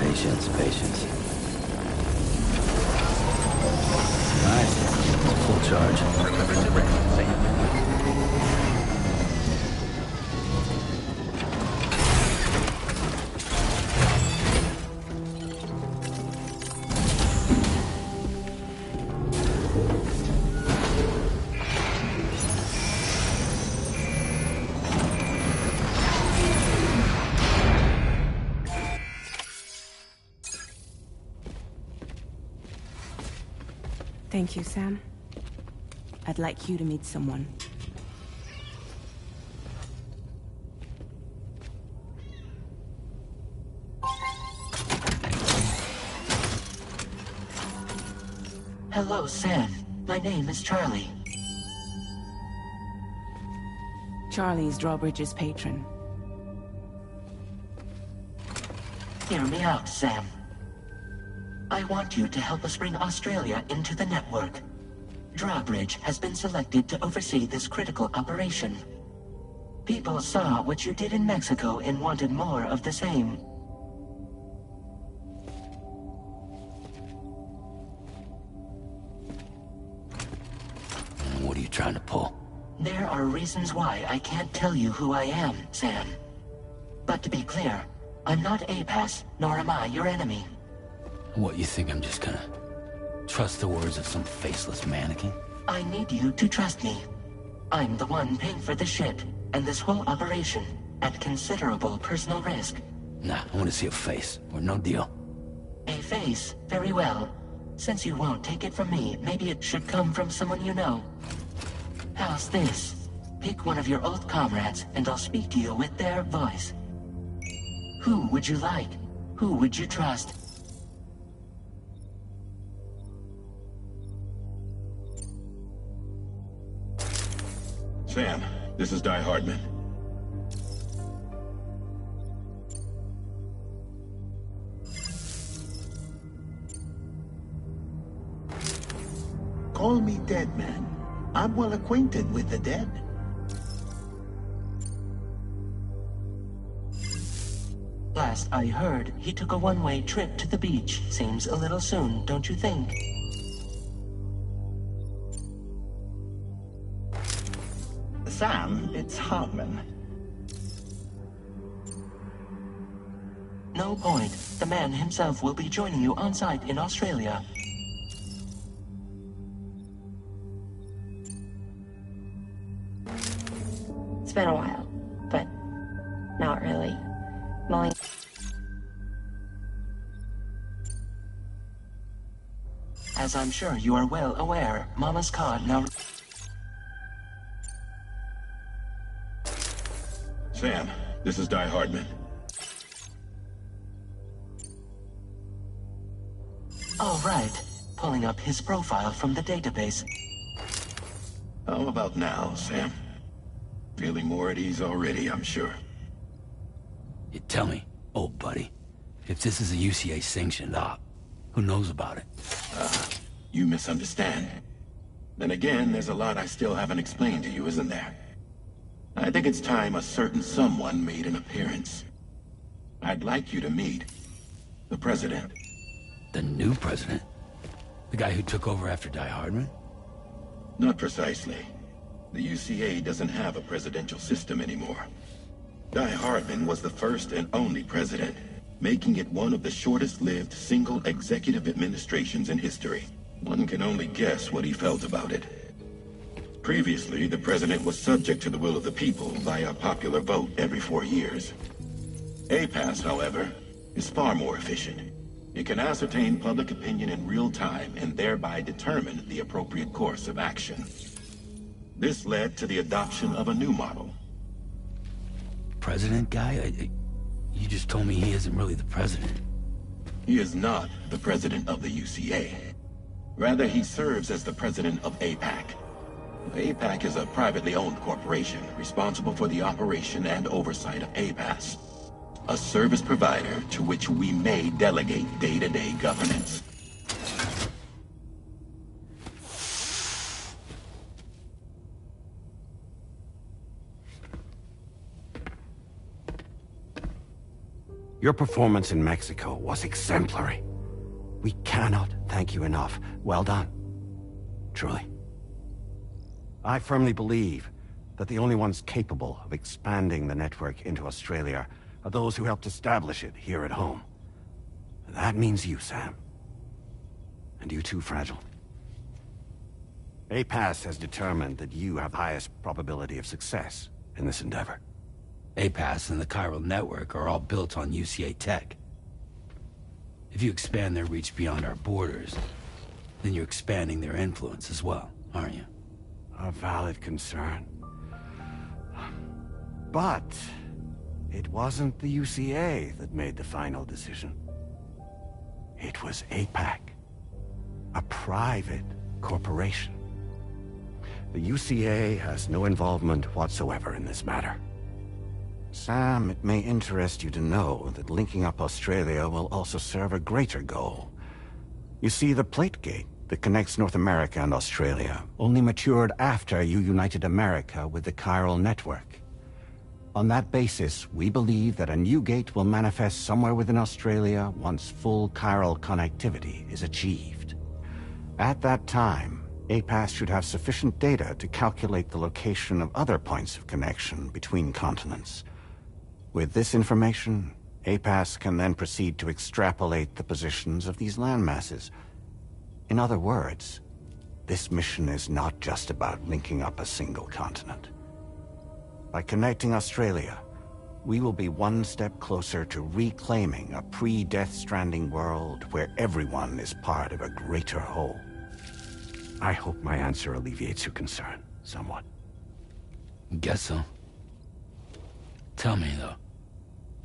Patience, patience. Nice. Full charge. Remember to rest, Sam. Thank you, Sam. I'd like you to meet someone. Hello, Sam. My name is Charlie. Charlie's Drawbridge's patron. Hear me out, Sam. I want you to help us bring Australia into the network. Drawbridge has been selected to oversee this critical operation. People saw what you did in Mexico and wanted more of the same. What are you trying to pull? There are reasons why I can't tell you who I am, Sam. But to be clear, I'm not APAS, nor am I your enemy. What, you think I'm just gonna trust the words of some faceless mannequin? I need you to trust me. I'm the one paying for the ship, and this whole operation, at considerable personal risk. Nah, I want to see a face, or no deal. A face? Very well. Since you won't take it from me, maybe it should come from someone you know. How's this? Pick one of your old comrades, and I'll speak to you with their voice. Who would you like? Who would you trust? Sam, this is Di Hardman. Call me dead man. I'm well acquainted with the dead. Last I heard, he took a one-way trip to the beach. Seems a little soon, don't you think? Sam, it's Hartman. No point. The man himself will be joining you on site in Australia. It's been a while, but not really. Molly. As I'm sure you are well aware, Mama's car now... Sam, this is Di Hardman. All right. Pulling up his profile from the database. How about now, Sam? Feeling more at ease already, I'm sure. You tell me, old buddy, if this is a UCA-sanctioned op, who knows about it? You misunderstand. Then again, there's a lot I still haven't explained to you, isn't there? I think it's time a certain someone made an appearance. I'd like you to meet the President. The new president? The guy who took over after Di Hardman? Not precisely. The UCA doesn't have a presidential system anymore. Di Hardman was the first and only president, making it one of the shortest-lived single executive administrations in history. One can only guess what he felt about it. Previously, the president was subject to the will of the people via popular vote every 4 years. APAS, however, is far more efficient. It can ascertain public opinion in real time and thereby determine the appropriate course of action. This led to the adoption of a new model. President guy? You just told me he isn't really the president. He is not the president of the UCA. Rather, he serves as the president of APAC. APAC is a privately owned corporation responsible for the operation and oversight of APAS, a service provider to which we may delegate day-to-day governance. Your performance in Mexico was exemplary. We cannot thank you enough. Well done. Truly. I firmly believe that the only ones capable of expanding the network into Australia are those who helped establish it here at home. That means you, Sam. And you too, Fragile. APAS has determined that you have the highest probability of success in this endeavor. APAS and the chiral network are all built on UCA tech. If you expand their reach beyond our borders, then you're expanding their influence as well, aren't you? A valid concern. But it wasn't the UCA that made the final decision. It was APAC, a private corporation. The UCA has no involvement whatsoever in this matter. Sam, it may interest you to know that linking up Australia will also serve a greater goal. You see, the plate gate that connects North America and Australia only matured after you united America with the chiral network. On that basis, we believe that a new gate will manifest somewhere within Australia once full chiral connectivity is achieved. At that time, APAS should have sufficient data to calculate the location of other points of connection between continents. With this information, APAS can then proceed to extrapolate the positions of these landmasses. In other words, this mission is not just about linking up a single continent. By connecting Australia, we will be one step closer to reclaiming a pre-Death Stranding world where everyone is part of a greater whole. I hope my answer alleviates your concern somewhat. Guess so. Tell me, though,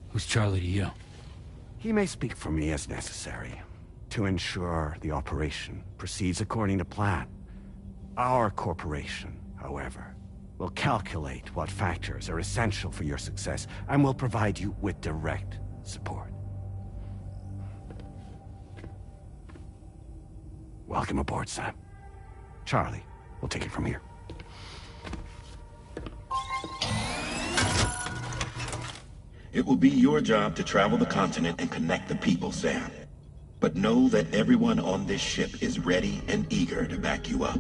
who's Charlie to you? He may speak for me as necessary, to ensure the operation proceeds according to plan. Our corporation, however, will calculate what factors are essential for your success and will provide you with direct support. Welcome aboard, Sam. Charlie, we'll take it from here. It will be your job to travel the continent and connect the people, Sam. But know that everyone on this ship is ready and eager to back you up.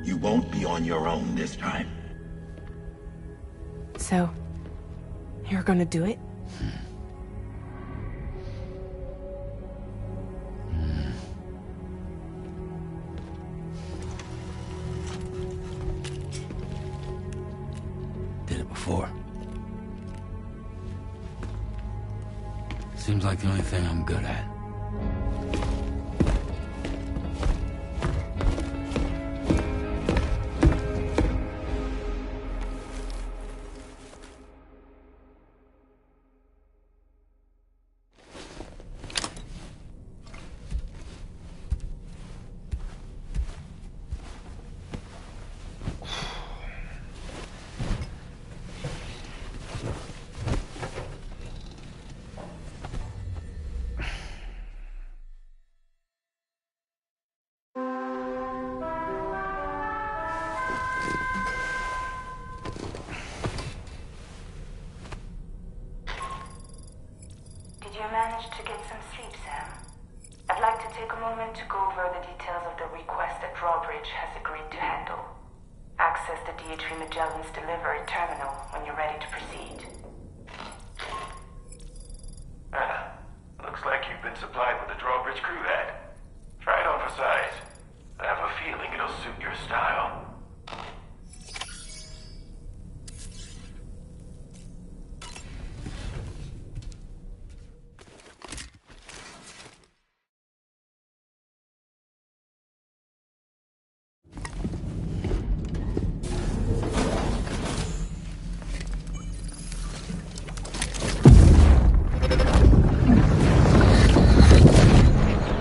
You won't be on your own this time. So, you're gonna do it? Did it before. Seems like the only thing I'm good at. Did you manage to get some sleep, Sam? I'd like to take a moment to go over the details of the request that Drawbridge has agreed to handle. Access the DHV Magellan's delivery terminal when you're ready to proceed. Looks like you've been supplied with the Drawbridge crew head. Try it on for size. I have a feeling it'll suit your style.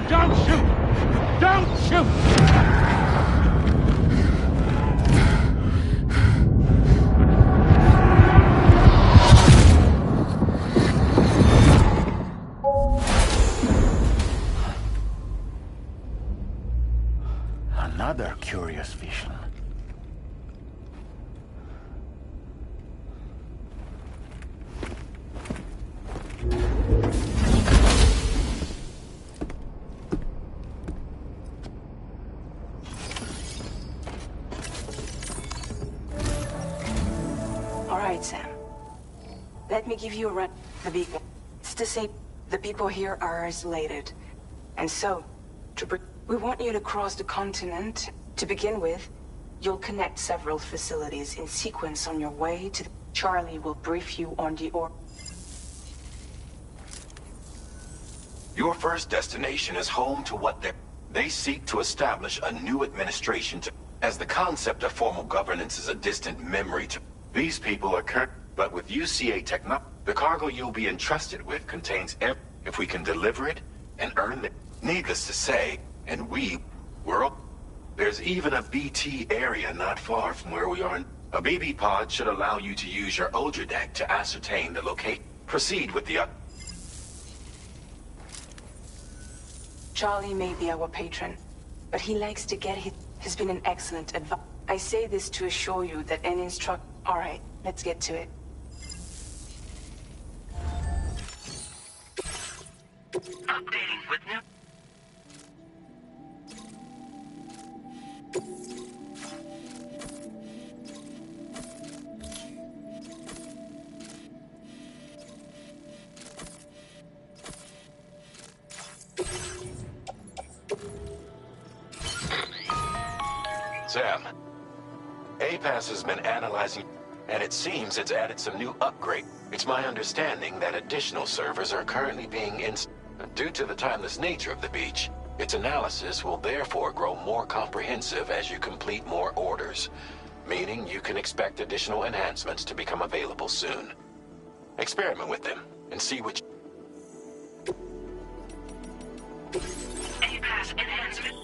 Don't shoot! Don't shoot! Another curious vision. All right, Sam. Let me give you a run. It's to say, the people here are isolated. And so, we want you to cross the continent. To begin with, you'll connect several facilities in sequence on your way to... Charlie will brief you on the Your first destination is home to what they seek to establish a new administration as the concept of formal governance is a distant memory to... These people are current, but with UCA technology, the cargo you'll be entrusted with contains if we can deliver it and earn it. Needless to say, and there's even a BT area not far from where we are. A BB pod should allow you to use your Ultra deck to ascertain the location. Proceed with the Charlie may be our patron, but he likes to get has been an excellent advice. I say this to assure you that any All right, let's get to it. Updating with new... Sam, APAS has been analyzing, and it seems it's added some new upgrade. It's my understanding that additional servers are currently being due to the timeless nature of the beach. Its analysis will therefore grow more comprehensive as you complete more orders, meaning you can expect additional enhancements to become available soon. Experiment with them and see which... APAS enhancement.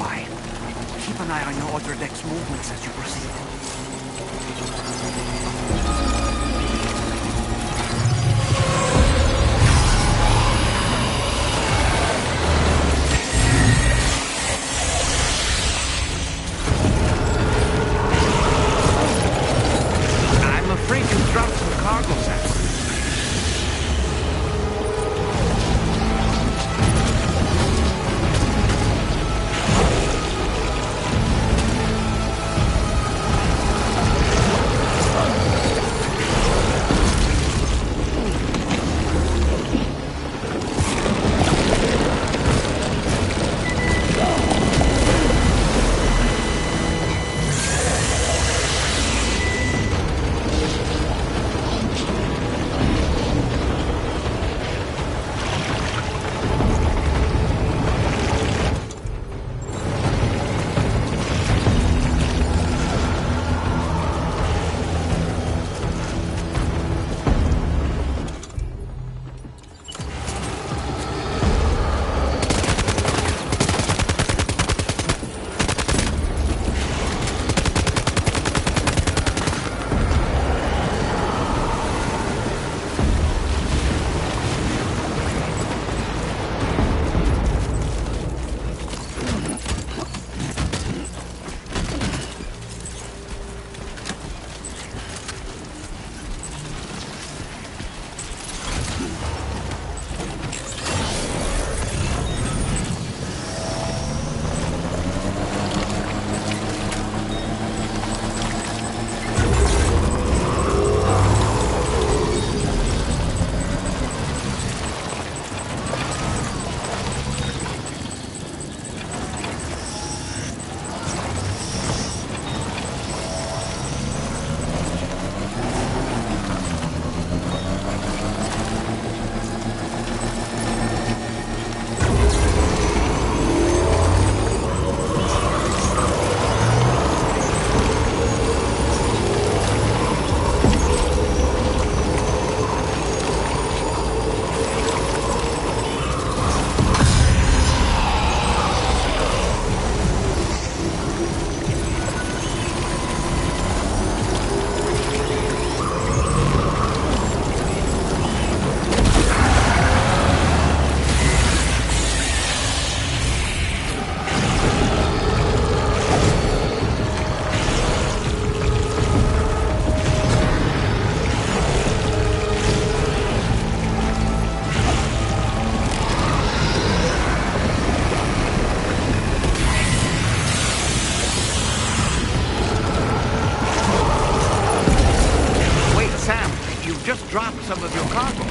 quiet. Keep an eye on your other deck's movements as you proceed. I'm afraid you dropped some cargo samples. Just dropped some of your cargo.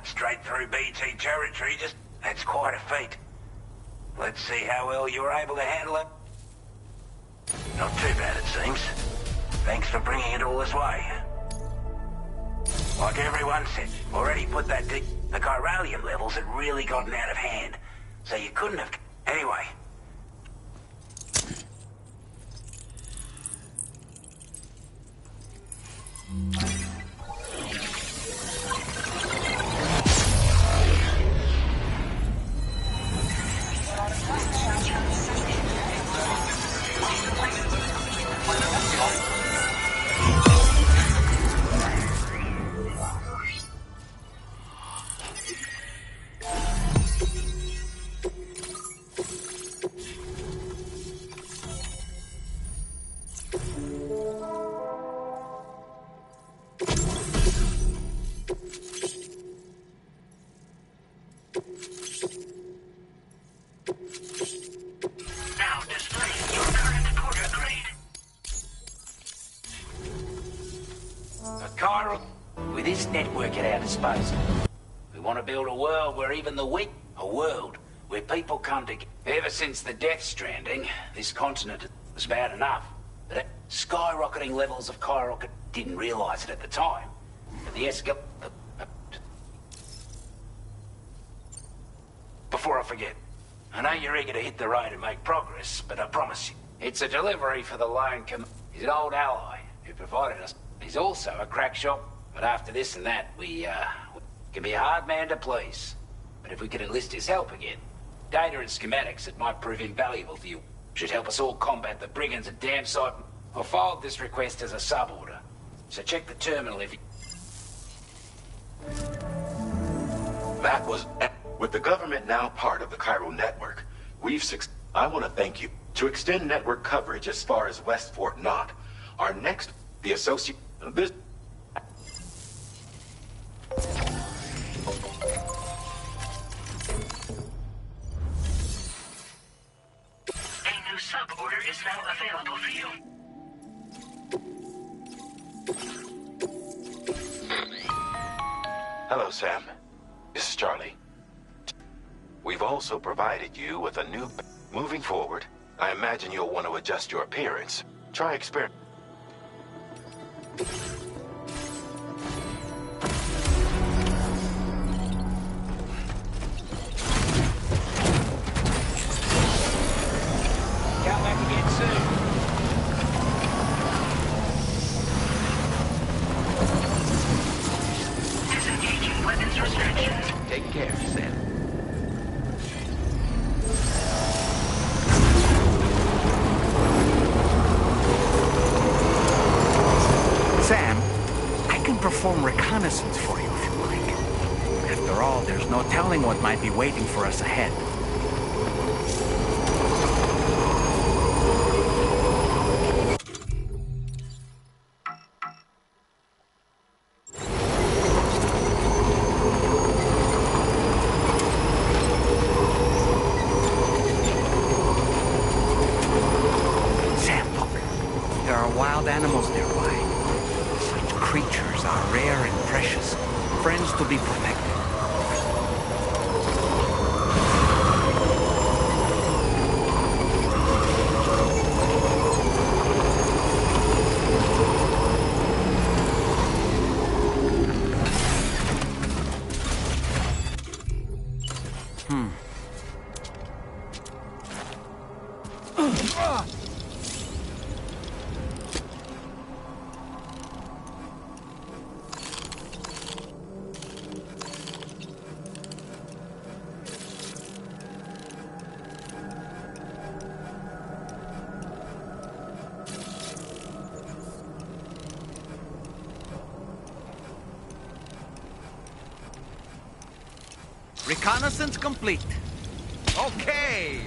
Straight through BT territory, that's quite a feat. Let's see how well you were able to handle it? Not too bad, it seems. Thanks for bringing it all this way. Like everyone said, already put that deep. The chiralium levels had really gotten out of hand, so you couldn't have... Anyway. Now display your current porter grade. Chiral, with this network at our disposal, we want to build a world where even the weak... A world where people come together. Ever since the Death Stranding, this continent was bad enough. But skyrocketing levels of chiral... Didn't realize it at the time. But the Before I forget, I know you're eager to hit the road and make progress, but I promise you, it's a delivery for the lone He's an old ally who provided us. He's also a crack shop, but after this and that, we can be a hard man to please. But if we could enlist his help again, data and schematics that might prove invaluable for you should help us all combat the brigands at Dam Site. I'll forward this request as a sub-order, so check the terminal if you... That was... With the government now part of the chiral network, I want to thank you. To extend network coverage as far as West Fort Knott, our next... The associate... This... A new sub-order is now available for you. Hello, Sam. This is Charlie. We've also provided you with a new... Moving forward, I imagine you'll want to adjust your appearance. Try experiment. Come back again soon. Disengaging weapons restrictions. Take care, Sam. Sam, I can perform reconnaissance for you if you like. After all, there's no telling what might be waiting for us ahead. Sam, look. There are wild animals nearby. Such creatures are rare and precious, friends to be protected. Reconnaissance complete. Okay.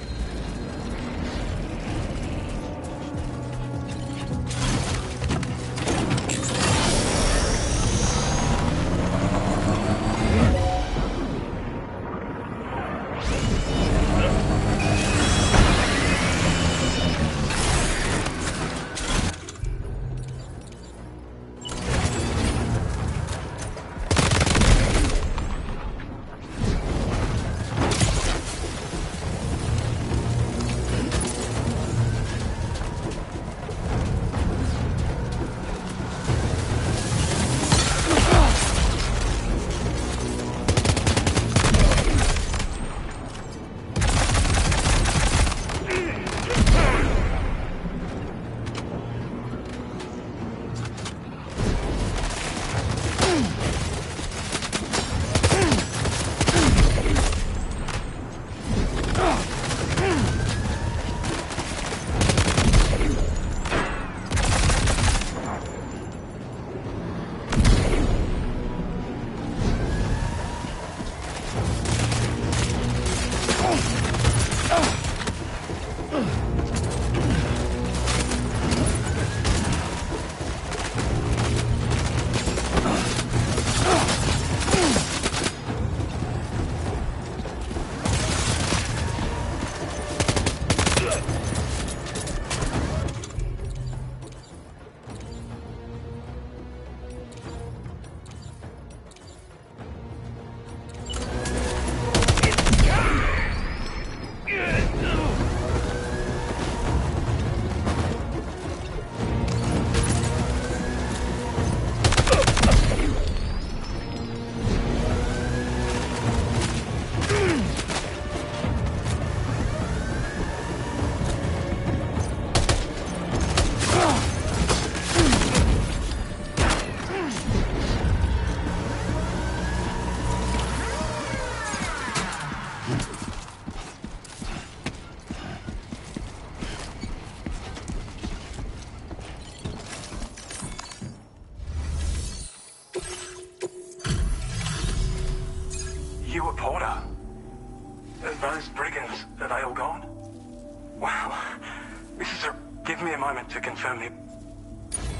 Give me a moment to confirm the...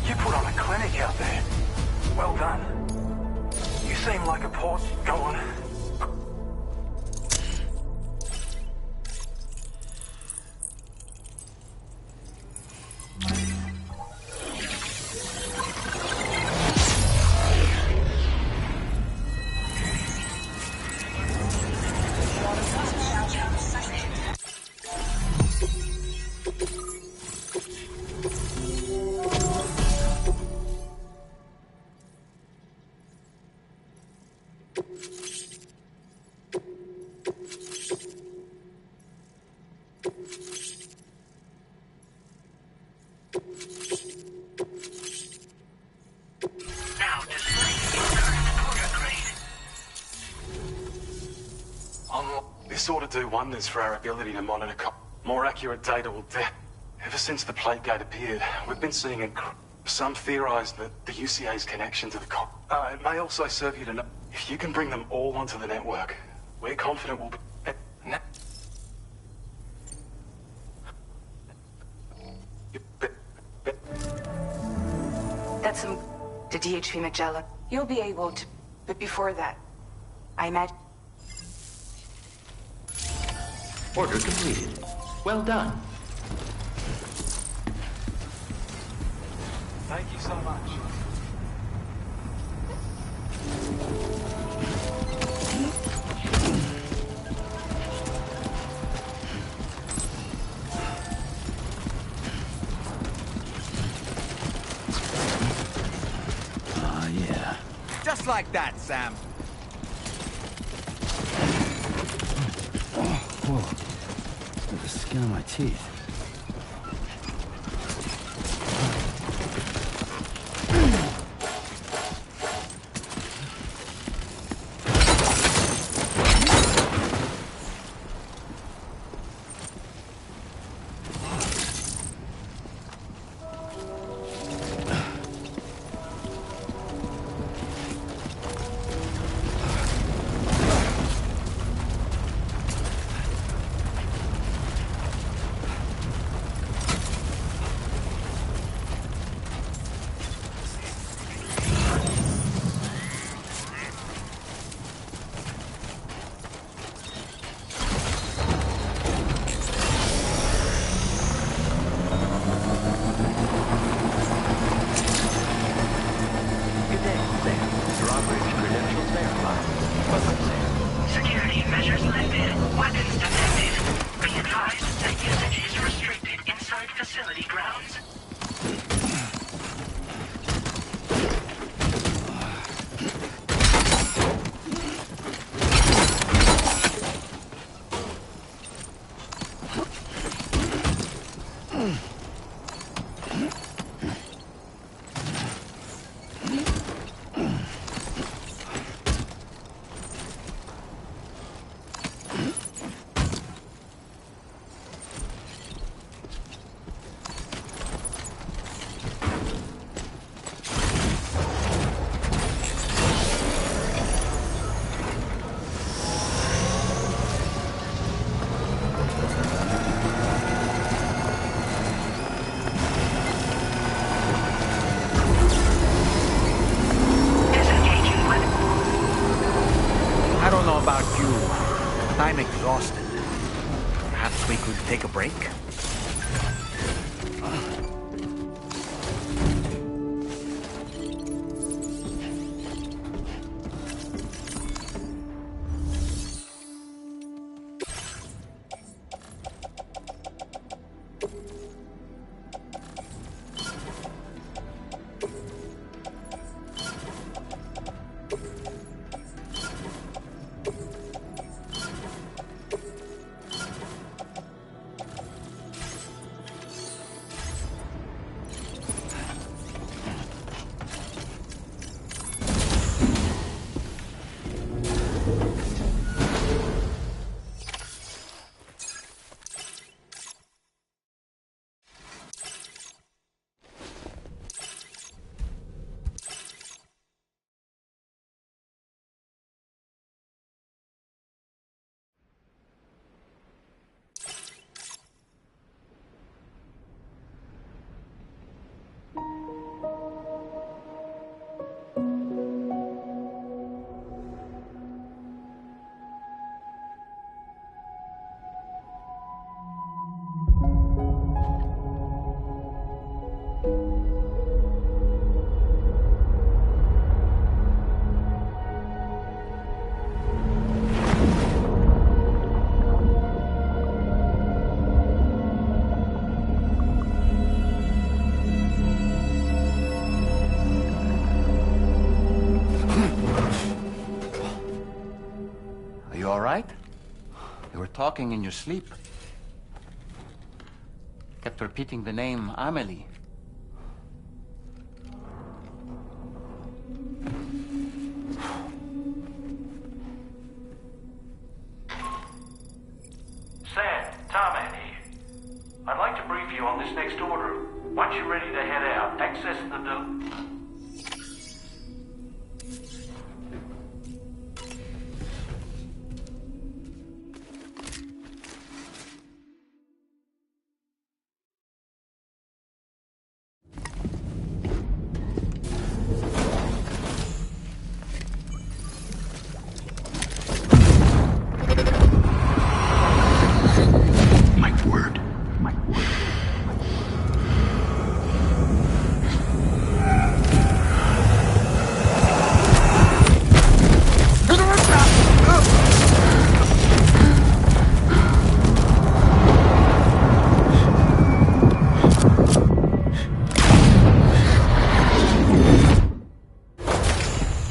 You put on a clinic out there. Well done. You seem like a port. Go on. This ought to do wonders for our ability to monitor more accurate data will Ever since the plate gate appeared, we've been seeing some theorize that the UCA's connection to the it may also serve you to know. If you can bring them all onto the network, we're confident we'll be... That's some... to DHP Magellan. You'll be able to... But before that, I imagine... Order completed. Well done. Thank you so much. Yeah. Just like that, Sam. Whoa. Look at the skin on my teeth. Security measures lifted. Weapons detected. Be advised that usage is restricted inside facility grounds. I don't know about you, but I'm exhausted. Perhaps we could take a break? talking in your sleep. Kept repeating the name Amelie. Sam, Tarman here. I'd like to brief you on this next order. Once you're ready to head out, access the...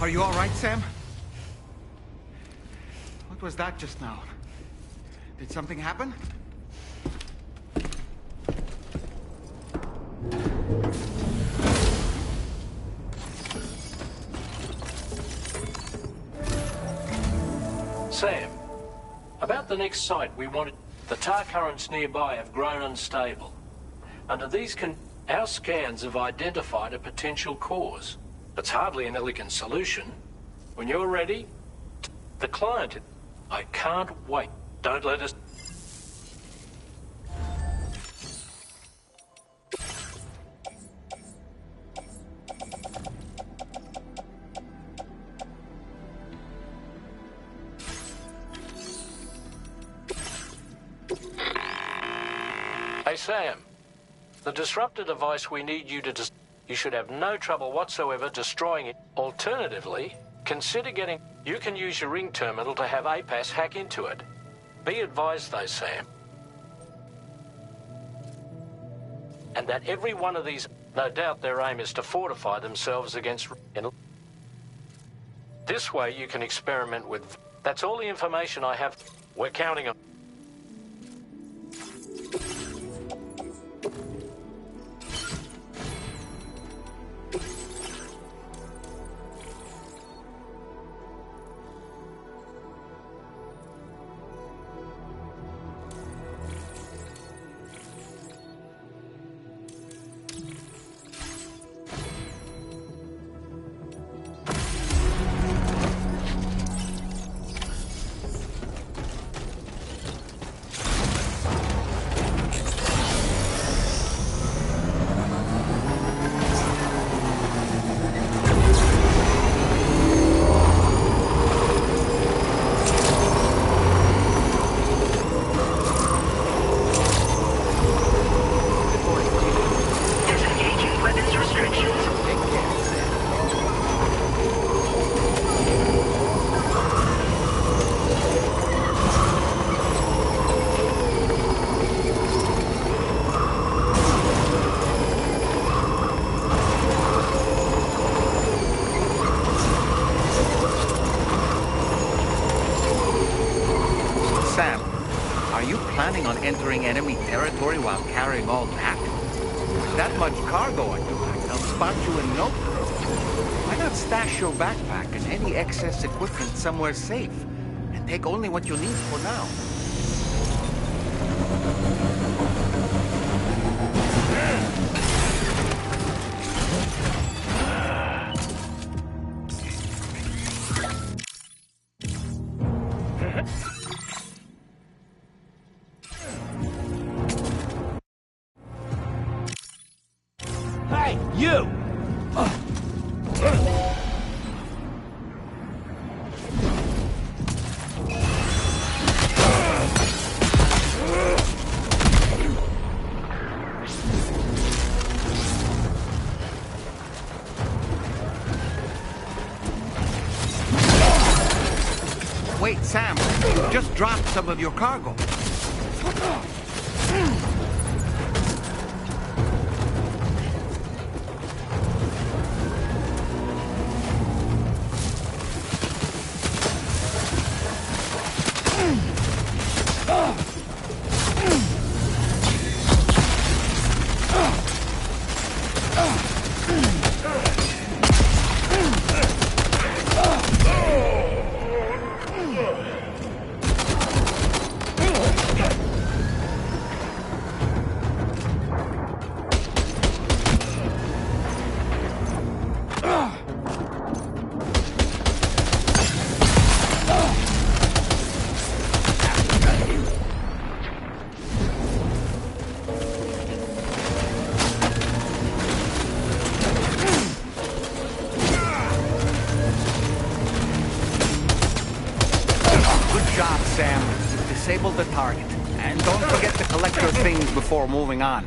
Are you all right, Sam? What was that just now? Did something happen? Sam, about the next site we wanted... The tar currents nearby have grown unstable. Under these our scans have identified a potential cause. It's hardly an elegant solution. When you're ready, the client... I can't wait. Don't let us... Hey, Sam. The disruptor device we need you to... You should have no trouble whatsoever destroying it. Alternatively, consider getting... You can use your ring terminal to have APAS hack into it. Be advised though, Sam. And that every one of these... No doubt their aim is to fortify themselves against... This way you can experiment with... That's all the information I have. We're counting on... Entering enemy territory while carrying all that? That much cargo on your back, they'll spot you in no time. Why not stash your backpack and any excess equipment somewhere safe, and take only what you need for now? You! Wait, Sam, you just dropped some of your cargo. before moving on.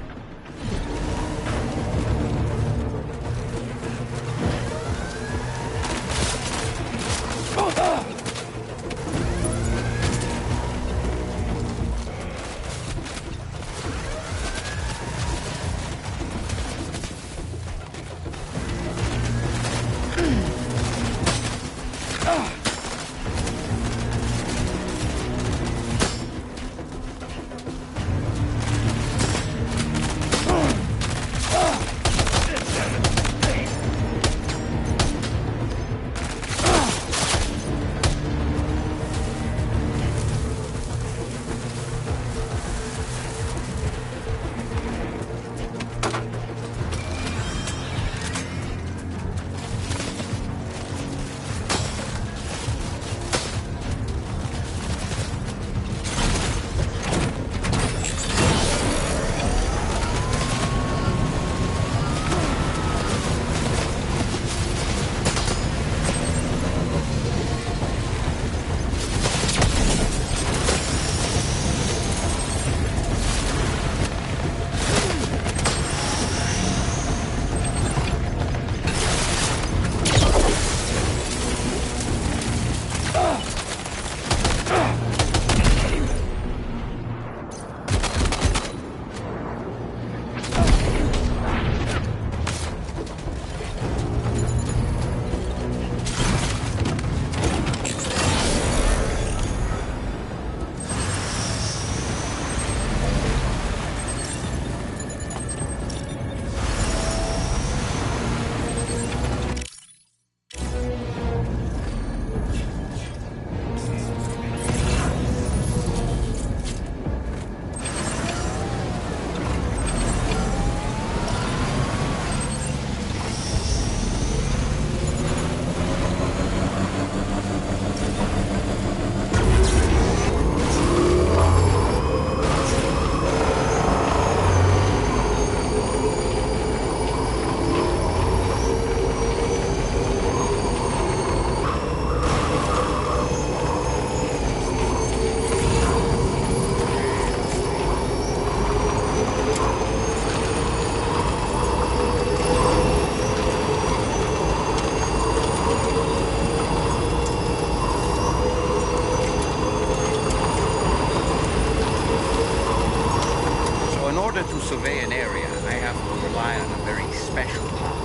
survey an area, I have to rely on a very special power.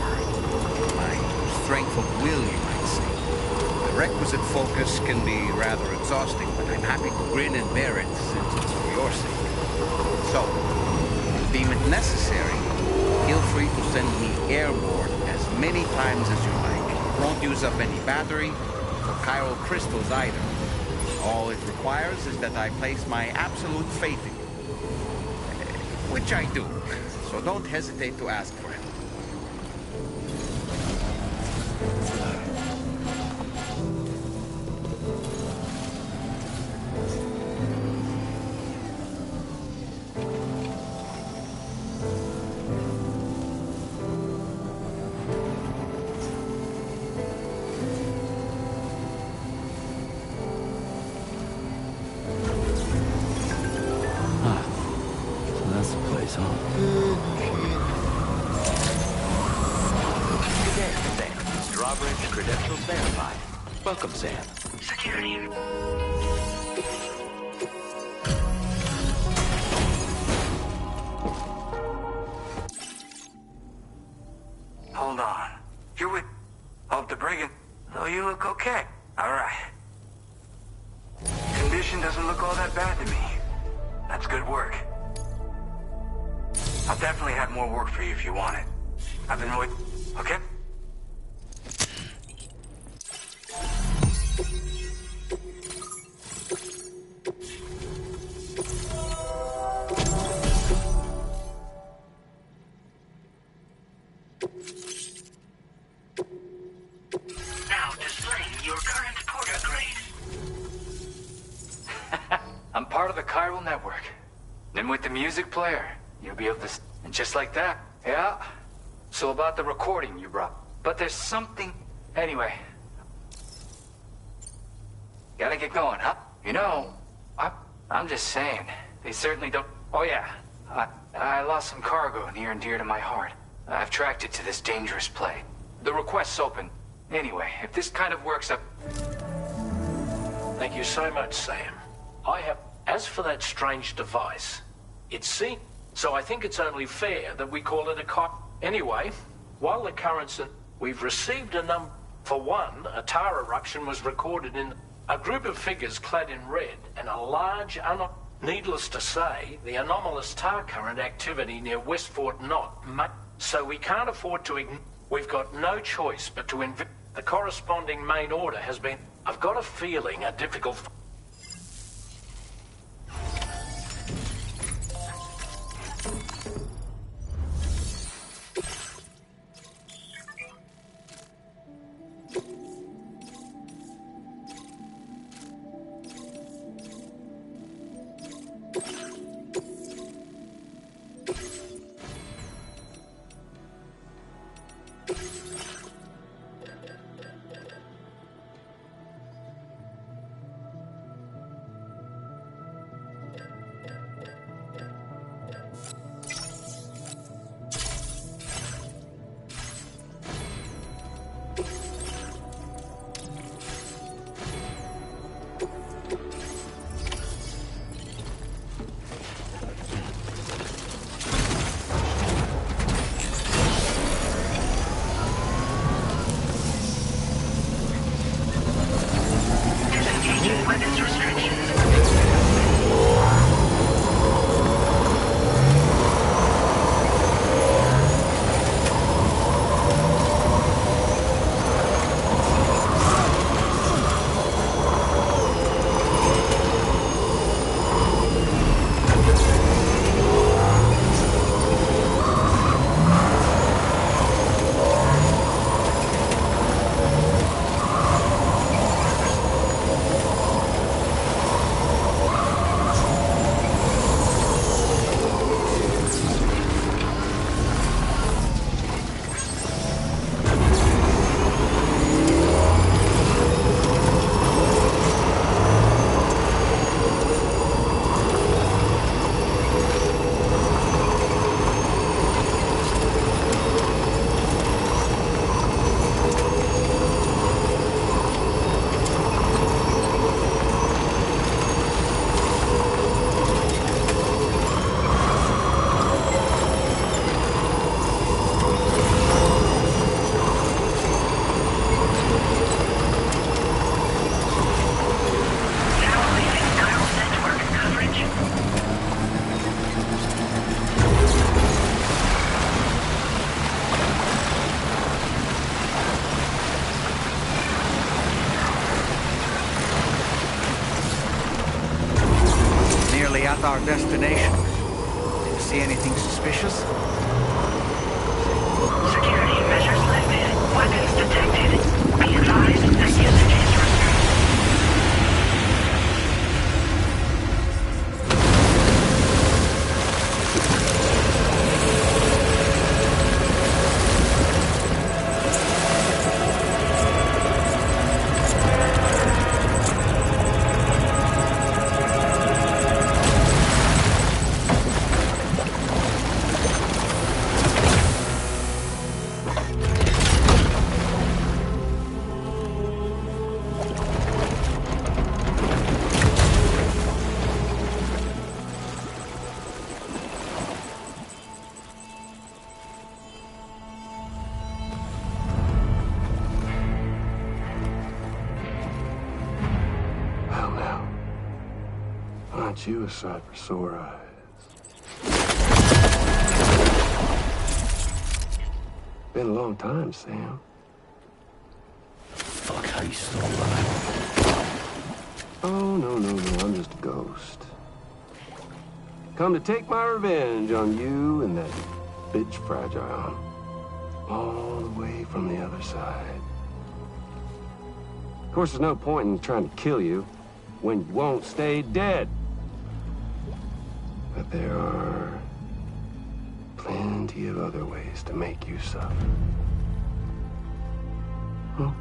My strength of will, you might say. The requisite focus can be rather exhausting, but I'm happy to grin and bear it since it's for your sake. So, if you deem it necessary, feel free to send me airborne as many times as you like. It won't use up any battery or chiral crystals either. All it requires is that I place my absolute faith in you. Which I do, so don't hesitate to ask for it. Drawbridge credentials verified. Welcome, Sam. Security. Hold on. You're with... Oh, the brigand. Oh, you look okay. All right. Condition doesn't look all that bad to me. That's good work. I'll definitely have more work for you if you want it. I've been waiting. Okay? Now displaying your current porter grade. I'm part of the chiral network. Then with the music player, you'll be able to... And just like that. Yeah. So about the recording you brought. But there's something... Anyway. Gotta get going, huh? You know, I'm just saying. They certainly don't... Oh yeah. I lost some cargo near and dear to my heart. I've tracked it to this dangerous play. The request's open. Anyway, if this kind of works up... Thank you so much, Sam. As for that strange device, it's seen, so I think it's only fair that we call it a Anyway, while the currents... We've received a number... For one, a tar eruption was recorded in a group of figures clad in red and a large Needless to say, the anomalous tar current activity near Westfort so we can't afford to ignore. We've got no choice but to the corresponding main order has been... I've got a feeling a difficult... At our destination. Did you see anything suspicious? Security measures lifted. Weapons detected. Be advised that usage is Aren't you a sight for sore eyes? Been a long time, Sam. Fuck, how you still alive? Oh, no, I'm just a ghost. Come to take my revenge on you and that bitch Fragile. All the way from the other side. Of course, there's no point in trying to kill you when you won't stay dead. But there are plenty of other ways to make you suffer. Huh?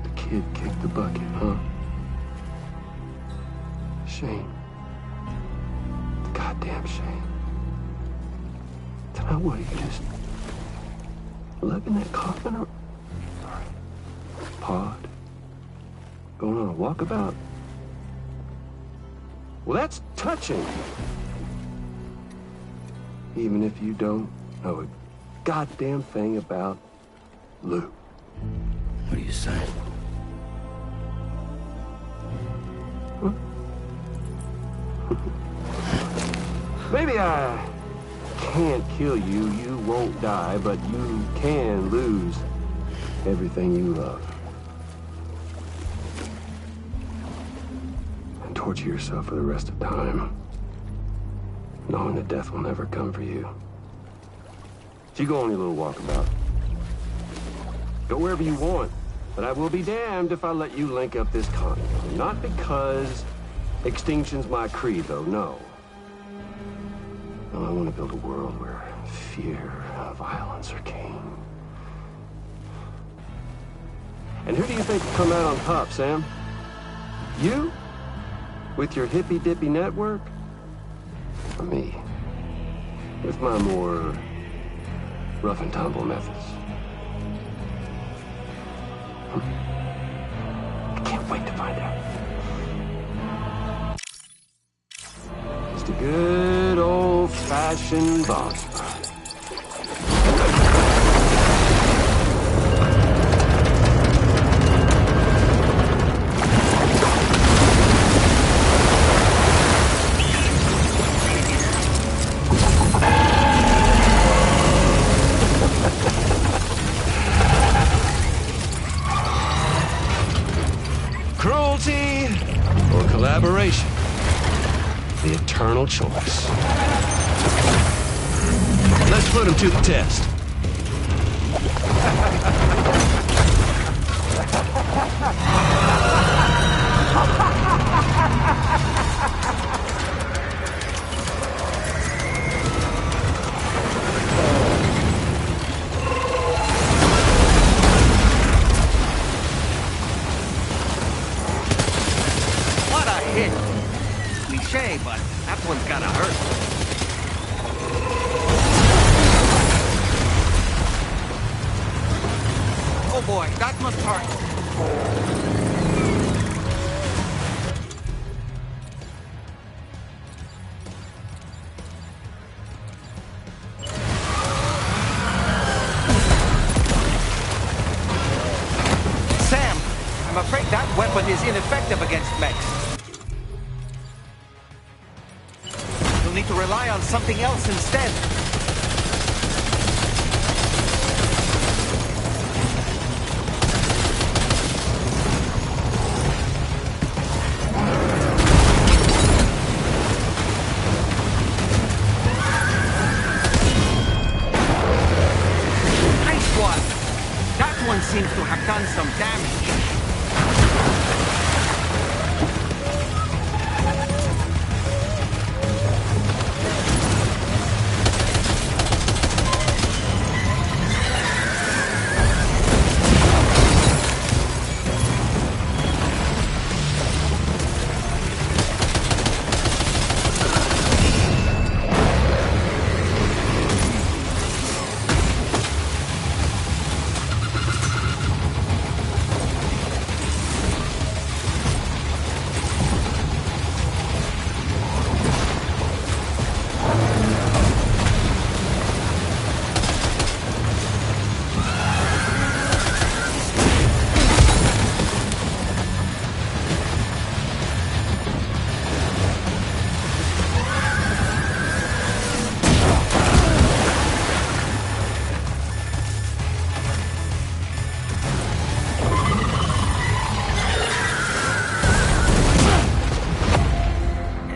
The kid kicked the bucket, huh? Shame. goddamn shame. Tell what, you just lugging that coffin or pod? Going on a walkabout? Well, that's touching. Even if you don't know a goddamn thing about Lou. What are you saying? Huh? Maybe I can't kill you, you won't die, but you can lose everything you love. And torture yourself for the rest of time, knowing that death will never come for you. So you go on your little walkabout. Go wherever you want, but I will be damned if I let you link up this continent. Not because extinction's my creed, though, no. No, I want to build a world where fear and violence are king. And who do you think will come out on top, Sam? You? With your hippy-dippy network? Or me? With my more rough and tumble methods? I can't wait to find out. Just a good old-fashioned boss fight. Cruelty or collaboration? The eternal choice. Let's put him to the test. What a hit! Cliche, but that one's gotta hurt. Oh boy, that must hurt. Sam, I'm afraid that weapon is ineffective against mechs. You'll need to rely on something else instead. Nice one! That one seems to have done some damage.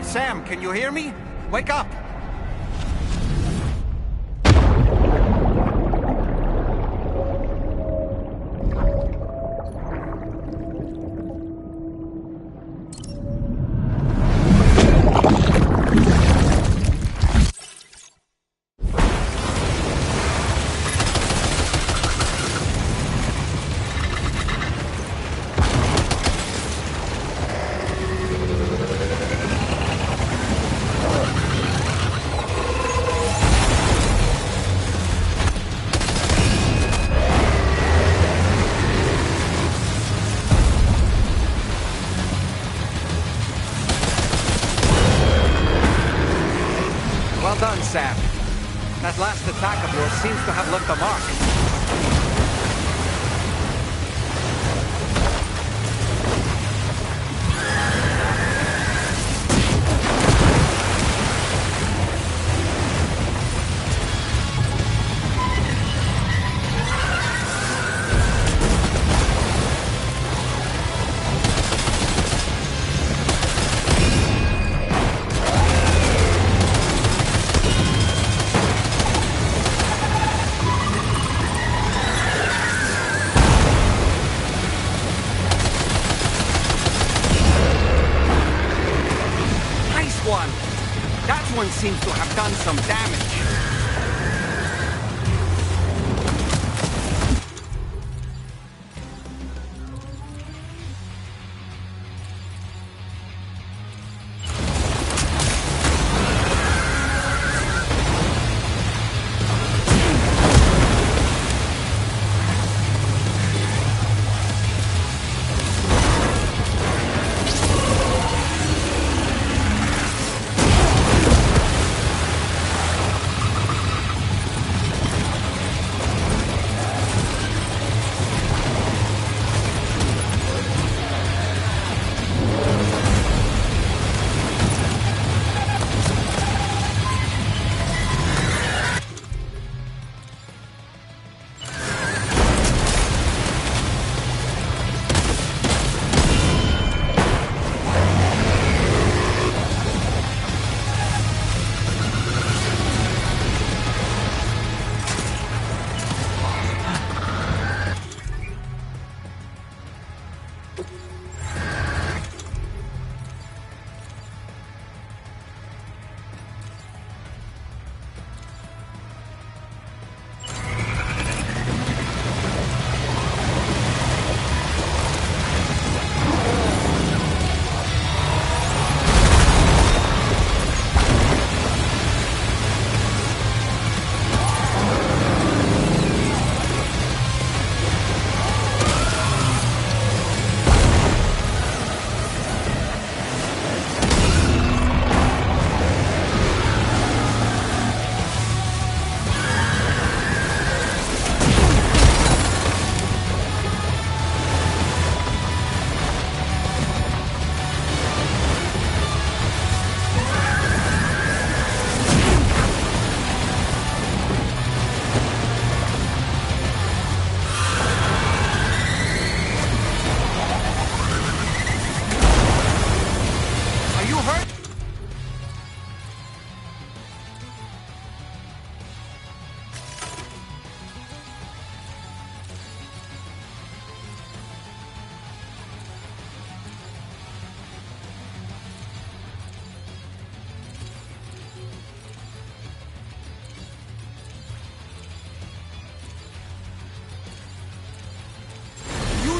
Sam, can you hear me? Wake up! Well done, Sam. That last attack of yours seems to have left a mark. That one seems to have done some damage.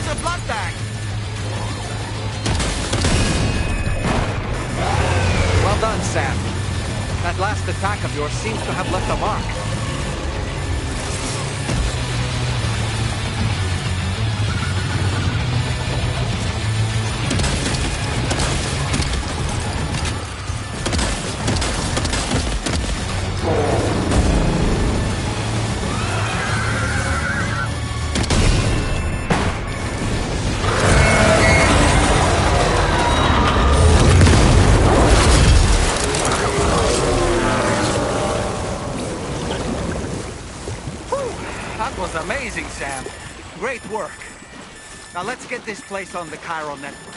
The blood bag. Well done, Sam. That last attack of yours seems to have left a mark. That was amazing, Sam. Great work. Now let's get this place on the Chiral network.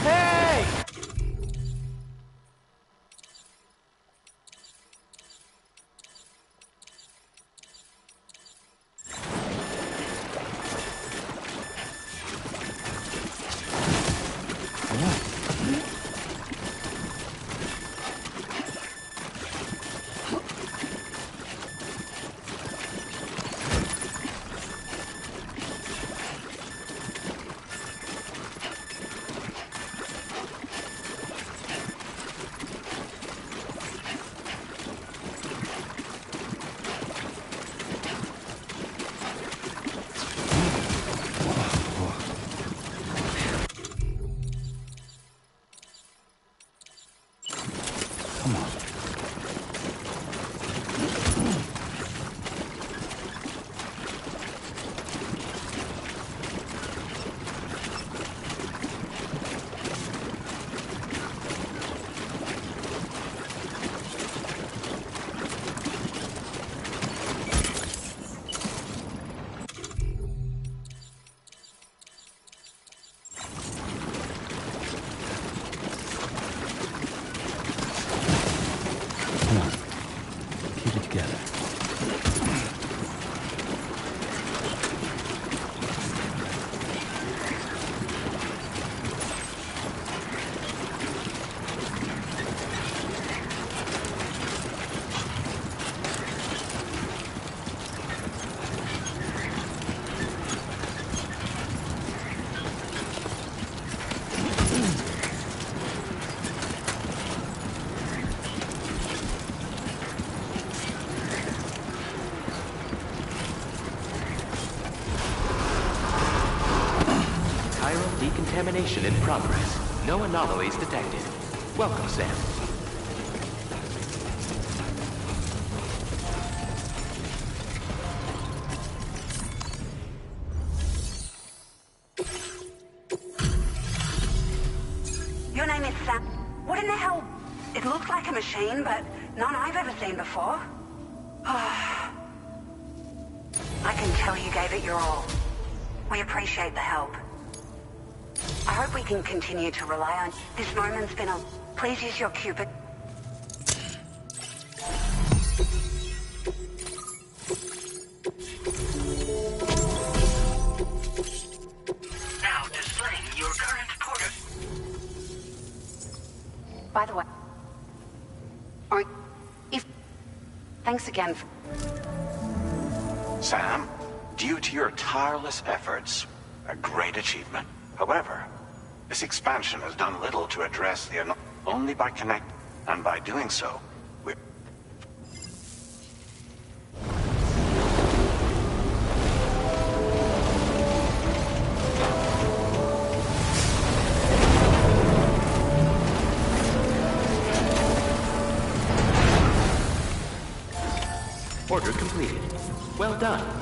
Hey! Come on. Decontamination in progress. No anomalies detected. Welcome, Sam. Your name is Sam. What in the hell? It looks like a machine, but none I've ever seen before. I can tell you gave it your all. We appreciate the help. I hope we can continue to rely on... This moment's been a... Please use your Cupid. Now displaying your current port. By the way... Thanks again for... Sam, due to your tireless efforts, a great achievement. However, this expansion has done little to address the only by connecting, and by doing so, we... Order completed. Well done.